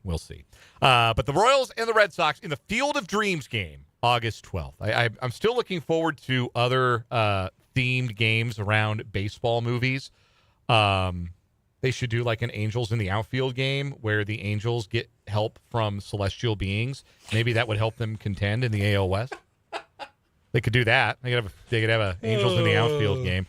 But the Royals and the Red Sox in the Field of Dreams game, August 12th. I'm still looking forward to other themed games around baseball movies. They should do like an Angels in the Outfield game where the Angels get help from celestial beings. Maybe that would help them contend in the AL West. They could do that. They could have a Angels in the Outfield game.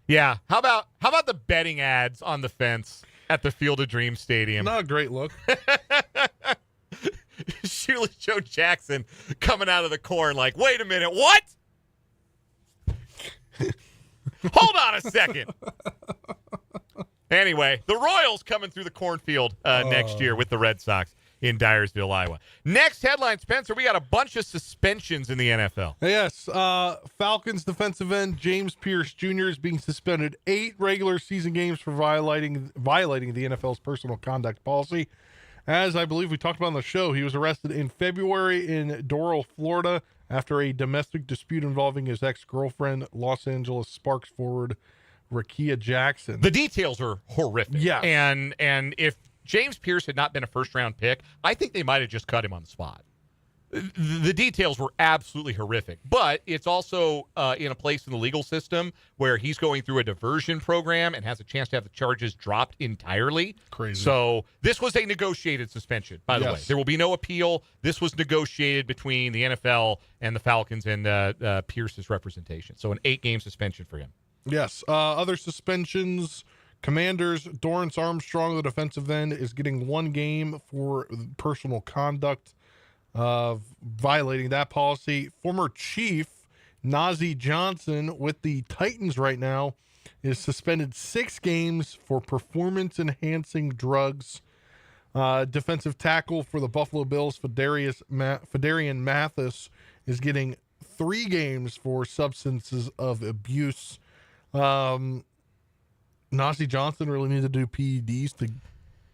Yeah. How about the betting ads on the fence at the Field of Dreams Stadium? Not a great look. Surely Joe Jackson coming out of the corn like, wait a minute, what? Hold on a second. Anyway, the Royals coming through the cornfield next year with the Red Sox in Dyersville, Iowa. Next headline, Spencer, we got a bunch of suspensions in the NFL. Yes, Falcons defensive end James Pierce Jr. is being suspended 8 regular season games for violating the NFL's personal conduct policy. As I believe we talked about on the show, he was arrested in February in Doral, Florida, after a domestic dispute involving his ex-girlfriend, Los Angeles Sparks forward Rakia Jackson. The details are horrific. Yeah. And if James Pierce had not been a first-round pick, I think they might have just cut him on the spot. The details were absolutely horrific, but it's also in a place in the legal system where he's going through a diversion program and has a chance to have the charges dropped entirely. Crazy. So this was a negotiated suspension, by the way. There will be no appeal. This was negotiated between the NFL and the Falcons and Pierce's representation. So an 8-game suspension for him. Yes. Other suspensions. Commanders, Dorrance Armstrong, the defensive end, is getting 1 game for personal conduct of violating that policy. Former Chief Najee Johnson with the Titans right now is suspended 6 games for performance-enhancing drugs. Defensive tackle for the Buffalo Bills, Fedarian Mathis, is getting 3 games for substances of abuse. Najee Johnson really needs to do PEDs to...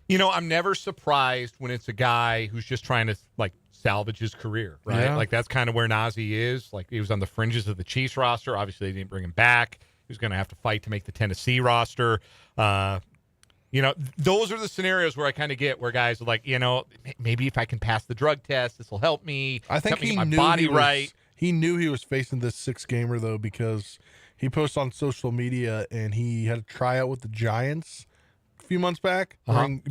You know, I'm never surprised when it's a guy who's just trying to, like, salvage his career, right? Yeah. Like, that's kind of where Najee is. Like, he was on the fringes of the Chiefs roster. Obviously, they didn't bring him back. He was going to have to fight to make the Tennessee roster. You know, those are the scenarios where I kind of get where guys are like, you know, maybe if I can pass the drug test, this will help me. I think he knew he knew he was facing this 6-gamer, though, because he posted on social media and he had a tryout with the Giants a few months back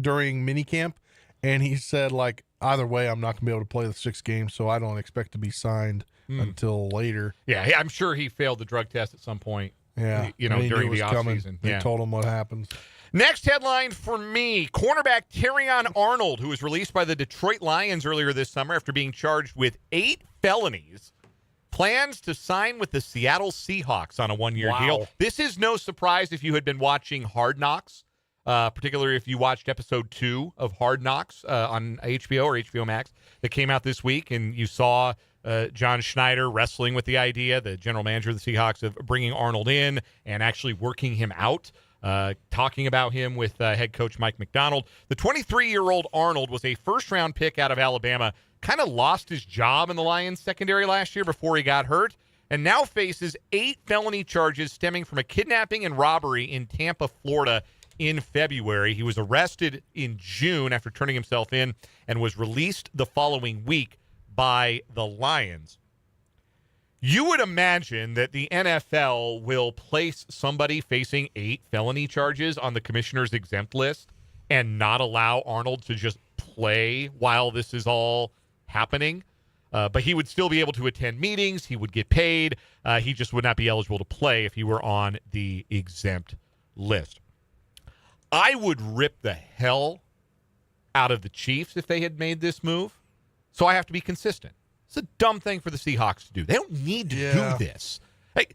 during minicamp, and he said, like, either way, I'm not going to be able to play the 6 games, so I don't expect to be signed until later. Yeah, I'm sure he failed the drug test at some point. Yeah, you know, during the offseason. They told him what happens. Next headline for me, cornerback Terrion Arnold, who was released by the Detroit Lions earlier this summer after being charged with 8 felonies, plans to sign with the Seattle Seahawks on a 1-year deal. This is no surprise if you had been watching Hard Knocks, particularly if you watched episode 2 of Hard Knocks on HBO or HBO Max that came out this week, and you saw John Schneider wrestling with the idea, the general manager of the Seahawks, of bringing Arnold in and actually working him out. Talking about him with head coach Mike McDonald. The 23-year-old Arnold was a first-round pick out of Alabama, kind of lost his job in the Lions secondary last year before he got hurt, and now faces 8 felony charges stemming from a kidnapping and robbery in Tampa, Florida in February. He was arrested in June after turning himself in and was released the following week by the Lions. You would imagine that the NFL will place somebody facing 8 felony charges on the commissioner's exempt list and not allow Arnold to just play while this is all happening. But he would still be able to attend meetings. He would get paid. He just would not be eligible to play if he were on the exempt list. I would rip the hell out of the Chiefs if they had made this move. So I have to be consistent. It's a dumb thing for the Seahawks to do. They don't need to do this. Hey,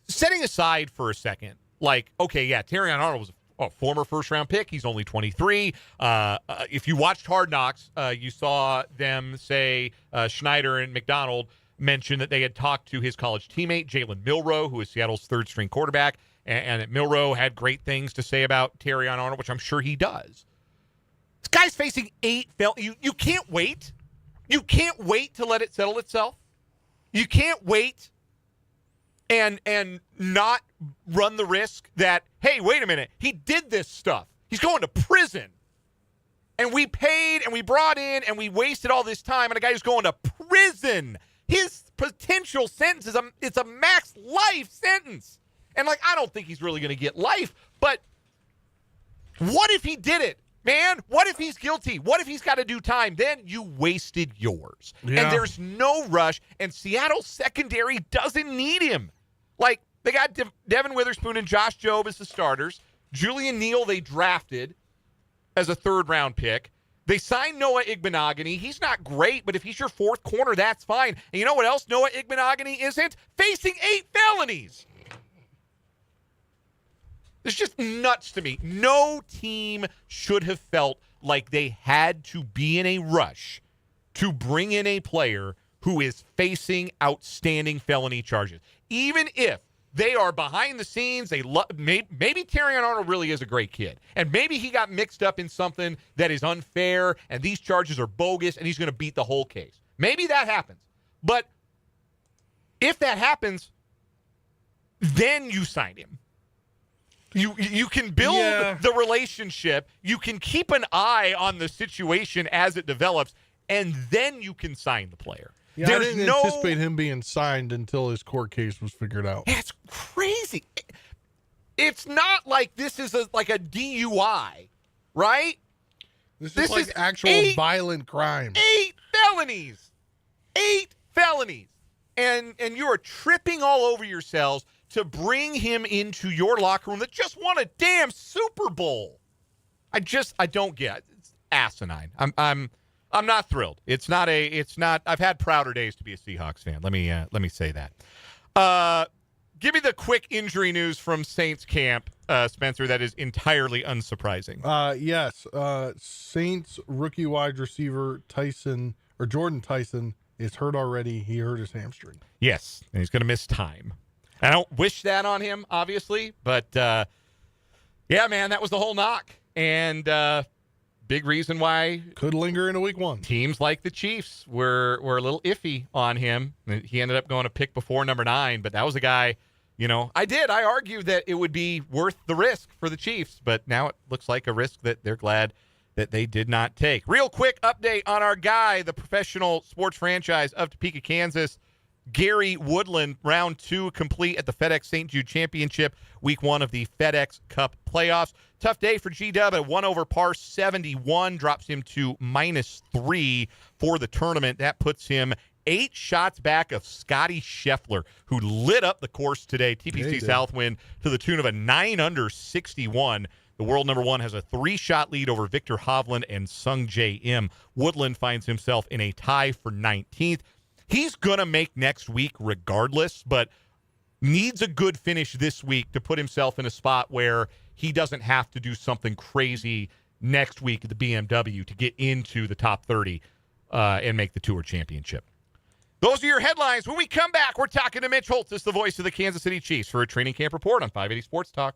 setting aside for a second, like, okay, yeah, Terrion Arnold was a former first-round pick. He's only 23. If you watched Hard Knocks, you saw them say Schneider and McDonald mention that they had talked to his college teammate, Jalen Milroe, who is Seattle's third-string quarterback, and that Milroe had great things to say about Terrion Arnold, which I'm sure he does. This guy's facing 8 felonies. You can't wait. You can't wait to let it settle itself. You can't wait and not run the risk that, hey, wait a minute, he did this stuff. He's going to prison. And we paid and we brought in and we wasted all this time on a guy who's going to prison. His potential sentence is it's a max life sentence. And, like, I don't think he's really going to get life, but what if he did it? Man, what if he's guilty? What if he's got to do time? Then you wasted yours. Yeah. And there's no rush, and Seattle's secondary doesn't need him. Like, they got Devin Witherspoon and Josh Jobe as the starters. Julian Neal they drafted as a third-round pick. They signed Noah Igbenogany. He's not great, but if he's your fourth corner, that's fine. And you know what else Noah Igbenogany isn't? Facing 8 felonies. It's just nuts to me. No team should have felt like they had to be in a rush to bring in a player who is facing outstanding felony charges. Even if they are behind the scenes, maybe Terrion Arnold really is a great kid. And maybe he got mixed up in something that is unfair and these charges are bogus and he's going to beat the whole case. Maybe that happens. But if that happens, then you sign him. You can build the relationship. You can keep an eye on the situation as it develops, and then you can sign the player. Yeah, I didn't anticipate him being signed until his court case was figured out. That's crazy. It's not like this is like a DUI, right? This is actual violent crime. 8 felonies. 8 felonies. And you are tripping all over yourselves to bring him into your locker room that just won a damn Super Bowl. I don't get it. It's asinine. I'm not thrilled. It's not I've had prouder days to be a Seahawks fan. Let me say that. Give me the quick injury news from Saints camp, Spencer, that is entirely unsurprising. Yes. Saints rookie wide receiver Jordan Tyson is hurt already. He hurt his hamstring. Yes, and he's going to miss time. I don't wish that on him, obviously, but yeah, man, that was the whole knock. And big reason why could linger into week 1. Teams like the Chiefs were a little iffy on him. He ended up going to pick before number 9, but that was a guy, I argued that it would be worth the risk for the Chiefs, but now it looks like a risk that they're glad that they did not take. Real quick update on our guy, the professional sports franchise of Topeka, Kansas, Gary Woodland, round 2 complete at the FedEx St. Jude Championship, week 1 of the FedEx Cup playoffs. Tough day for G-Dub at 1 over par 71, drops him to -3 for the tournament. That puts him 8 shots back of Scotty Scheffler, who lit up the course today. TPC Southwind to the tune of a 9-under 61. The world number 1 has a 3-shot lead over Victor Hovland and Sung J M. Woodland finds himself in a tie for 19th. He's going to make next week regardless, but needs a good finish this week to put himself in a spot where he doesn't have to do something crazy next week at the BMW to get into the top 30 and make the Tour Championship. Those are your headlines. When we come back, we're talking to Mitch Holthus, the voice of the Kansas City Chiefs, for a training camp report on 580 Sports Talk.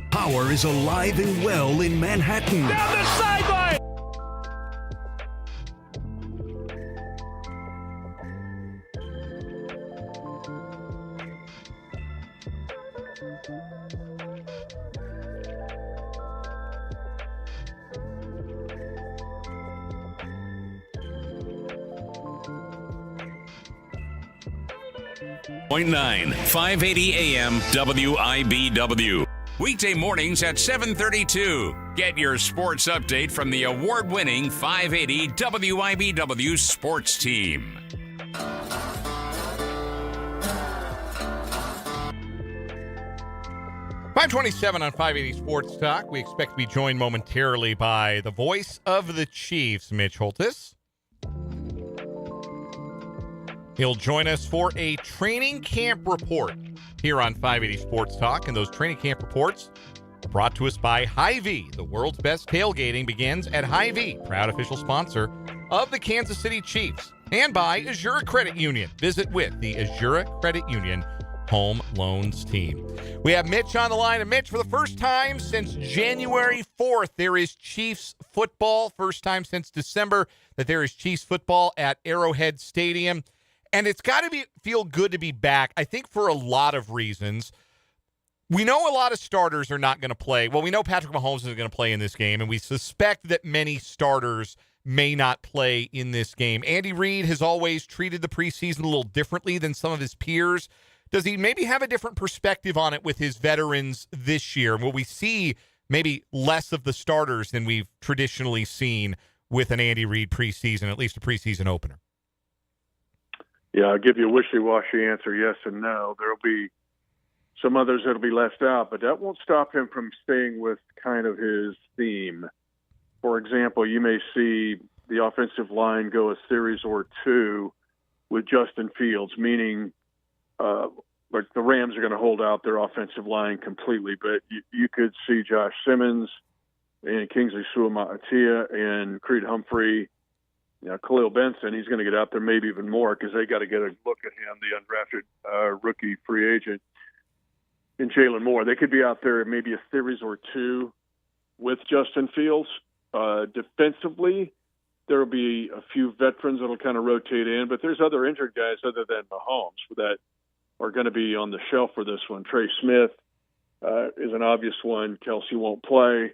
Power is alive and well in Manhattan. Down the sideline! Point 9, 580 AM WIBW. Weekday mornings at 7:32. Get your sports update from the award-winning 580 WIBW sports team. .527 on 580 Sports Talk. We expect to be joined momentarily by the voice of the Chiefs, Mitch Holthus. He'll join us for a training camp report here on 580 Sports Talk, and those training camp reports are brought to us by Hy-Vee. The world's best tailgating begins at Hy-Vee, proud official sponsor of the Kansas City Chiefs, and by Azura Credit Union. Visit with the Azura Credit Union Home Loans team. We have Mitch on the line, and Mitch, for the first time since January 4th, there is Chiefs football. First time since December that there is Chiefs football at Arrowhead Stadium. And it's got to feel good to be back, I think, for a lot of reasons. We know a lot of starters are not going to play. Well, we know Patrick Mahomes isn't going to play in this game, and we suspect that many starters may not play in this game. Andy Reid has always treated the preseason a little differently than some of his peers. Does he maybe have a different perspective on it with his veterans this year? Will we see maybe less of the starters than we've traditionally seen with an Andy Reid preseason, at least a preseason opener? Yeah, I'll give you a wishy-washy answer, yes and no. There'll be some others that'll be left out, but that won't stop him from staying with kind of his theme. For example, you may see the offensive line go a series or two with Justin Fields, meaning like the Rams are going to hold out their offensive line completely, but you could see Josh Simmons and Kingsley Suamataia and Creed Humphrey. Khalil Benson, he's going to get out there maybe even more because they got to get a look at him, the undrafted rookie free agent, and Jalen Moore. They could be out there maybe a series or two with Justin Fields. Defensively, there will be a few veterans that will kind of rotate in, but there's other injured guys other than Mahomes that are going to be on the shelf for this one. Trey Smith is an obvious one. Kelsey won't play.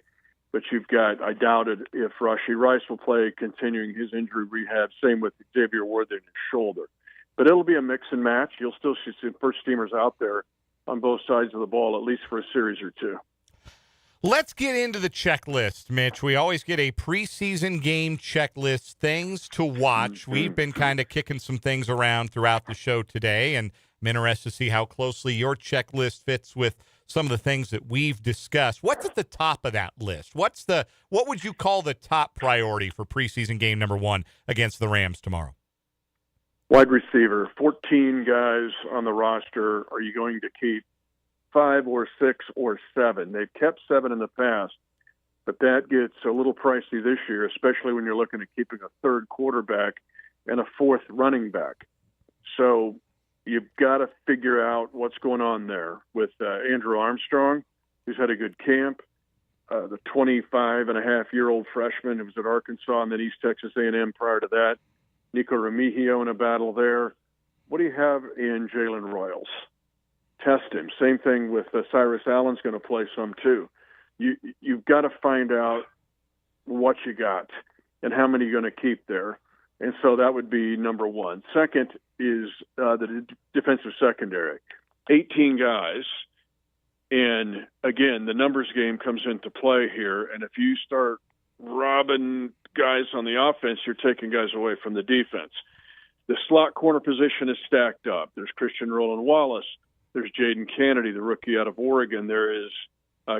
But you've got, I doubt it if Rashee Rice will play, continuing his injury rehab. Same with Xavier Worthy and his shoulder. But it'll be a mix and match. You'll still see some first-teamers out there on both sides of the ball, at least for a series or two. Let's get into the checklist, Mitch. We always get a preseason game checklist, things to watch. Mm-hmm. We've been kind of kicking some things around throughout the show today, and I'm interested to see how closely your checklist fits with some of the things that we've discussed. What's at the top of that list? What would you call the top priority for preseason game number 1 against the Rams tomorrow? Wide receiver, 14 guys on the roster. Are you going to keep 5 or 6 or 7? They've kept 7 in the past, but that gets a little pricey this year, especially when you're looking at keeping a third quarterback and a fourth running back. So you've got to figure out what's going on there with Andrew Armstrong, who's had a good camp, the 25-and-a-half-year-old freshman who was at Arkansas and then East Texas A&M prior to that, Nico Remigio in a battle there. What do you have in Jalen Royals? Test him. Same thing with Cyrus Allen's going to play some too. You've got to find out what you got and how many you're going to keep there. And so that would be number 1. Second is the defensive secondary. 18 guys, And again, the numbers game comes into play here. And if you start robbing guys on the offense, you're taking guys away from the defense. The slot corner position is stacked up. There's Christian Roland Wallace. There's Jaden Kennedy, the rookie out of Oregon. There is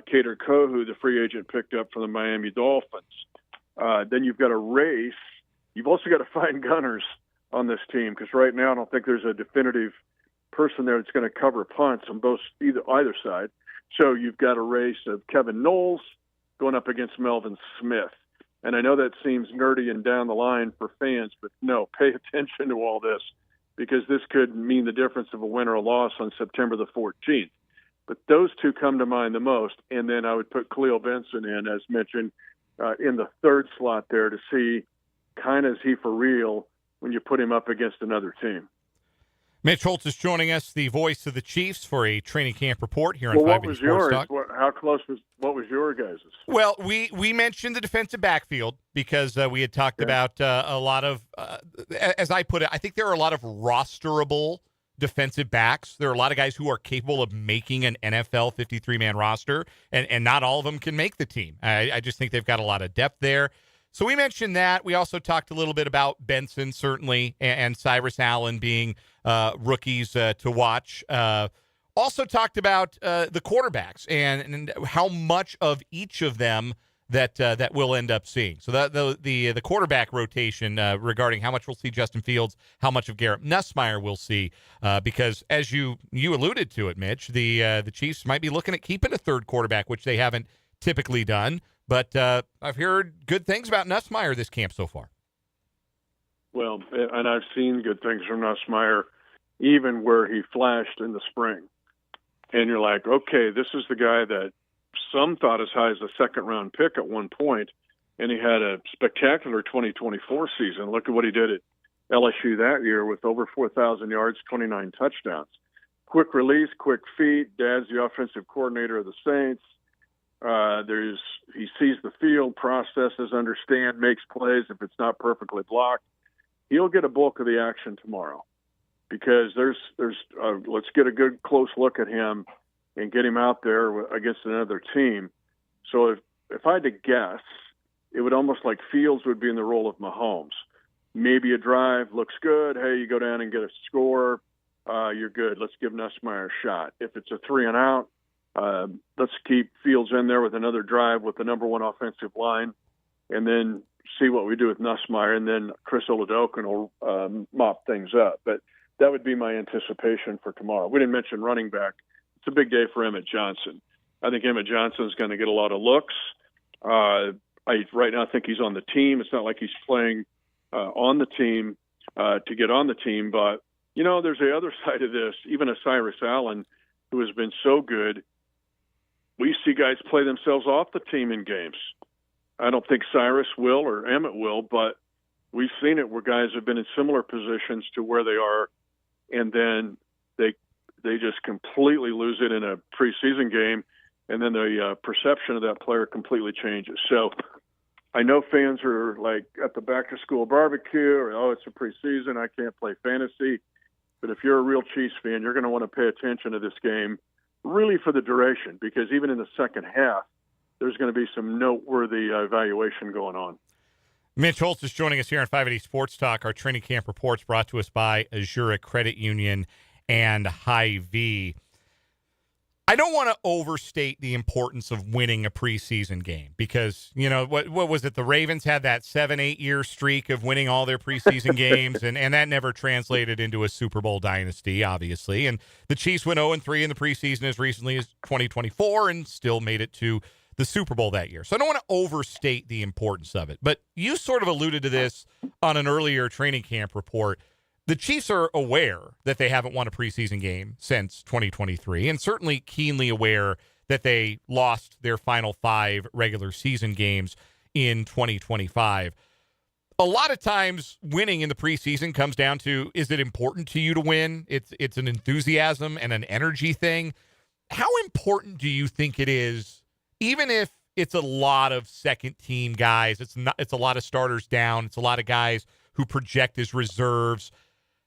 Kader Kohu, the free agent picked up from the Miami Dolphins. Then you've got a race. You've also got to find gunners on this team, because right now I don't think there's a definitive person there that's going to cover punts on either side. So you've got a race of Kevin Knowles going up against Melvin Smith. And I know that seems nerdy and down the line for fans, but no, pay attention to all this, because this could mean the difference of a win or a loss on September the 14th. But those two come to mind the most. And then I would put Khalil Benson in, as mentioned, in the third slot there, to see kind of is he for real when you put him up against another team. Mitch Holthus is joining us, the voice of the Chiefs, for a training camp report here on 580 Sports Talk. What was your guys'? Well, we mentioned the defensive backfield because we had talked about a lot of, as I put it, I think there are a lot of rosterable defensive backs. There are a lot of guys who are capable of making an NFL 53-man roster, and not all of them can make the team. I just think they've got a lot of depth there. So we mentioned that. We also talked a little bit about Benson, certainly, and Cyrus Allen being rookies to watch. Also talked about the quarterbacks and how much of each of them that we'll end up seeing. So that the quarterback rotation regarding how much we'll see Justin Fields, how much of Garrett Nussmeier we'll see, because as you alluded to it, Mitch, the Chiefs might be looking at keeping a third quarterback, which they haven't typically done. But I've heard good things about Nussmeier this camp so far. Well, and I've seen good things from Nussmeier, even where he flashed in the spring. And you're like, okay, this is the guy that some thought as high as a second-round pick at one point, and he had a spectacular 2024 season. Look at what he did at LSU that year with over 4,000 yards, 29 touchdowns. Quick release, quick feet. Dad's the offensive coordinator of the Saints. He sees the field, processes, understands, makes plays. If it's not perfectly blocked, he'll get a bulk of the action tomorrow, because let's get a good close look at him and get him out there against another team. So if I had to guess, it would almost like Fields would be in the role of Mahomes. Maybe a drive looks good. Hey, you go down and get a score. You're good. Let's give Nussmeier a shot. If it's a 3-and-out, let's keep Fields in there with another drive with the number one offensive line, and then see what we do with Nussmeier, and then Chris Oladokun will mop things up. But that would be my anticipation for tomorrow. We didn't mention running back. It's a big day for Emmett Johnson. I think Emmett Johnson is going to get a lot of looks. Right now I think he's on the team. It's not like he's playing on the team to get on the team. But, there's the other side of this. Even a Cyrus Allen, who has been so good, we see guys play themselves off the team in games. I don't think Cyrus will or Emmett will, but we've seen it where guys have been in similar positions to where they are, and then they just completely lose it in a preseason game, and then the perception of that player completely changes. So I know fans are like at the back-to-school barbecue, or, it's a preseason, I can't play fantasy. But if you're a real Chiefs fan, you're going to want to pay attention to this game really for the duration, because even in the second half, there's going to be some noteworthy evaluation going on. Mitch Holthus is joining us here on 580 Sports Talk. Our training camp reports brought to us by Azura Credit Union and Hy-Vee. I don't want to overstate the importance of winning a preseason game, because, what was it? The Ravens had that 7-8 year streak of winning all their preseason games, and that never translated into a Super Bowl dynasty, obviously. And the Chiefs went 0-3 in the preseason as recently as 2024 and still made it to the Super Bowl that year. So I don't want to overstate the importance of it. But you sort of alluded to this on an earlier training camp report. The Chiefs are aware that they haven't won a preseason game since 2023, and certainly keenly aware that they lost their final 5 regular season games in 2025. A lot of times winning in the preseason comes down to, is it important to you to win? It's an enthusiasm and an energy thing. How important do you think it is, even if it's a lot of second-team guys, it's a lot of starters down, it's a lot of guys who project as reserves?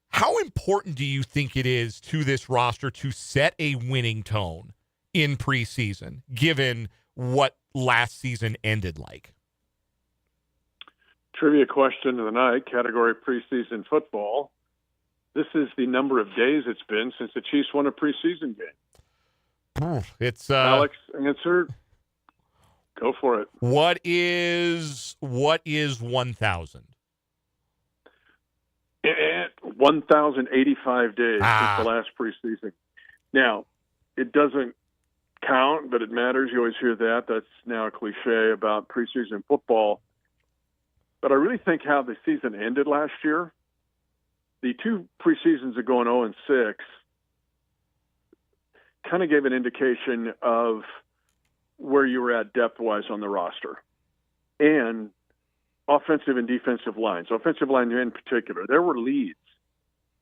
How important do you think it is to this roster to set a winning tone in preseason, given what last season ended like? Trivia question of the night, category preseason football. This is the number of days it's been since the Chiefs won a preseason game. It's Alex, answer. Go for it. What is 1,000? 1,085 days since the last preseason. Now, it doesn't count, but it matters. You always hear that. That's now a cliche about preseason football. But I really think how the season ended last year, the two preseasons of going 0-6 kind of gave an indication of where you were at depth-wise on the roster. And offensive and defensive lines. Offensive line in particular, there were leads,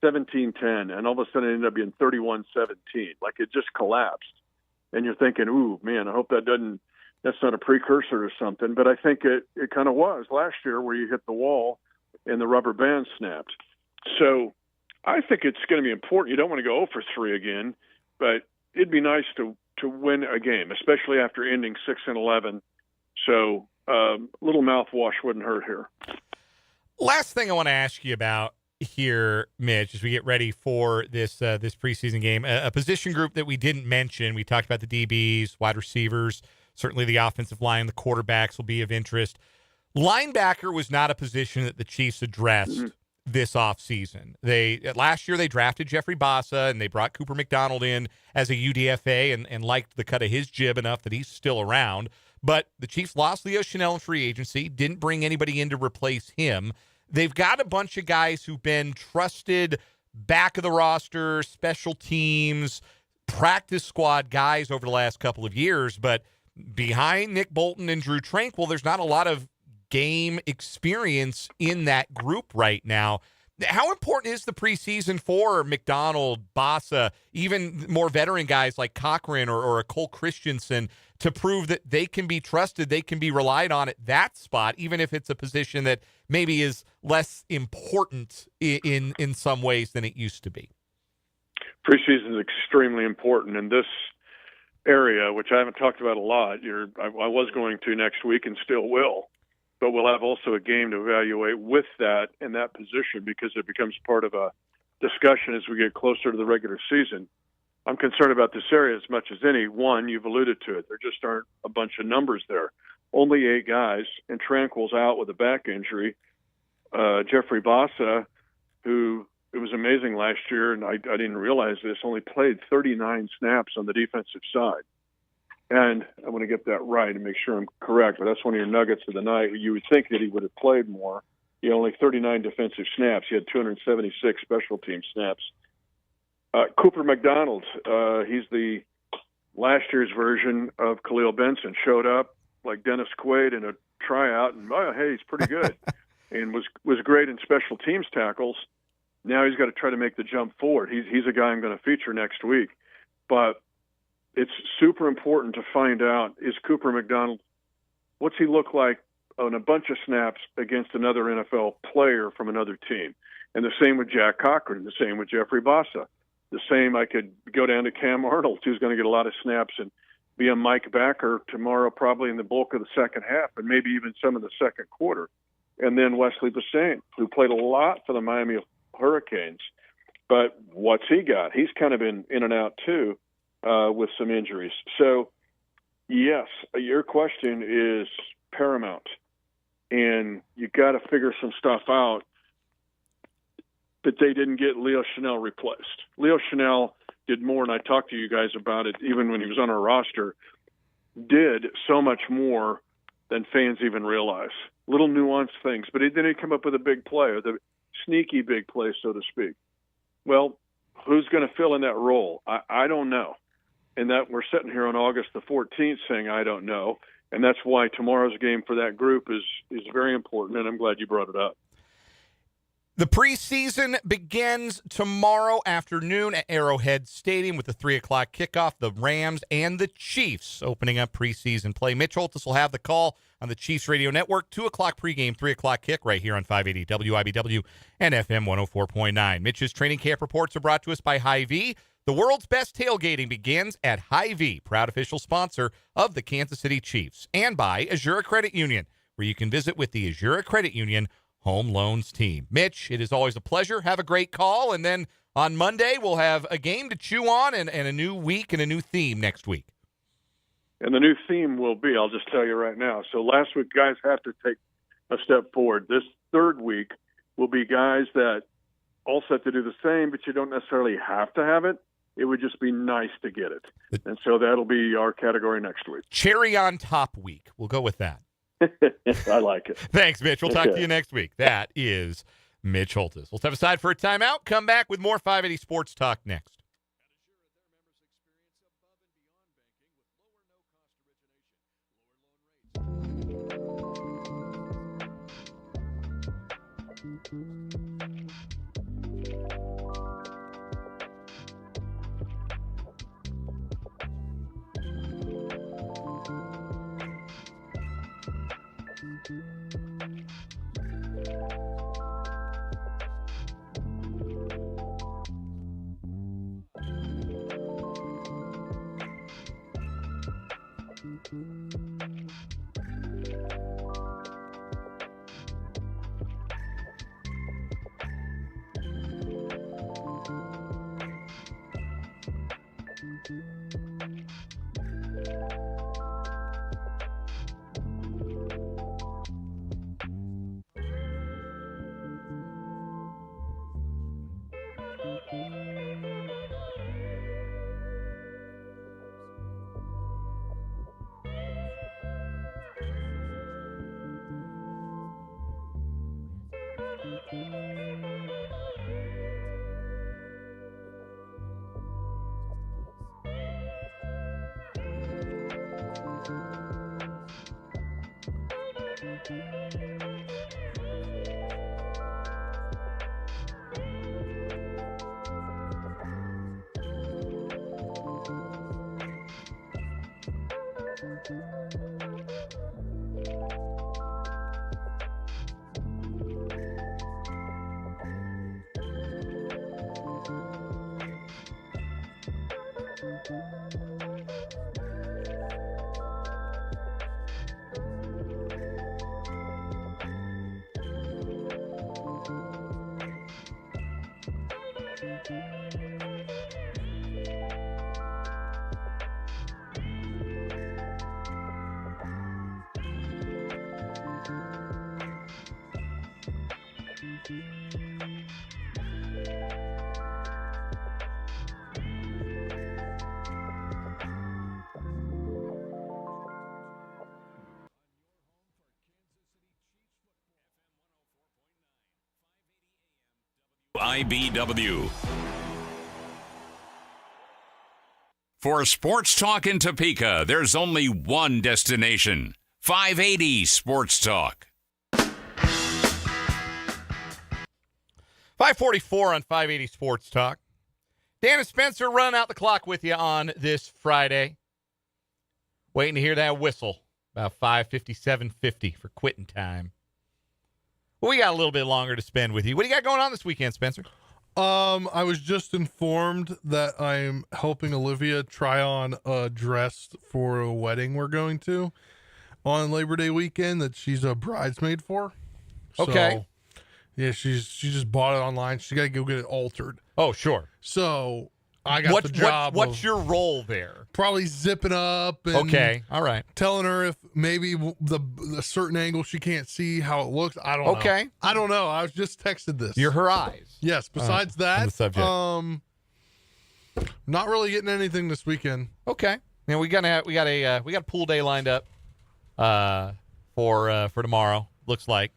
17-10, and all of a sudden it ended up being 31-17. Like it just collapsed. And you're thinking, ooh, man, I hope that's not a precursor or something. But I think it kind of was last year where you hit the wall and the rubber band snapped. So I think it's going to be important. You don't want to go 0-3 again, but it'd be nice to win a game, especially after ending 6-11. So little mouthwash wouldn't hurt here. Last thing I want to ask you about here, Mitch, as we get ready for this preseason game, a position group that we didn't mention. We talked about the DBs, wide receivers, certainly the offensive line, the quarterbacks will be of interest. Linebacker was not a position that the Chiefs addressed this offseason. Last year they drafted Jeffrey Bassa and they brought Cooper McDonald in as a UDFA and liked the cut of his jib enough that he's still around. But the Chiefs lost Leo Chenal in free agency, didn't bring anybody in to replace him. They've got a bunch of guys who've been trusted back of the roster, special teams, practice squad guys over the last couple of years. But behind Nick Bolton and Drew Tranquill, there's not a lot of game experience in that group right now. How important is the preseason for McDonald, Bassa, even more veteran guys like Cochran or a Cole Christensen to prove that they can be trusted, they can be relied on at that spot, even if it's a position that maybe is less important in some ways than it used to be? Preseason is extremely important in this area, which I haven't talked about a lot. I was going to next week and still will. But we'll have also a game to evaluate with that in that position because it becomes part of a discussion as we get closer to the regular season. I'm concerned about this area as much as any. One, you've alluded to it. There just aren't a bunch of numbers there. Only 8 guys, and Tranquill's out with a back injury. Jeffrey Bassa, who it was amazing last year, and I didn't realize this, only played 39 snaps on the defensive side. And I want to get that right and make sure I'm correct, but that's one of your nuggets of the night. You would think that he would have played more. He had only 39 defensive snaps. He had 276 special team snaps. Cooper McDonald, he's the last year's version of Khalil Benson. Showed up like Dennis Quaid in a tryout, and hey, he's pretty good, and was great in special teams tackles. Now he's got to try to make the jump forward. He's a guy I'm going to feature next week, but it's super important to find out, is Cooper McDonald, what's he look like on a bunch of snaps against another NFL player from another team? And the same with Jack Cochran, the same with Jeffrey Bassa. The same, I could go down to Cam Arnold, who's going to get a lot of snaps and be a Mike backer tomorrow, probably in the bulk of the second half and maybe even some of the second quarter. And then Wesley Bassane, who played a lot for the Miami Hurricanes. But what's he got? He's kind of been in and out too. With some injuries. So, yes, your question is paramount, and you got to figure some stuff out. But they didn't get Leo Chenal replaced. Leo Chenal did more, and I talked to you guys about it even when he was on our roster, did so much more than fans even realize. Little nuanced things, but then he'd come up with a big play, or the sneaky big play, so to speak. Well, who's going to fill in that role? I don't know. And that we're sitting here on August the 14th saying, I don't know. And that's why tomorrow's game for that group is very important, and I'm glad you brought it up. The preseason begins tomorrow afternoon at Arrowhead Stadium with the 3 o'clock kickoff. The Rams and the Chiefs opening up preseason play. Mitch Holthus will have the call on the Chiefs Radio Network. 2 o'clock pregame, 3 o'clock kick right here on 580 WIBW and FM 104.9. Mitch's training camp reports are brought to us by Hy-Vee. The world's best tailgating begins at Hy-Vee, proud official sponsor of the Kansas City Chiefs, and by Azura Credit Union, where you can visit with the Azura Credit Union Home Loans team. Mitch, it is always a pleasure. Have a great call, and then on Monday we'll have a game to chew on and a new week and a new theme next week. And the new theme will be, I'll just tell you right now. So last week, guys have to take a step forward. This third week will be guys that all set to do the same, but you don't necessarily have to have it. It would just be nice to get it. And so that'll be our category next week. Cherry on top week. We'll go with that. I like it. Thanks, Mitch. We'll talk to you next week. That is Mitch Holthus. We'll step aside for a timeout. Come back with more 580 Sports Talk next. IBW. For sports talk in Topeka, there's only one destination. 580 Sports Talk. 544 on 580 Sports Talk. Dan and Spencer running out the clock with you on this Friday. Waiting to hear that whistle about 5:57:50 for quitting time. Well, we got a little bit longer to spend with you. What do you got going on this weekend, Spencer? I was just informed that I'm helping Olivia try on a dress for a wedding we're going to on Labor Day weekend that she's a bridesmaid for. Okay. So, yeah, she just bought it online. She got to go get it altered. Oh, sure. So I got the job. What's your role there? Probably zipping up and okay, all right. Telling her if maybe the certain angle she can't see how it looks. I don't know. Okay. I don't know. I was just texted this. You're her eyes. Yes. Besides that, on the subject. Not really getting anything this weekend. Okay. Now we got a pool day lined up for tomorrow. Looks like.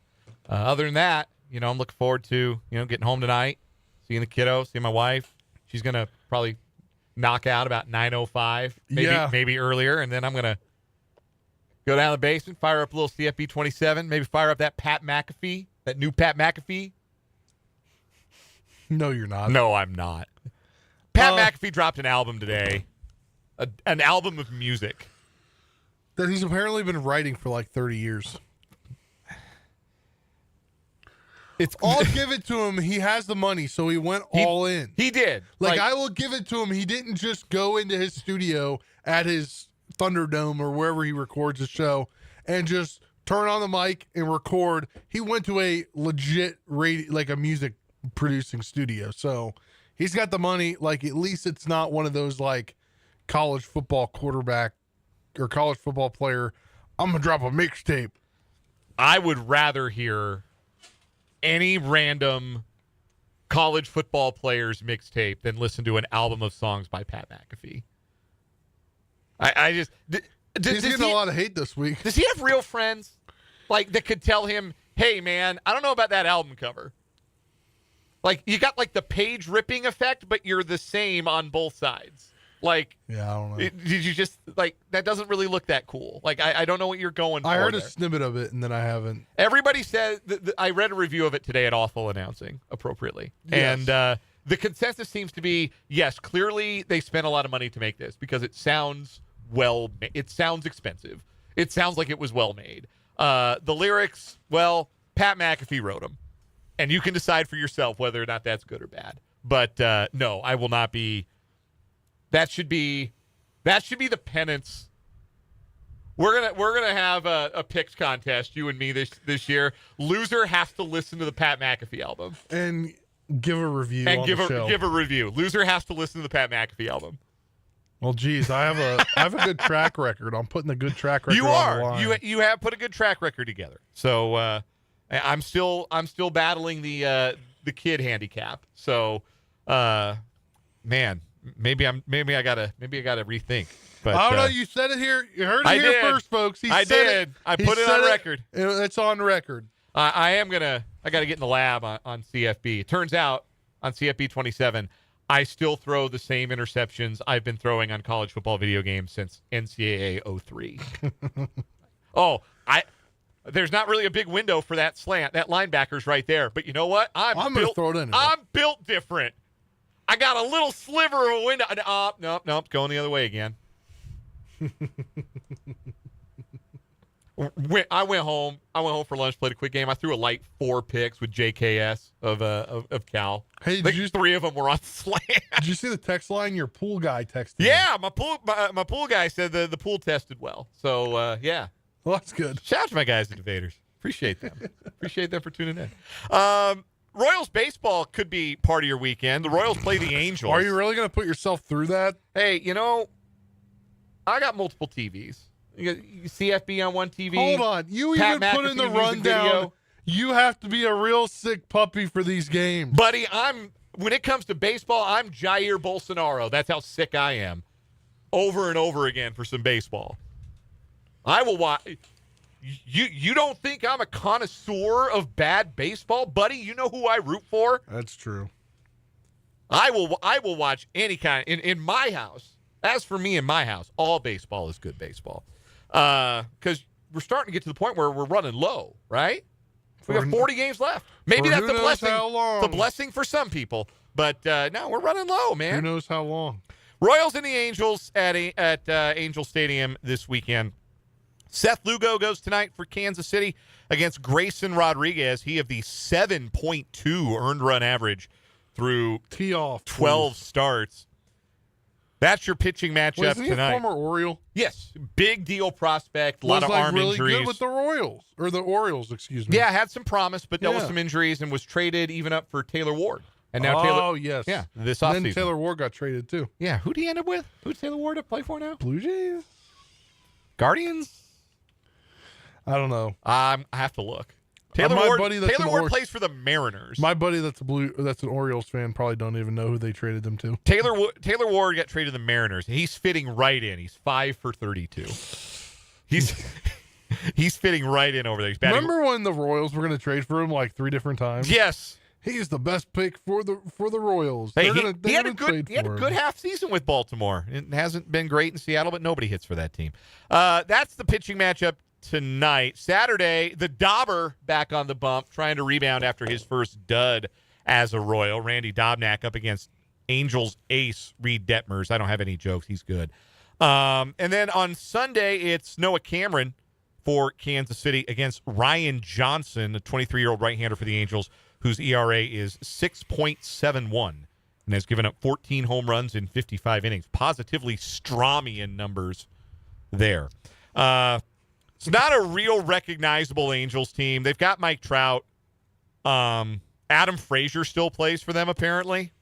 Other than that, I'm looking forward to getting home tonight, seeing the kiddo, seeing my wife. She's gonna probably knock out about 9:05, maybe earlier, and then I'm gonna go down to the basement, fire up a little CFB 27, maybe fire up that new Pat McAfee. No, you're not. No, I'm not. Pat McAfee dropped an album today, an album of music that he's apparently been writing for like 30 years. I'll give it to him. He has the money, so he went all in. He did. Like, I will give it to him. He didn't just go into his studio at his Thunderdome or wherever he records his show and just turn on the mic and record. He went to a legit radio, like a music producing studio. So he's got the money. Like, at least it's not one of those like college football quarterback or college football player. I'm going to drop a mixtape. I would rather hear any random college football player's mixtape than listen to an album of songs by Pat McAfee. I just... He's getting a lot of hate this week. Does he have real friends like that could tell him, hey, man, I don't know about that album cover. Like, you got like the page ripping effect, but you're the same on both sides. Like, yeah, I don't know. Did you just, like, that doesn't really look that cool. Like, I don't know what you're going for. I heard a there. snippet of it, and then I haven't. Everybody says, I read a review of it today at Awful Announcing, appropriately. Yes. And the consensus seems to be, yes, clearly they spent a lot of money to make this because it sounds expensive. It sounds like it was well made. The lyrics, well, Pat McAfee wrote them. And you can decide for yourself whether or not that's good or bad. But no, I will not be. That should be the penance. We're gonna have a picks contest, you and me this year. Loser has to listen to the Pat McAfee album and give a review. And on give the show. a review. Loser has to listen to the Pat McAfee album. Well, geez, I have a good track record. I'm putting a good track record. On the line. You have put a good track record together. So I'm still battling the kid handicap. So man. Maybe I gotta rethink. But I don't know. You said it here. You heard it here did. first, folks. I did. I put it on record. It's on record. I gotta get in the lab on CFB. It turns out on CFB 27, I still throw the same interceptions I've been throwing on college football video games since NCAA 03. There's not really a big window for that slant. That linebacker's right there. But you know what? I'm gonna throw it in. I'm built different. I got a little sliver of a window. Nope, going the other way again. I went home for lunch, played a quick game. I threw a light 4 picks with JKS of Cal. Hey, three of them were on slant. Did you see the text line? Your pool guy texted. Yeah, my pool guy said the pool tested well. So yeah. Well, that's good. Shout out to my guys at Invaders. Appreciate them. Appreciate them for tuning in. Royals baseball could be part of your weekend. The Royals play the Angels. Are you really going to put yourself through that? Hey, I got multiple TVs. You got CFB on one TV. Hold on. You even put in the rundown. You have to be a real sick puppy for these games. Buddy, when it comes to baseball, I'm Jair Bolsonaro. That's how sick I am. Over and over again for some baseball. I will watch. You don't think I'm a connoisseur of bad baseball, buddy? You know who I root for? That's true. I will watch any kind in my house. As for me in my house, all baseball is good baseball. Because we're starting to get to the point where we're running low, right? We got 40 games left. Maybe that's a blessing. The blessing for some people, but no, we're running low, man. Who knows how long? Royals and the Angels at Angel Stadium this weekend. Seth Lugo goes tonight for Kansas City against Grayson Rodriguez. He of the 7.2 earned run average through 12 starts. That's your pitching matchup tonight. Isn't he a former Oriole? Yes. Big deal prospect. A lot of arm really injuries. Good with the Royals. Or the Orioles, excuse me. Yeah, had some promise, but dealt with some injuries and was traded even up for Taylor Ward. And now yes. Yeah, this offseason. Then Taylor Ward got traded, too. Yeah, who'd he end up with? Who's Taylor Ward play for now? Blue Jays? Guardians? I don't know. I have to look. Taylor Ward plays for the Mariners. My buddy that's an Orioles fan probably don't even know who they traded them to. Taylor Ward got traded to the Mariners. He's fitting right in. He's 5 for 32. He's fitting right in over there. Remember when the Royals were going to trade for him like 3 different times? Yes. He's the best pick for the Royals. He had a good half season with Baltimore. It hasn't been great in Seattle, but nobody hits for that team. That's the pitching matchup tonight. Saturday, the Dauber back on the bump, trying to rebound after his first dud as a Royal. Randy Dobnak up against Angels ace Reed Detmers. I don't have any jokes. He's good. And then on Sunday, it's Noah Cameron for Kansas City against Ryan Johnson, a 23-year-old right-hander for the Angels, whose ERA is 6.71 and has given up 14 home runs in 55 innings. Positively Stromian numbers there. It's not a real recognizable Angels team. They've got Mike Trout. Adam Frazier still plays for them, apparently.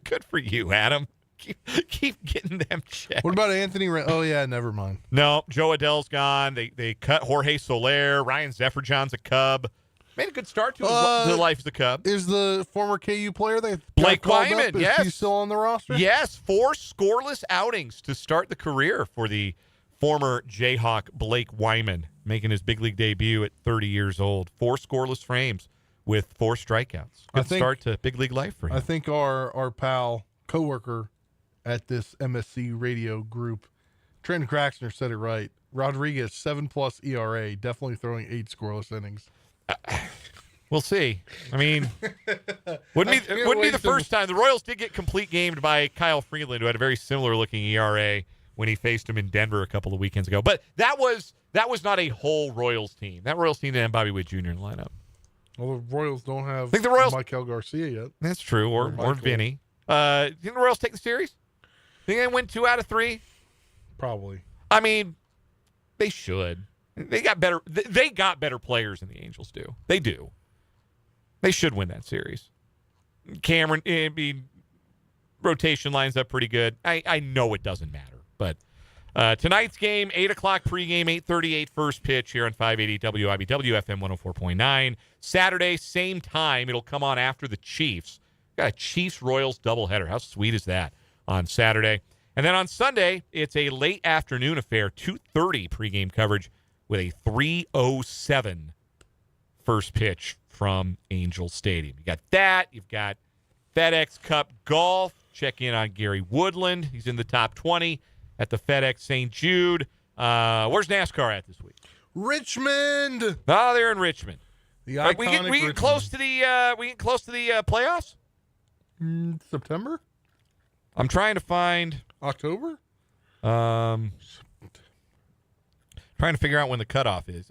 Good for you, Adam. Keep getting them checked. What about Anthony? Oh, yeah, never mind. No, Joe Adell's gone. They cut Jorge Soler. Ryan Zefferjon's a Cub. Made a good start to his life as a Cub. Is the former KU player Blake Wyman, yes. Is he still on the roster? Yes, 4 scoreless outings to start the career for the former Jayhawk Blake Wyman, making his big league debut at 30 years old. 4 scoreless frames with 4 strikeouts. Good start to big league life for him. I think our pal, coworker at this MSC radio group, Trent Craxner, said it right. Rodriguez, 7+ ERA, definitely throwing 8 scoreless innings. We'll see. I mean, wouldn't be the first time. The Royals did get complete gamed by Kyle Freeland, who had a very similar looking ERA when he faced him in Denver a couple of weekends ago. But that was not a whole Royals team. That Royals team didn't have Bobby Witt Jr. in the lineup. Well, the Royals don't have Michael Garcia yet. That's true, or Vinny. Didn't the Royals take the series? Think they win 2 out of 3? Probably. I mean, they should. They got better. They got better players than the Angels do. They do. They should win that series. Cameron, rotation lines up pretty good. I know it doesn't matter, but tonight's game, 8 o'clock pregame, 8:38 first pitch here on 580 WIBW FM 104.9. Saturday, same time. It'll come on after the Chiefs. Got a Chiefs-Royals doubleheader. How sweet is that on Saturday? And then on Sunday, it's a late afternoon affair, 2:30 pregame coverage with a 3:07 first pitch from Angel Stadium. You got that. You've got FedEx Cup Golf. Check in on Gary Woodland. He's in the top 20 at the FedEx St. Jude. Where's NASCAR at this week? Richmond. Oh, they're in Richmond. The iconic we get close to the playoffs. September. I'm trying to find October. Trying to figure out when the cutoff is.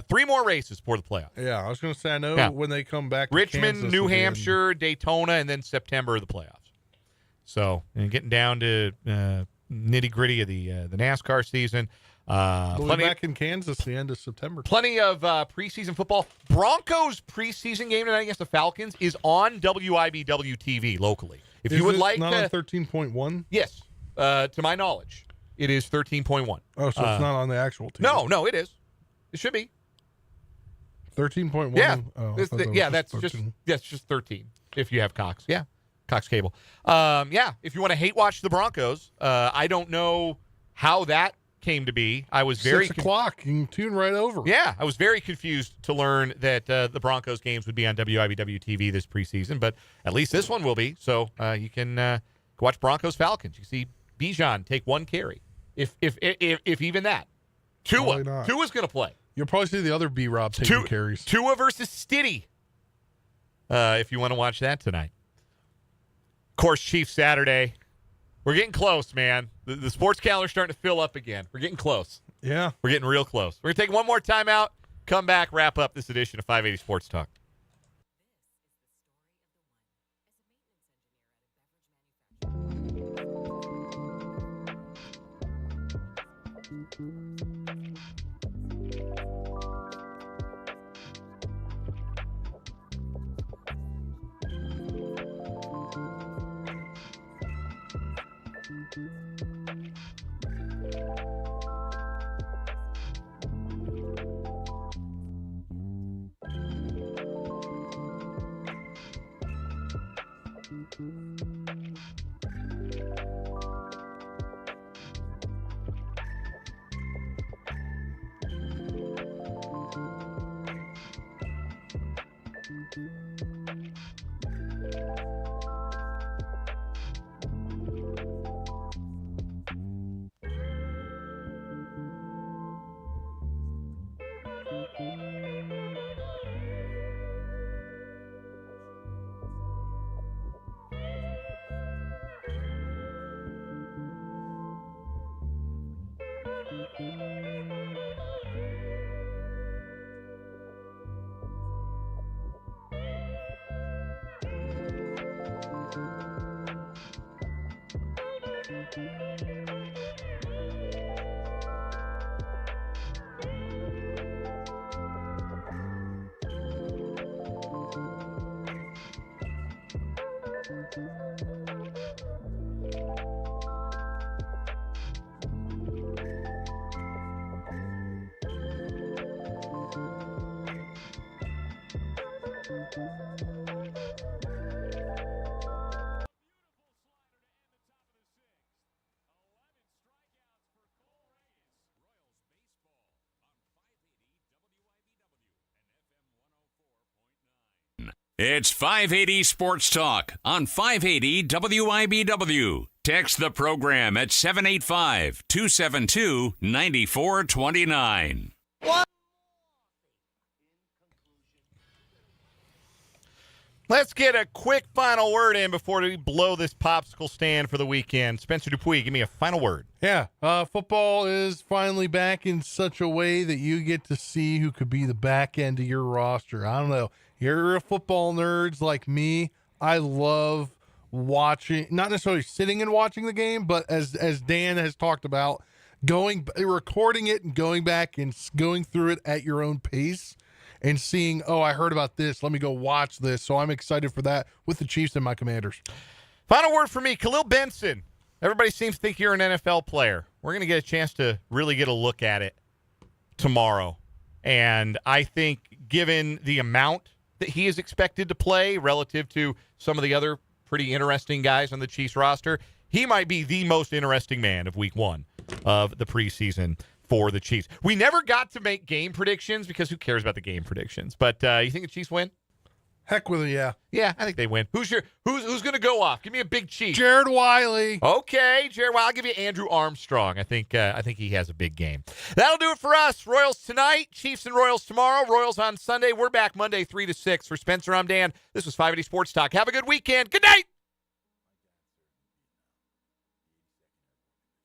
3 more races for the playoffs. Yeah, I was going to say, I know when they come back to Richmond, Kansas New again. Hampshire, Daytona, and then September of the playoffs. So, and getting down to nitty-gritty of the NASCAR season. We'll be back in Kansas the end of September. Plenty of preseason football. Broncos preseason game tonight against the Falcons is on WIBW TV locally. If you would like not to, on 13.1? Yes, to my knowledge. It is 13.1. Oh, so it's not on the actual TV. No, it is. It should be 13.1. Yeah, that's just 13 if you have Cox. Yeah, Cox cable. If you want to hate watch the Broncos, I don't know how that came to be. I was very 6 o'clock. You can tune right over. Yeah, I was very confused to learn that the Broncos games would be on WIBW TV this preseason, but at least this one will be. So you can watch Broncos Falcons. You see Bijan take 1 carry, if even that. Tua's going to play. You'll probably see the other B-Rob taking carries. Tua versus Stiddy. If you want to watch that tonight. Of course, Chiefs Saturday. We're getting close, man. The sports calendar's starting to fill up again. We're getting close. Yeah. We're getting real close. We're going to take one more time out, come back, wrap up this edition of 580 Sports Talk. It's 580 Sports Talk on 580 WIBW. Text the program at 785-272-9429. Let's get a quick final word in before we blow this popsicle stand for the weekend. Spencer Dupuis, give me a final word. Yeah, football is finally back in such a way that you get to see who could be the back end of your roster. I don't know. You're a football nerds like me. I love watching, not necessarily sitting and watching the game, but as Dan has talked about, recording it and going back and going through it at your own pace and seeing, oh, I heard about this. Let me go watch this. So I'm excited for that with the Chiefs and my Commanders. Final word for me, Khalil Benson. Everybody seems to think you're an NFL player. We're going to get a chance to really get a look at it tomorrow. And I think given the amount that he is expected to play relative to some of the other pretty interesting guys on the Chiefs roster, he might be the most interesting man of week one of the preseason for the Chiefs. We never got to make game predictions because who cares about the game predictions? But you think the Chiefs win? Heck with it, yeah. Yeah, I think they win. Who's going to go off? Give me a big Chief. Jared Wiley. Okay, Jared Wiley. I'll give you Andrew Armstrong. I think he has a big game. That'll do it for us. Royals tonight, Chiefs and Royals tomorrow. Royals on Sunday. We're back Monday 3 to 6. For Spencer, I'm Dan. This was 580 Sports Talk. Have a good weekend. Good night.